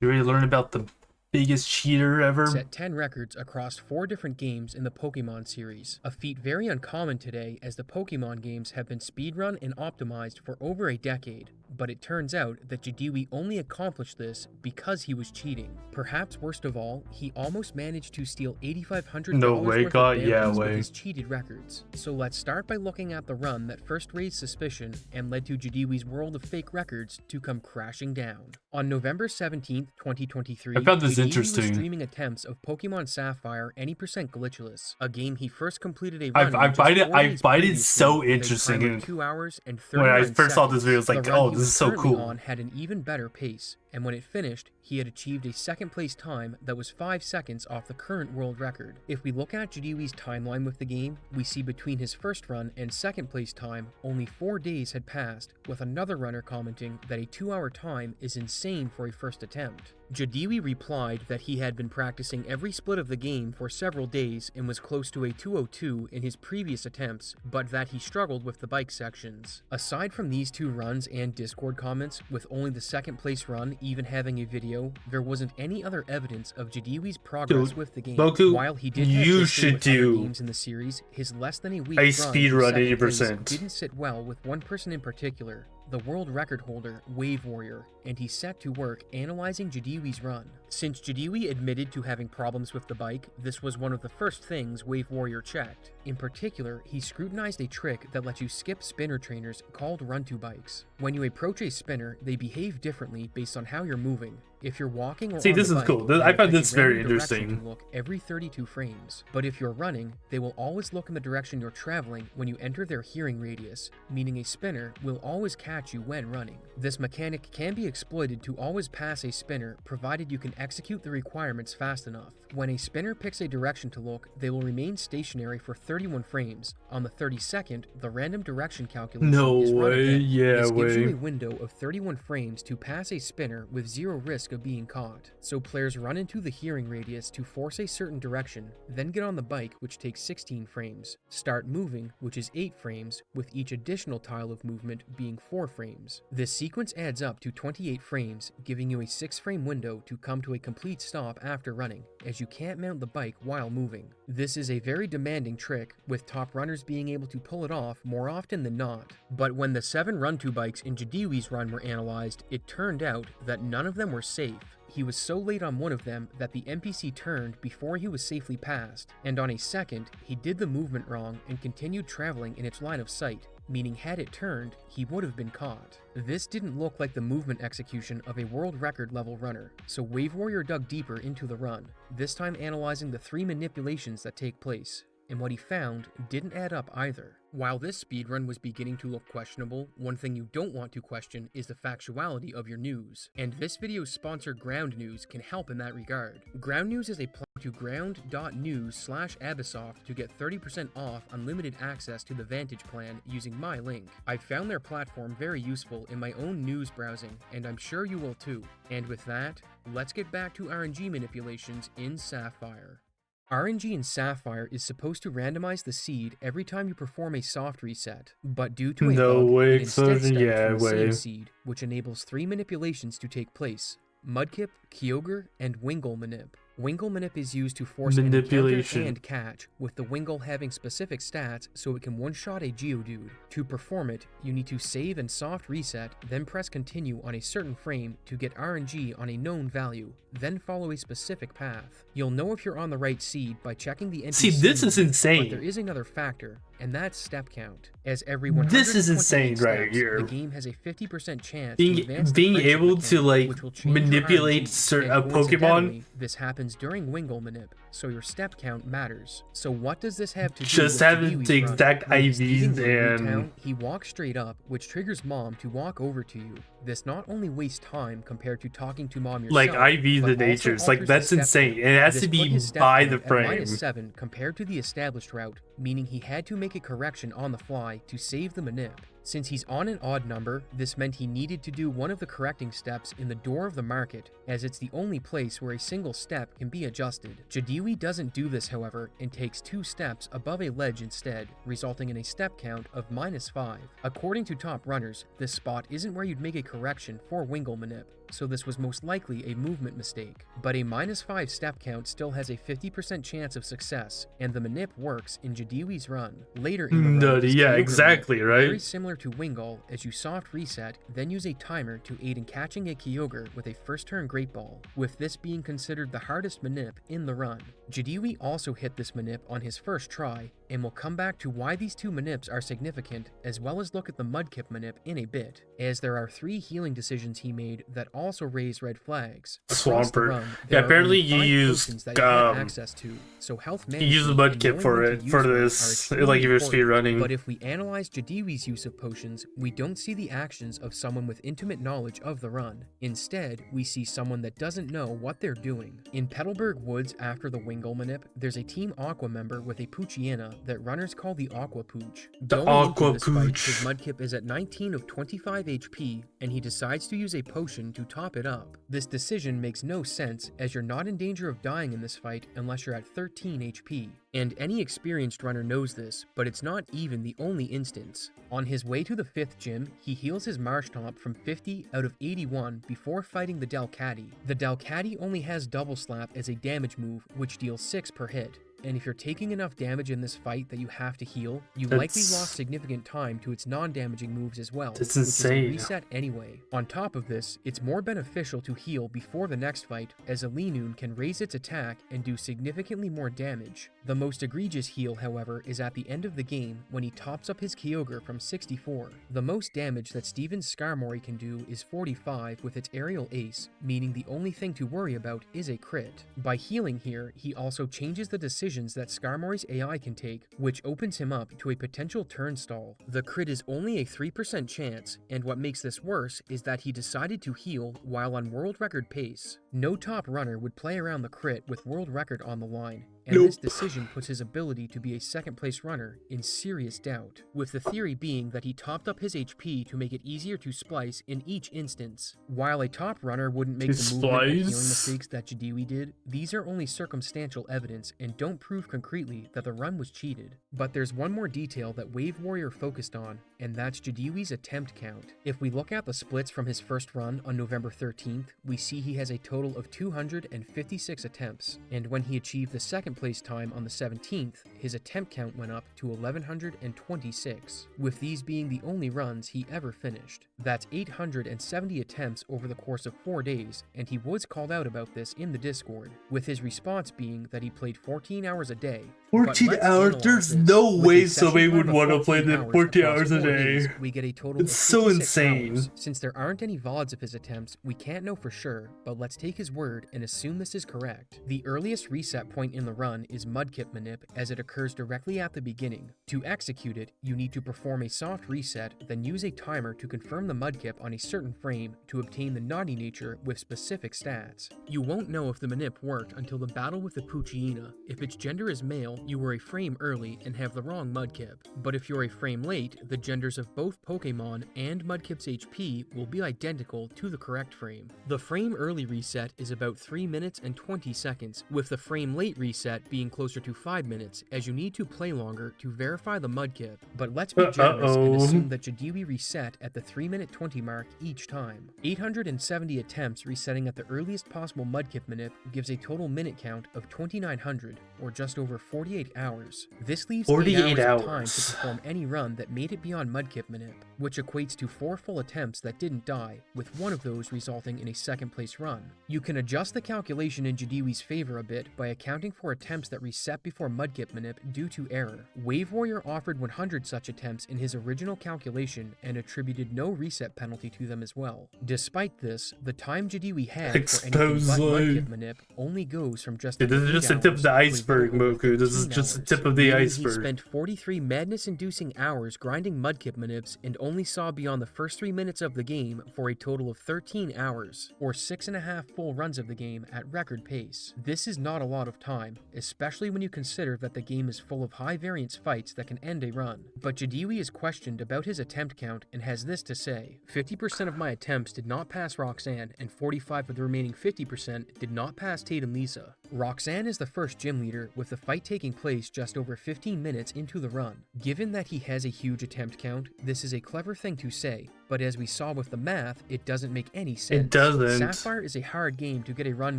You ready to learn about the biggest cheater ever? Set 10 records across 4 different games in the Pokemon series, a feat very uncommon today as the Pokemon games have been speedrun and optimized for over a decade. But it turns out that Jadwiga only accomplished this because he was cheating. Perhaps worst of all, he almost managed to steal $8,500 No way, worth God, of yeah, bounties way. with his cheated records. So let's start by looking at the run that first raised suspicion and led to Jadwiga's world of fake records to come crashing down. On November 17th, 2023, I found this Jadwiga interesting. was streaming attempts of Pokemon Sapphire any% glitchless, a game he first completed a run I in just find 4 days it previously so with a interesting. time of And 2 hours and when I 39 first saw this video, it's like, The run oh, he this was is so currently cool. on had an even better pace, and when it finished, he had achieved a second place time that was 5 seconds off the current world record. If we look at Jadwiga's timeline with the game, we see between his first run and second place time, only 4 days had passed, with another runner commenting that a 2-hour time is insane for a first attempt. Jadwiga replied that he had been practicing every split of the game for several days and was close to a 2:02 in his previous attempts, but that he struggled with the bike sections. Aside from these 2 runs and Discord comments, with only the second place run even having a video, there wasn't any other evidence of Jadwiga's progress with the game. Moku, While he did have you history should with other do games in the series, his less than a week a run speed to run second place 80%. didn't sit well with one person in particular, the world record holder, Wave Warrior, and he set to work analyzing Jadwiga's run. Since Jadwiga admitted to having problems with the bike, this was one of the first things Wave Warrior checked. In particular, he scrutinized a trick that lets you skip spinner trainers called run-to bikes. When you approach a spinner, they behave differently based on how you're moving. If you're walking or See, on this the is bike, cool. they'll I find pick a this very random direction interesting. to look every 32 frames. But if you're running, they will always look in the direction you're traveling when you enter their hearing radius, meaning a spinner will always catch you when running. This mechanic can be exploited to always pass a spinner, provided you can execute the requirements fast enough. When a spinner picks a direction to look, they will remain stationary for 31 frames. On the 32nd, the random direction calculation No is run way, again. yeah This gives you way. a window of 31 frames to pass a spinner with 0 risk of being caught. So players run into the hearing radius to force a certain direction, then get on the bike, which takes 16 frames, start moving, which is 8 frames, with each additional tile of movement being 4 frames. This sequence adds up to 28 frames, giving you a 6-frame window to come to a complete stop after running, as you can't mount the bike while moving. This is a very demanding trick, with top runners being able to pull it off more often than not. But when the 7 run-to bikes in Jadwiga's run were analyzed, it turned out that none of them were safe. He was so late on one of them that the NPC turned before he was safely passed, and on a second, he did the movement wrong and continued traveling in its line of sight, meaning had it turned, he would have been caught. This didn't look like the movement execution of a world record level runner, so Wave Warrior dug deeper into the run, this time analyzing the 3 manipulations that take place, and what he found didn't add up either. While this speedrun was beginning to look questionable, one thing you don't want to question is the factuality of your news, and this video's sponsor Ground News can help in that regard. Ground News is a plug to ground.news/Abysoft to get 30% off unlimited access to the Vantage plan using my link. I found their platform very useful in my own news browsing, and I'm sure you will too. And with that, let's get back to RNG manipulations in Sapphire. RNG in Sapphire is supposed to randomize the seed every time you perform a soft reset, but due to a No bug, way, it instead stems yeah, from the same way. seed, which enables 3 manipulations to take place: Mudkip, Kyogre, and Wingull Manip. Wingull Manip is used to force an encounter Manipulation. and catch, with the Wingull having specific stats so it can one-shot a Geodude. To perform it, you need to save and soft reset, then press continue on a certain frame to get RNG on a known value, then follow a specific path. You'll know if you're on the right seed by checking the NPC. See, this is menu, insane. But there is another factor, and that's step count. As every This is 128 insane right steps, here. The game has a 50% chance to advance the being friendship able to mechanic, like which will change your manipulate RNG, certain and a Pokemon. coincidentally, this happens during Wingull Manip, so your step count matters. So what does this have to do Just with having Jidiwi's the run? exact When he's leaving IVs Wuwa and town, he walks straight up, which triggers Mom to walk over to you. This not only wastes time compared to talking to Mom yourself, like IVs but and also natures, like alters that's the step insane. count. It has This to put be his step by count the at frame. -7 compared to the established route, meaning he had to make a correction on the fly to save the manip. Since he's on an odd number, this meant he needed to do one of the correcting steps in the door of the market, as it's the only place where a single step can be adjusted. Jidiwi doesn't do this, however, and takes 2 steps above a ledge instead, resulting in a step count of -5. According to top runners, this spot isn't where you'd make a correction for Wingle manip, so this was most likely a movement mistake. But a -5 step count still has a 50% chance of success, and the manip works in Jidiwi's run. Later in the run, his Yeah, Kyogre exactly, manip, right? very similar to Wingull, as you soft reset, then use a timer to aid in catching a Kyogre with a first turn Great Ball, with this being considered the hardest manip in the run. Jidiwi also hit this manip on his first try, and we'll come back to why these 2 manips are significant, as well as look at the Mudkip manip in a bit, as there are 3 healing decisions he made that also raise red flags. Across the Swampert. run, Yeah, there are apparently only you 5 use potions that you have access to, so health you management use the and Mudkip knowing for when to it use for them are this, extremely like if you're important. speed running. But if we analyze Jidiwi's use of potions, we don't see the actions of someone with intimate knowledge of the run. Instead, we see someone that doesn't know what they're doing. In Petalburg Woods after the Wingull manip, there's a Team Aqua member with a Poochyena that runners call the Aqua Pooch. The Going Aqua into this fight, Pooch. his Mudkip is at 19 of 25 HP, and he decides to use a potion to top it up. This decision makes no sense, as you're not in danger of dying in this fight unless you're at 13 HP. And any experienced runner knows this, but it's not even the only instance. On his way to the 5th gym, he heals his Marshtomp from 50 out of 81 before fighting the Delcatty. The Delcatty only has Double Slap as a damage move, which deals 6 per hit. And if you're taking enough damage in this fight that you have to heal, you likely lost significant time to its non-damaging moves as well, That's which is a insane. reset anyway. On top of this, it's more beneficial to heal before the next fight, as a Linoon can raise its attack and do significantly more damage. The most egregious heal, however, is at the end of the game when he tops up his Kyogre from 64. The most damage that Steven's Skarmory can do is 45 with its Aerial Ace, meaning the only thing to worry about is a crit. By healing here, he also changes the decisions that Skarmory's AI can take, which opens him up to a potential turnstall. The crit is only a 3% chance, and what makes this worse is that he decided to heal while on world record pace. No top runner would play around the crit with world record on the line, and this decision puts his ability to be a second place runner in serious doubt, with the theory being that he topped up his HP to make it easier to splice in each instance. While a top runner wouldn't make the movement and healing mistakes that Jidiwi did, these are only circumstantial evidence and don't prove concretely that the run was cheated. But there's one more detail that Wave Warrior focused on, and that's Jidiwi's attempt count. If we look at the splits from his first run on November 13th, we see he has a total of 256 attempts, and when he achieved the second place time on the 17th, his attempt count went up to 1126, with these being the only runs he ever finished. That's 870 attempts over the course of 4 days, and he was called out about this in the Discord, with his response being that he played 14 hours a day. 14 hours? There's no way somebody would want to play the 14 hours a day. We get a total of It's so 56 insane. hours. Since there aren't any VODs of his attempts, we can't know for sure, but let's take his word and assume this is correct. The earliest reset point in the run is Mudkip manip, as it occurs directly at the beginning. To execute it, you need to perform a soft reset, then use a timer to confirm the Mudkip on a certain frame to obtain the naughty nature with specific stats. You won't know if the manip worked until the battle with the Poochyena. If its gender is male, you were a frame early and have the wrong Mudkip. But if you're a frame late, the genders of both Pokemon and Mudkip's HP will be identical to the correct frame. The frame early reset is about 3 minutes and 20 seconds, with the frame late reset being closer to 5 minutes, as you need to play longer to verify the Mudkip. But let's be generous and assume that Jidiwi reset at the 3-minute 20 mark each time. 870 attempts resetting at the earliest possible Mudkip manip gives a total minute count of 2,900, or just over 48 hours. This leaves 8 hours of time to perform any run that made it beyond Mudkip manip, which equates to 4 full attempts that didn't die, with one of those resulting in a second place run. You can adjust the calculation in Jidiwi's favor a bit by accounting for attempts that reset before Mudkip manip Manip due to error. Wave Warrior offered 100 such attempts in his original calculation and attributed no reset penalty to them as well. Despite this, the time Jadwi had for anything but Mudkip Manip only goes from just This is just a tip of the iceberg, Moku. This is just a tip of the iceberg. He spent 43 madness-inducing hours grinding Mudkip Manips and only saw beyond the first 3 minutes of the game for a total of 13 hours, or 6.5 full runs of the game at record pace. This is not a lot of time, especially when you consider that the game is full of high-variance fights that can end a run. But Jadwi is questioned about his attempt count and has this to say: 50% of my attempts did not pass Roxanne, and 45 of the remaining 50% did not pass Tate and Lisa. Roxanne is the first gym leader, with the fight taking place just over 15 minutes into the run. Given that he has a huge attempt count, this is a clever thing to say, but as we saw with the math, it doesn't make any sense. It doesn't. Sapphire is a hard game to get a run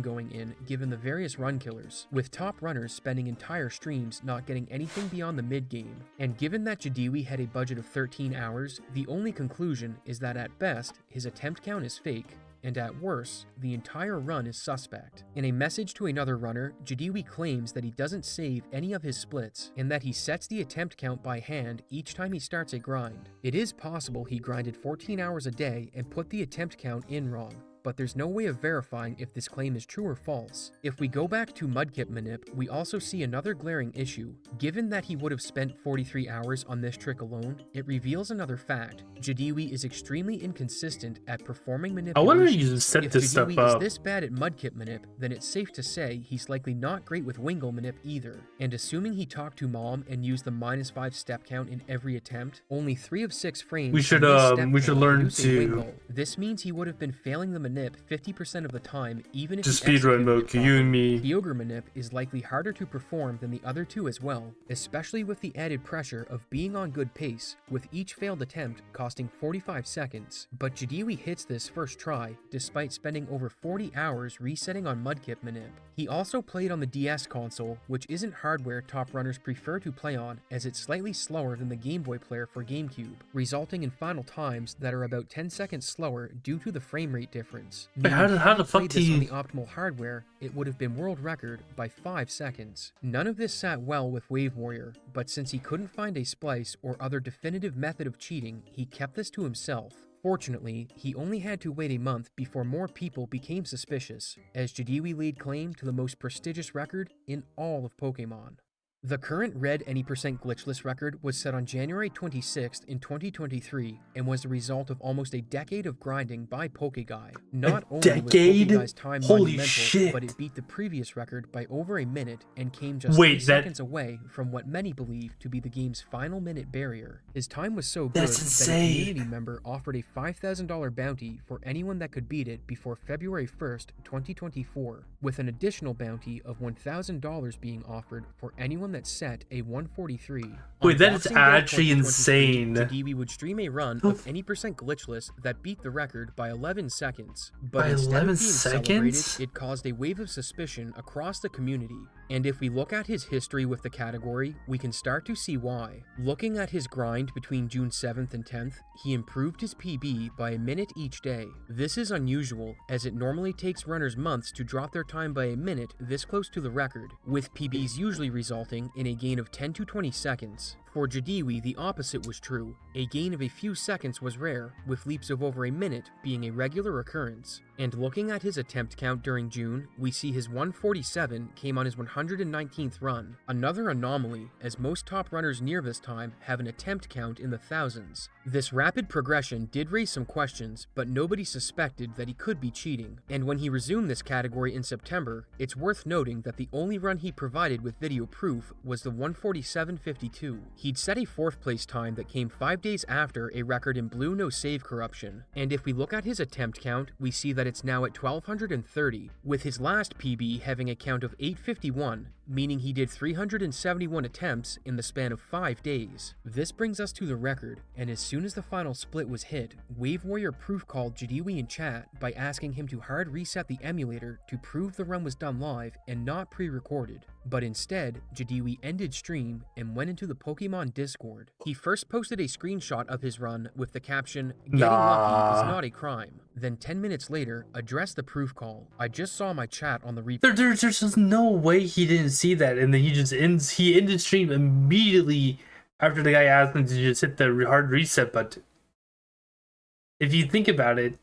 going in, given the various run killers, with top runners spending entire streams not getting anything beyond the mid-game. And given that Jadwi had a budget of 13 hours, the only conclusion is that at best, his attempt count is fake, and at worst, the entire run is suspect. In a message to another runner, Jadwi claims that he doesn't save any of his splits, and that he sets the attempt count by hand each time he starts a grind. It is possible he grinded 14 hours a day and put the attempt count in wrong, but there's no way of verifying if this claim is true or false. If we go back to Mudkip Manip, we also see another glaring issue. Given that he would have spent 43 hours on this trick alone, it reveals another fact. Jadwi is extremely inconsistent at performing manipulations. I wonder if you just set this stuff If up. Jadwi is this bad at Mudkip Manip, then it's safe to say he's likely not great with Wingle Manip either. And assuming he talked to Mom and used the -5 step count in every attempt, only 3 of 6 frames. We should learn to Wingle. This means he would have been failing the Manip 50% of the time, even if just he speedrun executed Moku, it you and me. The Ogre Manip is likely harder to perform than the other two as well, especially with the added pressure of being on good pace, with each failed attempt costing 45 seconds. But Jadwi hits this first try, despite spending over 40 hours resetting on Mudkip Manip. He also played on the DS console, which isn't hardware top runners prefer to play on, as it's slightly slower than the Game Boy player for GameCube, resulting in final times that are about 10 seconds slower due to the frame rate difference. Wait, how the fuck played this on the optimal hardware, it would have been world record by 5 seconds. None of this sat well with Wave Warrior, but since he couldn't find a splice or other definitive method of cheating, he kept this to himself. Fortunately, he only had to wait a month before more people became suspicious, as Jadwi laid claim to the most prestigious record in all of Pokemon. The current red any % glitchless record was set on January 26th in 2023 and was the result of almost a decade of grinding by PokeGuy. Not only was PokeGuy's time monumental, but it beat the previous record by over a minute and came just 3 seconds away from what many believe to be the game's final minute barrier. His time was so good that a community member offered a $5,000 bounty for anyone that could beat it before February 1st, 2024, with an additional bounty of $1,000 being offered for anyone that set a 143. Wait, that is actually insane. Jadwi would stream a run of any % glitchless that beat the record by 11 seconds. But by instead 11 of being seconds? celebrated, it caused a wave of suspicion across the community. And if we look at his history with the category, we can start to see why. Looking at his grind between June 7th and 10th, he improved his PB by a minute each day. This is unusual, as it normally takes runners months to drop their time by a minute this close to the record, with PBs usually resulting in a gain of 10 to 20 seconds. For Jadwi, the opposite was true. A gain of a few seconds was rare, with leaps of over a minute being a regular occurrence. And looking at his attempt count during June, we see his 147 came on his 119th run. Another anomaly, as most top runners near this time have an attempt count in the thousands. This rapid progression did raise some questions, but nobody suspected that he could be cheating. And when he resumed this category in September, it's worth noting that the only run he provided with video proof was the 147.52. He'd set a 4th place time that came 5 days after a record in blue no save corruption. And if we look at his attempt count, we see that it's now at 1,230, with his last PB having a count of 851, meaning he did 371 attempts in the span of 5 days. This brings us to the record, and as soon as the final split was hit, Wave Warrior proof called Jadwi in chat by asking him to hard reset the emulator to prove the run was done live and not pre-recorded. But instead, Jadwi ended stream and went into the Pokemon Discord. He first posted a screenshot of his run with the caption, "Getting lucky is not a crime." Then 10 minutes later, addressed the proof call. "I just saw my chat on the replay." There's just no way he didn't see that, and then he ended stream immediately after the guy asked him to just hit the hard reset button. If you think about it,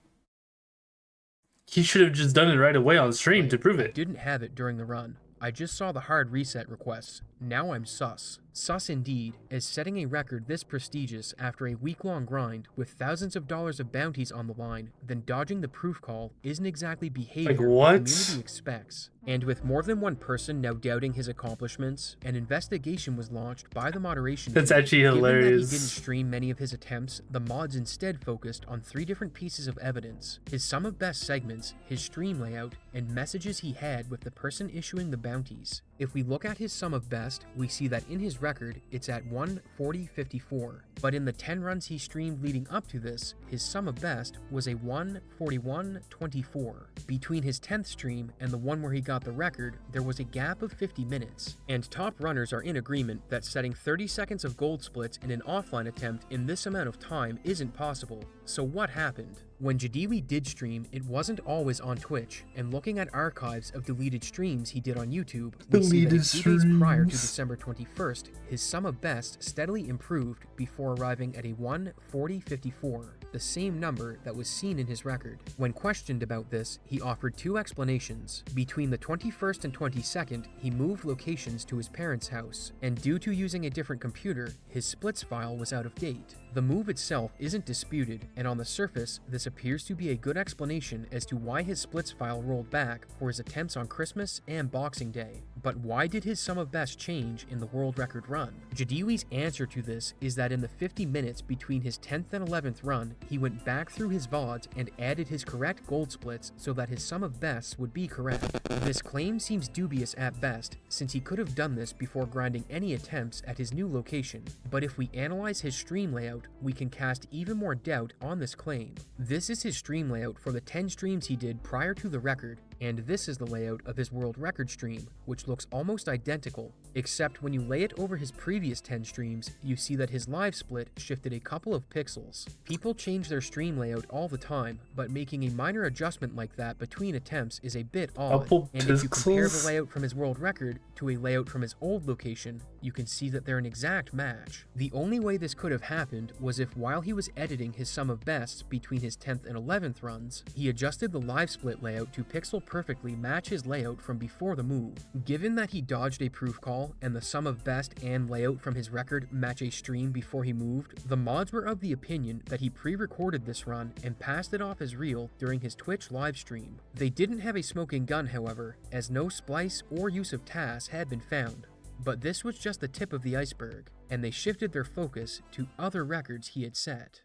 he should have just done it right away on stream to prove I it. didn't have it during the run. I just saw the hard reset requests. Now I'm sus. Sus indeed, as setting a record this prestigious after a week-long grind with thousands of dollars of bounties on the line, then dodging the proof call isn't exactly behavior Like the what? community expects. And with more than one person now doubting his accomplishments, an investigation was launched by the moderation That's team. actually Given hilarious. that he didn't stream many of his attempts, the mods instead focused on 3 different pieces of evidence: his sum of best segments, his stream layout, and messages he had with the person issuing the bounties. If we look at his sum of best, we see that in his record, it's at 140.54. But in the 10 runs he streamed leading up to this, his sum of best was a 141.24. Between his 10th stream and the one where he got the record, there was a gap of 50 minutes. And top runners are in agreement that setting 30 seconds of gold splits in an offline attempt in this amount of time isn't possible. So what happened? When Jadiwi did stream, it wasn't always on Twitch, and looking at archives of deleted streams he did on YouTube, we see that a few days prior to December 21st, his sum of best steadily improved before arriving at a 140.54, the same number that was seen in his record. When questioned about this, he offered 2 explanations. Between the 21st and 22nd, he moved locations to his parents' house, and due to using a different computer, his splits file was out of date. The move itself isn't disputed, and on the surface, this appears to be a good explanation as to why his splits file rolled back for his attempts on Christmas and Boxing Day. But why did his sum of best change in the world record run? Jadiwi's answer to this is that in the 50 minutes between his 10th and 11th run, he went back through his VODs and added his correct gold splits so that his sum of bests would be correct. This claim seems dubious at best, since he could have done this before grinding any attempts at his new location. But if we analyze his stream layout, we can cast even more doubt on this claim. This is his stream layout for the 10 streams he did prior to the record, and this is the layout of his world record stream, which looks almost identical, except when you lay it over his previous 10 streams, you see that his live split shifted a couple of pixels. People change their stream layout all the time, but making a minor adjustment like that between attempts is a bit odd, and if you compare the layout from his world record to a layout from his old location, you can see that they're an exact match. The only way this could have happened was if while he was editing his sum of bests between his 10th and 11th runs, he adjusted the live split layout to pixel perfectly match his layout from before the move. Given that he dodged a proof call and the sum of best and layout from his record match a stream before he moved, the mods were of the opinion that he pre-recorded this run and passed it off as real during his Twitch live stream. They didn't have a smoking gun, however, as no splice or use of TAS had been found. But this was just the tip of the iceberg, and they shifted their focus to other records he had set.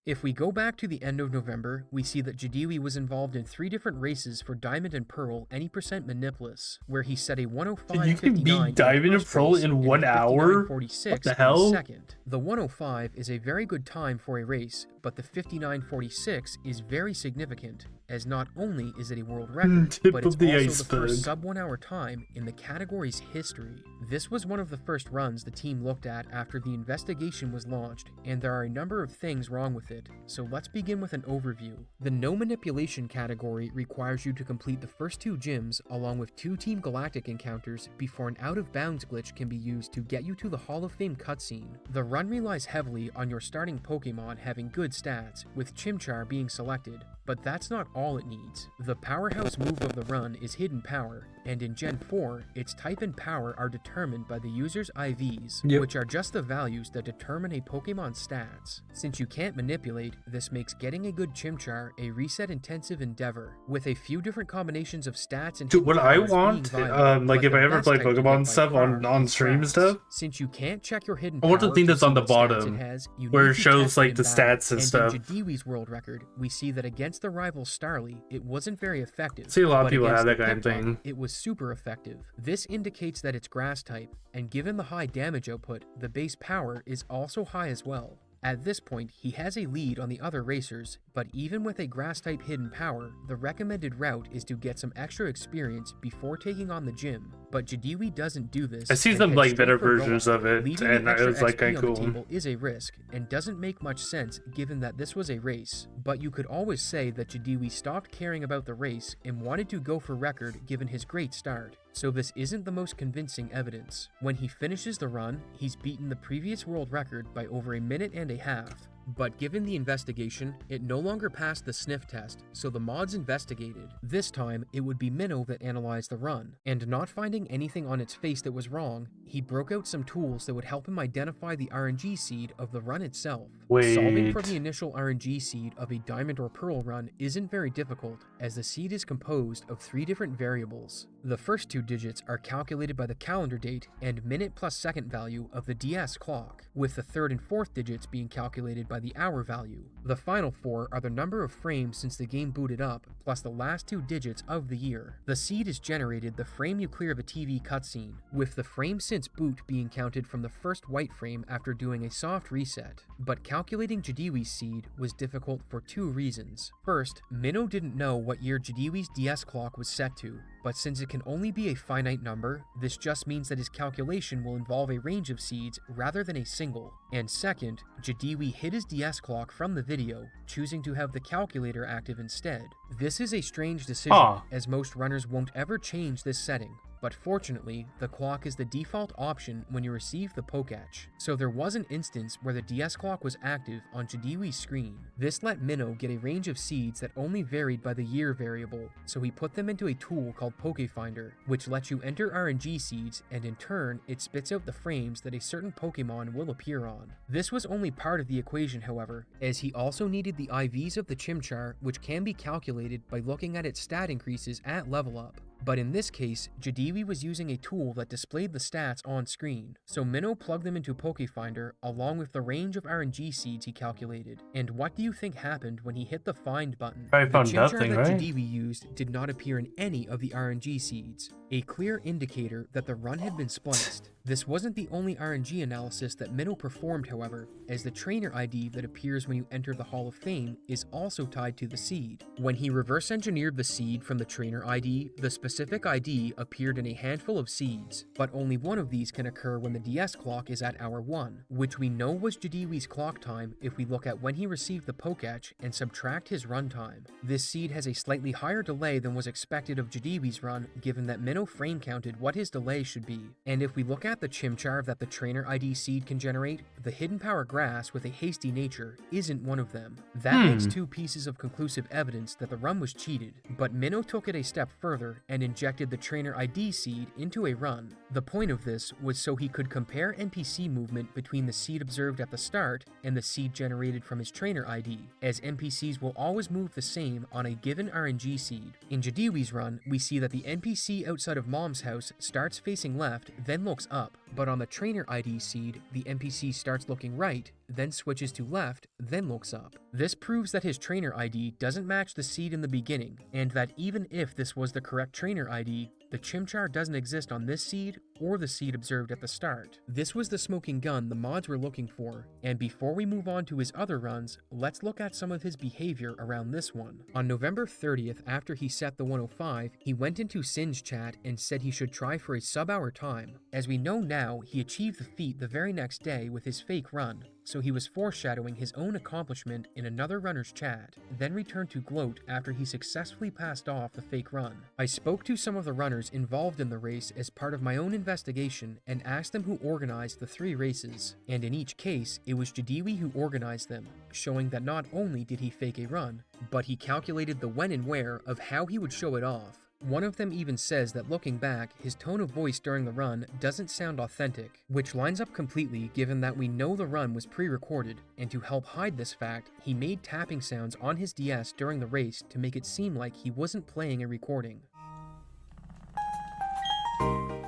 If we go back to the end of November, we see that Jadiwi was involved in 3 different races for Diamond and Pearl any percent Manipulous, where he set a 105.59 You can beat Diamond and Pearl in 1 hour? What the hell? Second. The 105 is a very good time for a race, but the 59.46 is very significant, as not only is it a world record, but it's also the first sub 1 hour time in the category's history. This was one of the first runs the team looked at after the investigation was launched, and there are a number of things wrong with it, so let's begin with an overview. The no manipulation category requires you to complete the first 2 gyms along with 2 Team Galactic encounters before an out of bounds glitch can be used to get you to the Hall of Fame cutscene. The run relies heavily on your starting Pokemon having good stats, with Chimchar being selected, but that's not all it needs. The powerhouse move of the run is Hidden Power, and in Gen 4, its type and power are determined by the user's IVs, which are just the values that determine a Pokemon's stats. Since you can't manipulate, this makes getting a good Chimchar a reset-intensive endeavor, with a few different combinations of stats and what I want, like if I ever play Pokemon stuff on stream stuff, since you can't check your hidden I want the power thing to that's see on the what stats bottom, it has, you where need it to shows test like in the battle. stats and stuff. In Jadiwi's world record, we see that against the rival Starly, it wasn't very effective. I see a lot of but people have against that the kind of Piplup, thing. It was super effective. This indicates that it's grass type, and given the high damage output, the base power is also high as well. At this point, he has a lead on the other racers, but even with a grass-type hidden power, the recommended route is to get some extra experience before taking on the gym. but Jadiwi doesn't do this. I see and some heads like straight better for versions Wuwa. of it, Leaving and the it extra was like XP kind on of the cool. table is a risk, and doesn't make much sense given that this was a race, but you could always say that Jadiwi stopped caring about the race and wanted to go for record given his great start. So this isn't the most convincing evidence. When he finishes the run, he's beaten the previous world record by over a minute and a half. But given the investigation, it no longer passed the sniff test, so the mods investigated. This time, it would be Minnow that analyzed the run, and not finding anything on its face that was wrong, he broke out some tools that would help him identify the RNG seed of the run itself. Solving for the initial RNG seed of a diamond or pearl run isn't very difficult, as the seed is composed of 3 different variables. The first 2 digits are calculated by the calendar date and minute plus second value of the DS clock, with the 3rd and 4th digits being calculated by the hour value. The final 4 are the number of frames since the game booted up, plus the last 2 digits of the year. The seed is generated the frame you clear of a TV cutscene, with the frame since boot being counted from the first white frame after doing a soft reset. But calculating Jadiwi's seed was difficult for 2 reasons. First, Minnow didn't know what year Jadiwi's DS clock was set to, but since it can only be a finite number, this just means that his calculation will involve a range of seeds rather than a single. And second, Jadiwi hid his DS clock from the video, choosing to have the calculator active instead. This is a strange decision, as most runners won't ever change this setting. But fortunately, the clock is the default option when you receive the Poketch, so there was an instance where the DS clock was active on Jadiwi's screen. This let Minnow get a range of seeds that only varied by the year variable, so he put them into a tool called Pokefinder, which lets you enter RNG seeds, and in turn, it spits out the frames that a certain Pokemon will appear on. This was only part of the equation, however, as he also needed the IVs of the Chimchar, which can be calculated by looking at its stat increases at level up. But in this case, Jadiwi was using a tool that displayed the stats on screen, so Minnow plugged them into Pokefinder along with the range of RNG seeds he calculated. And what do you think happened when he hit the find button? I The found Chimchar nothing, that right? Jadiwi used did not appear in any of the RNG seeds, a clear indicator that the run had been spliced. This wasn't the only RNG analysis that Minnow performed, however, as the trainer ID that appears when you enter the Hall of Fame is also tied to the seed. When he reverse engineered the seed from the trainer ID, the specific ID appeared in a handful of seeds, but only one of these can occur when the DS clock is at hour 1, which we know was Jadiwi's clock time if we look at when he received the Poketch and subtract his run time. This seed has a slightly higher delay than was expected of Jadiwi's run, given that Minnow frame counted what his delay should be. And if we look at the Chimchar that the trainer ID seed can generate, the Hidden Power Grass with a hasty nature isn't one of them. That makes 2 pieces of conclusive evidence that the run was cheated, but Minnow took it a step further and injected the trainer ID seed into a run. The point of this was so he could compare NPC movement between the seed observed at the start and the seed generated from his trainer ID, as NPCs will always move the same on a given RNG seed. In Jadiwi's run, we see that the NPC outside of Mom's house starts facing left, then looks up, but on the trainer ID seed, the NPC starts looking right, then switches to left, then looks up. This proves that his trainer ID doesn't match the seed in the beginning, and that even if this was the correct trainer ID, the Chimchar doesn't exist on this seed or the seed observed at the start. This was the smoking gun the mods were looking for, and before we move on to his other runs, let's look at some of his behavior around this one. On November 30th, after he set the 105, he went into Sin's chat and said he should try for a sub-hour time. As we know now, he achieved the feat the very next day with his fake run, so he was foreshadowing his own accomplishment in another runner's chat, then returned to gloat after he successfully passed off the fake run. I spoke to some of the runners involved in the race as part of my own investigation and asked them who organized the 3 races, and in each case, it was Jadiwi who organized them, showing that not only did he fake a run, but he calculated the when and where of how he would show it off. One of them even says that looking back, his tone of voice during the run doesn't sound authentic, which lines up completely given that we know the run was pre-recorded, and to help hide this fact, he made tapping sounds on his DS during the race to make it seem like he wasn't playing a recording.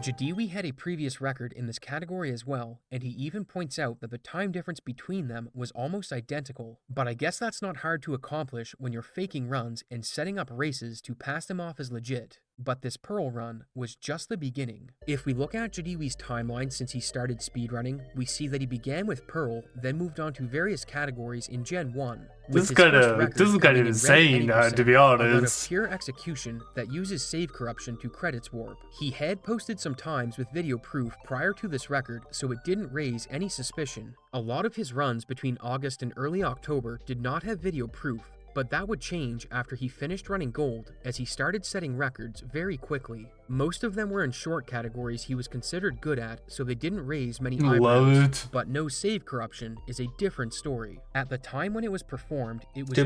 Jadiwi had a previous record in this category as well, and he even points out that the time difference between them was almost identical, but I guess that's not hard to accomplish when you're faking runs and setting up races to pass them off as legit. But this Pearl run was just the beginning. If we look at Jadiwi's timeline since he started speedrunning, we see that he began with Pearl, then moved on to various categories in Gen 1. This is kind of insane, to be honest. Of pure execution that uses save corruption to credits warp. He had posted some times with video proof prior to this record, so it didn't raise any suspicion. A lot of his runs between August and early October did not have video proof, but that would change after he finished running gold, as he started setting records very quickly. Most of them were in short categories he was considered good at, so they didn't raise many eyebrows. But no save corruption is a different story. At the time when it was performed, it was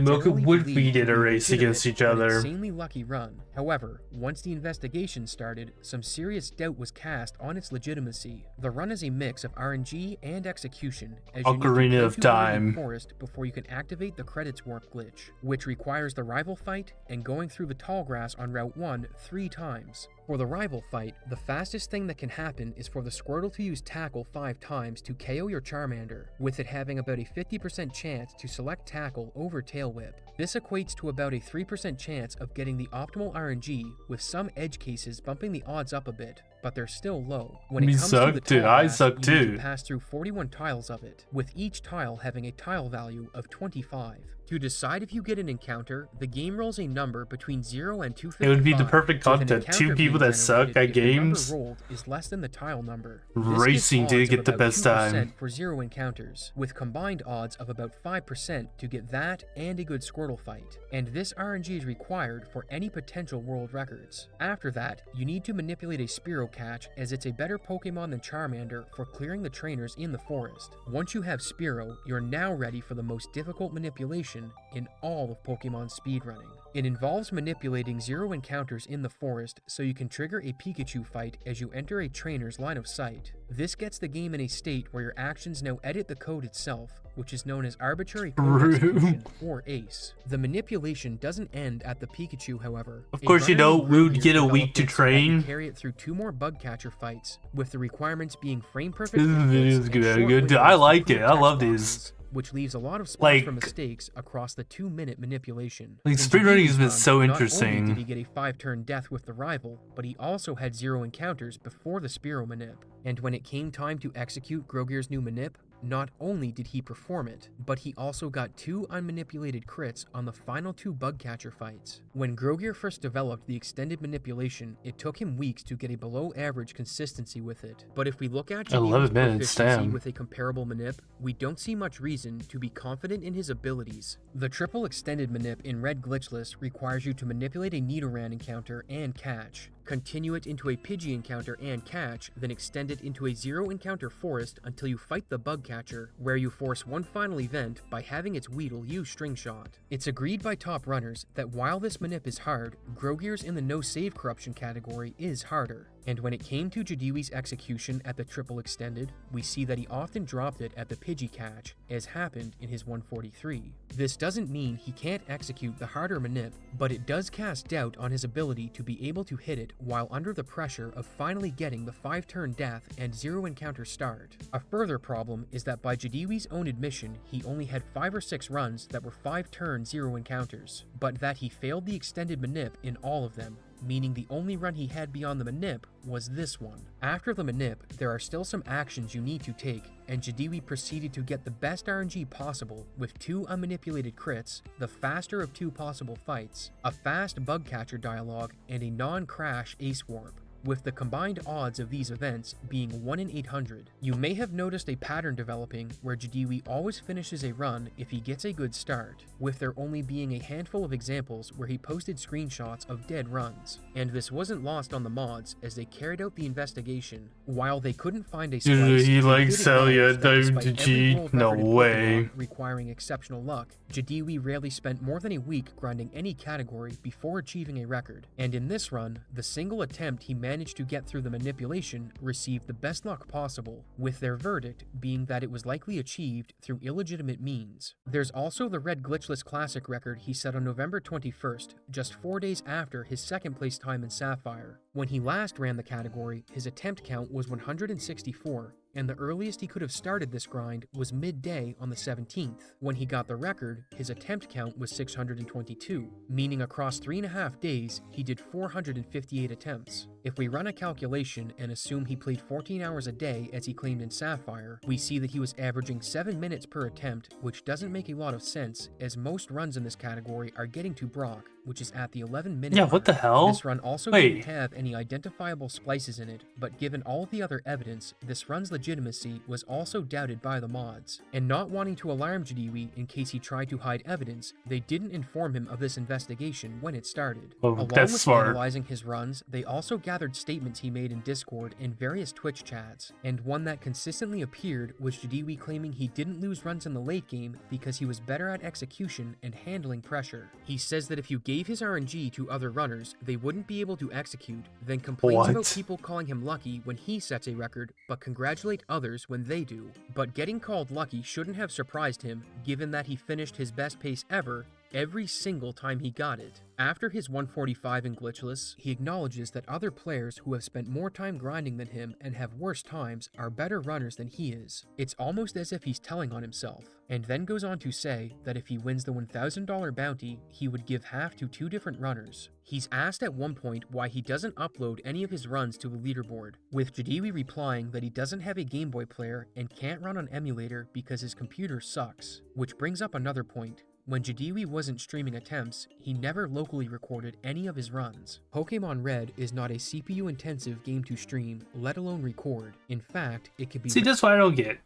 we did a race against each other. An insanely lucky run. However, once the investigation started, some serious doubt was cast on its legitimacy. The run is a mix of RNG and execution, as you Ocarina of Time. The forest before you can activate the credits warp glitch, which requires the rival fight and going through the tall grass on Route 1 3 times. For the rival fight, the fastest thing that can happen is for the Squirtle to use Tackle 5 times to KO your Charmander, with it having about a 50% chance to select Tackle over Tail Whip. This equates to about a 3% chance of getting the optimal RNG, with some edge cases bumping the odds up a bit, but they're still low. When it comes to the tall grass, you need to pass through 41 tiles of it, with each tile having a tile value of 25. To decide if you get an encounter, the game rolls a number between 0 and 255. It would be the perfect content. 2 people that suck at games rolled is less than the tile number. Racing to get the best time. For 0 encounters, with combined odds of about 5% to get that and a good Squirtle fight. And this RNG is required for any potential world records. After that, you need to manipulate a Spearow catch, as it's a better Pokemon than Charmander for clearing the trainers in the forest. Once you have Spearow, you're now ready for the most difficult manipulation in all of Pokemon speedrunning. It involves manipulating 0 encounters in the forest so you can trigger a Pikachu fight as you enter a trainer's line of sight. This gets the game in a state where your actions now edit the code itself, which is known as arbitrary code execution, or ACE. The manipulation doesn't end at the Pikachu, however. Of course, you know, we would get a week to train. Carry it through 2 more bug catcher fights, with the requirements being frame perfect. This is good. I like it. I love these. Which leaves a lot of spots for mistakes across the 2-minute manipulation. Speedrunning has been so interesting. Not only did he get a 5-turn death with the rival, but he also had 0 encounters before the Spearow manip. And when it came time to execute Grogir's new manip, not only did he perform it, but he also got 2 unmanipulated crits on the final 2 bug catcher fights. When Grogir first developed the extended manipulation, it took him weeks to get a below average consistency with it. But if we look at Jadiwi's proficiency with a comparable manip, we don't see much reason to be confident in his abilities. The triple extended manip in Red Glitchless requires you to manipulate a Nidoran encounter and catch, continue it into a Pidgey encounter and catch, then extend it into a 0 encounter forest until you fight the bug catcher, where you force one final event by having its Weedle use String Shot. It's agreed by top runners that while this manip is hard, Grogir's in the no save corruption category is harder. And when it came to Jadiwi's execution at the triple extended, we see that he often dropped it at the Pidgey catch, as happened in his 143. This doesn't mean he can't execute the harder manip, but it does cast doubt on his ability to be able to hit it while under the pressure of finally getting the 5-turn death and 0 encounter start. A further problem is that by Jadiwi's own admission, he only had 5 or 6 runs that were 5-turn 0 encounters, but that he failed the extended manip in all of them, meaning the only run he had beyond the manip was this one. After the manip, there are still some actions you need to take, and Jadiwi proceeded to get the best RNG possible with 2 unmanipulated crits, the faster of 2 possible fights, a fast bug catcher dialogue, and a non-crash ace warp, with the combined odds of these events being 1 in 800. You may have noticed a pattern developing where Jadiwi always finishes a run if he gets a good start, with there only being a handful of examples where he posted screenshots of dead runs. And this wasn't lost on the mods as they carried out the investigation. While they couldn't find a splice, he likes Celia WG. No way. Requiring exceptional luck, Jadiwi rarely spent more than a week grinding any category before achieving a record. And in this run, the single attempt he managed to get through the manipulation received the best luck possible, with their verdict being that it was likely achieved through illegitimate means. There's also the Red Glitchless Classic record he set on November 21st, just 4 days after his 2nd place time in Sapphire. When he last ran the category, his attempt count was 164, and the earliest he could have started this grind was midday on the 17th. When he got the record, his attempt count was 622, meaning across 3.5 days, he did 458 attempts. If we run a calculation and assume he played 14 hours a day as he claimed in Sapphire, we see that he was averaging 7 minutes per attempt, which doesn't make a lot of sense, as most runs in this category are getting to Brock, which is at the 11-minute Yeah, what the hell? This run also didn't have any identifiable splices in it, but given all of the other evidence, this run's legitimacy was also doubted by the mods. And not wanting to alarm Jadiwi in case he tried to hide evidence, they didn't inform him of this investigation when it started. Oh, Along that's with smart. analyzing his runs, they also gathered statements he made in Discord and various Twitch chats, and one that consistently appeared was Jadiwi claiming he didn't lose runs in the late game because he was better at execution and handling pressure. He says that if you gave his RNG to other runners, they wouldn't be able to execute, then complains about people calling him lucky when he sets a record, but congratulate others when they do. But getting called lucky shouldn't have surprised him, given that he finished his best pace ever every single time he got it. After his 145 in Glitchless, he acknowledges that other players who have spent more time grinding than him and have worse times are better runners than he is. It's almost as if he's telling on himself, and then goes on to say that if he wins the $1,000 bounty, he would give half to 2 different runners. He's asked at one point why he doesn't upload any of his runs to the leaderboard, with Jadiwi replying that he doesn't have a Game Boy player and can't run on emulator because his computer sucks. Which brings up another point. When Jadiwi wasn't streaming attempts, he never locally recorded any of his runs. Pokemon Red is not a CPU-intensive game to stream, let alone record. In fact, it could be— See, that's what I don't get.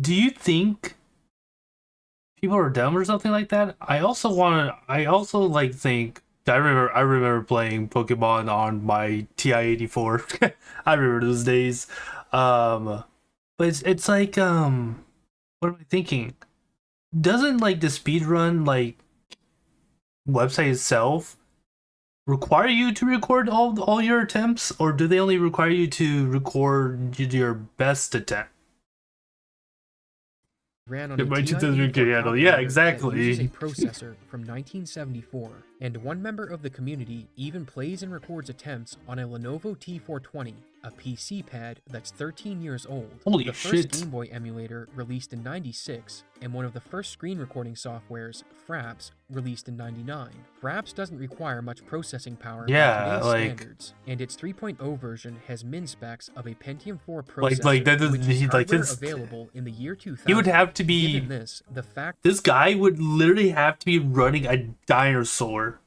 Do you think people are dumb or something like that? I also think I remember playing Pokemon on my TI-84. I remember those days. But it's like, what am I thinking? Doesn't like the speedrun like website itself require you to record all your attempts, or do they only require you to record your best attempt? Ran on a TI-84 yeah, exactly. That uses a processor from 1974, and one member of the community even plays and records attempts on a Lenovo T420, a PC pad that's 13 years old. Holy the shit. first Game Boy emulator released in 96, and one of the first screen recording softwares, Fraps, released in 99. Fraps doesn't require much processing power by today's standards, and its 3.0 version has min specs of a Pentium 4 processor, which is hardware available in the year 2000. He would have to be— Given this, the fact this guy would literally have to be running a dinosaur.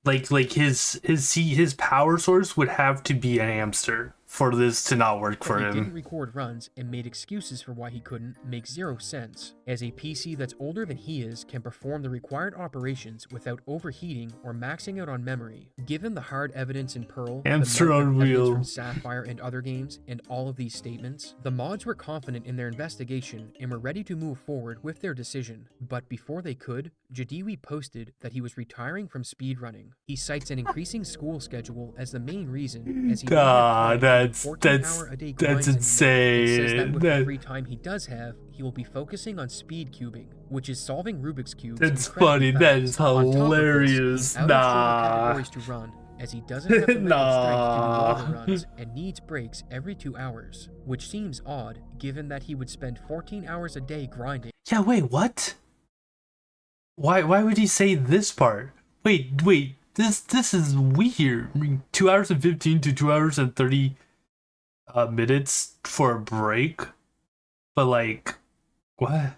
Like his power source would have to be an hamster for this to not work for him. He didn't record runs and made excuses for why he couldn't make zero sense, as a PC that's older than he is can perform the required operations without overheating or maxing out on memory. Given the hard evidence in Pearl, Hamster on wheel from Sapphire and other games, and all of these statements, the mods were confident in their investigation and were ready to move forward with their decision. But before they could, Jadiwi posted that he was retiring from speedrunning. He cites an increasing school schedule as the main reason, as he that's insane. He says that with the free time he does have, he will be focusing on speed cubing, which is solving Rubik's cubes. That's funny. That is hilarious. Categories to run, as he doesn't have the mental strength to do longer runs and needs breaks every 2 hours, which seems odd given that he would spend 14 hours a day grinding. Yeah, wait, what? Why would he say this part? Wait. This is weird. 2 hours and 15 to 2 hours and 30 minutes for a break? But like, what?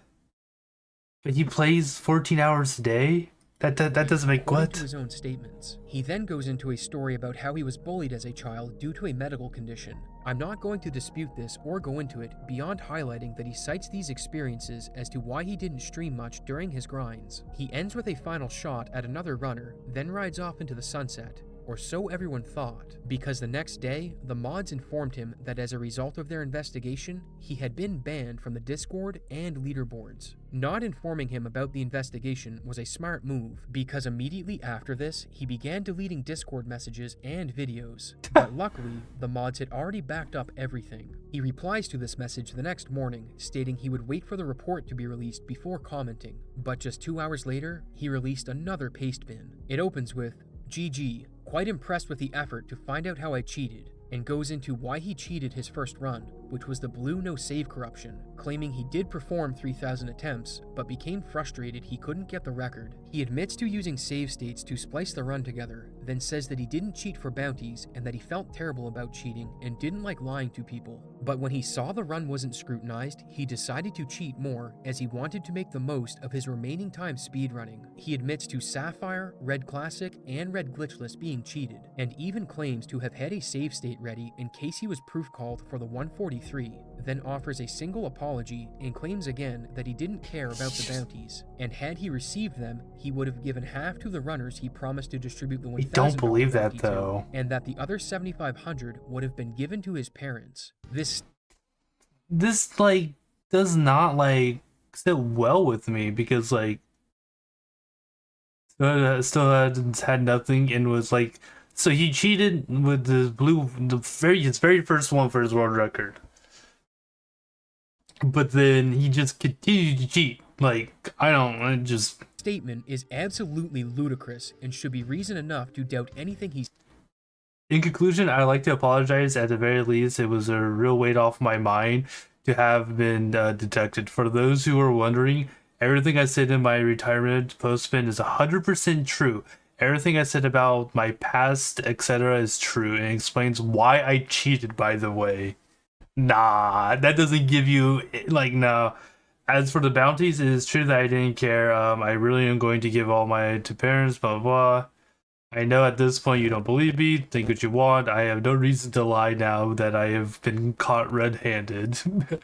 But he plays 14 hours a day? That doesn't make what? To his own statements. He then goes into a story about how he was bullied as a child due to a medical condition. I'm not going to dispute this or go into it beyond highlighting that he cites these experiences as to why he didn't stream much during his grinds. He ends with a final shot at another runner, then rides off into the sunset. Or so everyone thought, because the next day, the mods informed him that as a result of their investigation, he had been banned from the Discord and leaderboards. Not informing him about the investigation was a smart move, because immediately after this, he began deleting Discord messages and videos. But luckily, the mods had already backed up everything. He replies to this message the next morning, stating he would wait for the report to be released before commenting. But just 2 hours later, he released another paste bin. It opens with, "GG. Quite impressed with the effort to find out how I cheated. and goes into why he cheated his first run, which was the blue no save corruption, claiming he did perform 3,000 attempts, but became frustrated he couldn't get the record. He admits to using save states to splice the run together, then says that he didn't cheat for bounties and that he felt terrible about cheating and didn't like lying to people. But when he saw the run wasn't scrutinized, he decided to cheat more as he wanted to make the most of his remaining time speedrunning. He admits to Sapphire, Red Classic, and Red Glitchless being cheated, and even claims to have had a save state ready in case he was proof called for the 143, then offers a single apology and claims again that he didn't care about the bounties, and had he received them, he would have given half to the runners he promised to distribute the $1,000 I don't believe that bounty though. to, and that the other 7,500 would have been given to his parents. This like does not like sit well with me, because like still had nothing and was like, so he cheated with the blue, his very first one for his world record, but then he just continued to cheat. Like, I just statement is absolutely ludicrous and should be reason enough to doubt anything he's. In conclusion, I'd like to apologize. At the very least, it was a real weight off my mind to have been detected. For those who are wondering, everything I said in my retirement post-spin is 100% true. Everything I said about my past, etc. is true, and explains why I cheated, by the way. Nah, that doesn't give you, like, no. As for the bounties, it is true that I didn't care. I really am going to give all my to parents, blah, blah, blah. I know at this point you don't believe me, think what you want. I have no reason to lie now that I have been caught red-handed.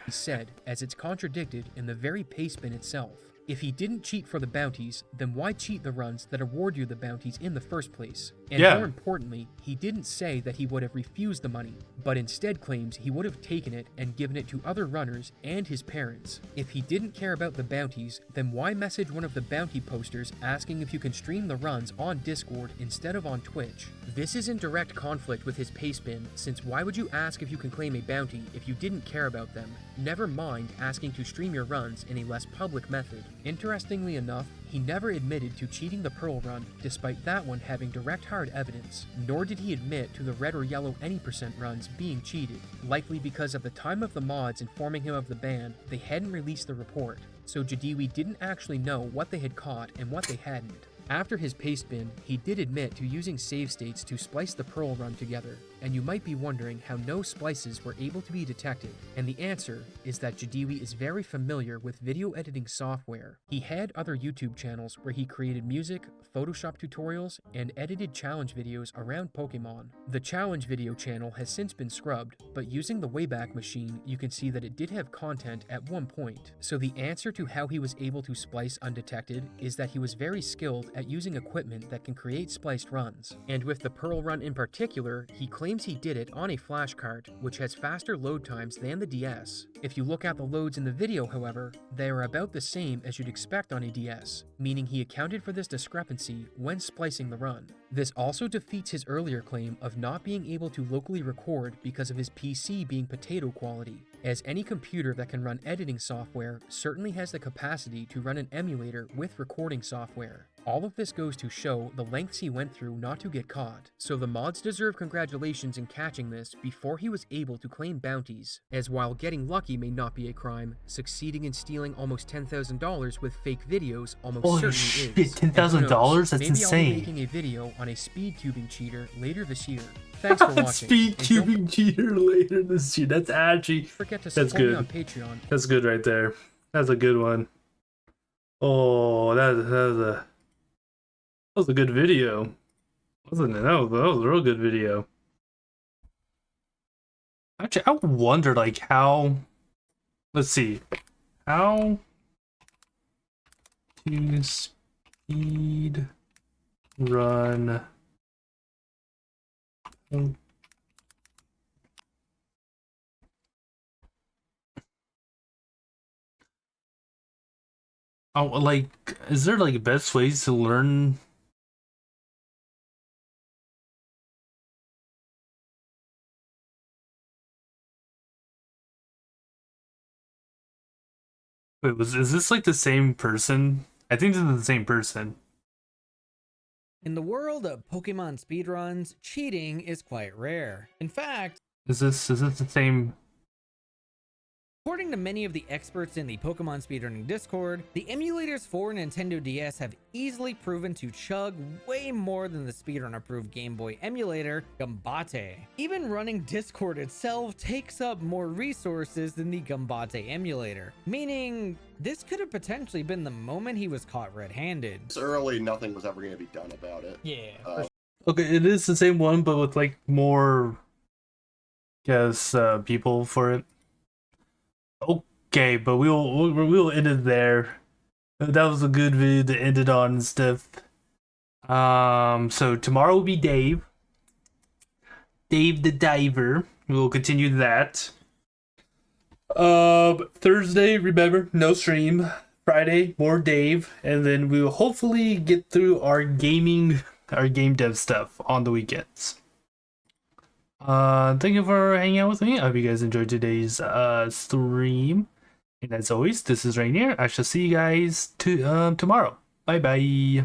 Said, as it's contradicted in the very pastebin itself. If he didn't cheat for the bounties, then why cheat the runs that award you the bounties in the first place? And more importantly, he didn't say that he would have refused the money, but instead claims he would have taken it and given it to other runners and his parents. If he didn't care about the bounties, then why message one of the bounty posters asking if you can stream the runs on Discord instead of on Twitch? This is in direct conflict with his pastebin, since why would you ask if you can claim a bounty if you didn't care about them? Never mind asking to stream your runs in a less public method. Interestingly enough, he never admitted to cheating the Pearl run, despite that one having direct hard evidence, nor did he admit to the red or yellow any percent runs being cheated, likely because at the time of the mods informing him of the ban, they hadn't released the report, so Jadiwi didn't actually know what they had caught and what they hadn't. After his pastebin, he did admit to using save states to splice the Pearl run together, and you might be wondering how no splices were able to be detected, and the answer is that Jadiwi is very familiar with video editing software. He had other YouTube channels where he created music, Photoshop tutorials, and edited challenge videos around Pokemon. The challenge video channel has since been scrubbed, but using the Wayback Machine, you can see that it did have content at one point. So the answer to how he was able to splice undetected is that he was very skilled at using equipment that can create spliced runs. And with the Pearl run in particular, he claims he did it on a flash cart, which has faster load times than the DS. If you look at the loads in the video, however, they are about the same as you'd expect on a DS, meaning he accounted for this discrepancy when splicing the run. This also defeats his earlier claim of not being able to locally record because of his PC being potato quality, as any computer that can run editing software certainly has the capacity to run an emulator with recording software. All of this goes to show the lengths he went through not to get caught, so the mods deserve congratulations in catching this before he was able to claim bounties, as while getting lucky may not be a crime, succeeding in stealing almost $10,000 with fake videos almost certainly is. $10,000? That's maybe insane. I'll be making a video on a speed cubing cheater later this year. Thanks for watching. Speed cubing cheater later this year. That's actually, forget to support me on Patreon. That's good right there. That's a good one. Oh, that was a good video, wasn't it? That was a real good video. Actually, I wonder, like, how... Let's see. How to speed run... Oh, like, is there, like, best ways to learn... Wait, is this like the same person? I think this is the same person. In the world of Pokemon speedruns, cheating is quite rare. In fact, Is this the same? according to many of the experts in the Pokemon speedrunning Discord, the emulators for Nintendo DS have easily proven to chug way more than the speedrun-approved Game Boy emulator, Gambate. Even running Discord itself takes up more resources than the Gambate emulator, meaning this could have potentially been the moment he was caught red-handed. It's early, nothing was ever going to be done about it. Yeah. Okay, it is the same one, but with like more, people for it. Okay, but we'll end it there. That was a good video to end it on and stuff. So tomorrow will be Dave the Diver. We'll continue that. Thursday, remember, no stream. Friday, more Dave, and then we will hopefully get through our game dev stuff on the weekends. Thank you for hanging out with me. I hope you guys enjoyed today's stream. And as always, this is Rainier. I shall see you guys tomorrow. Bye bye.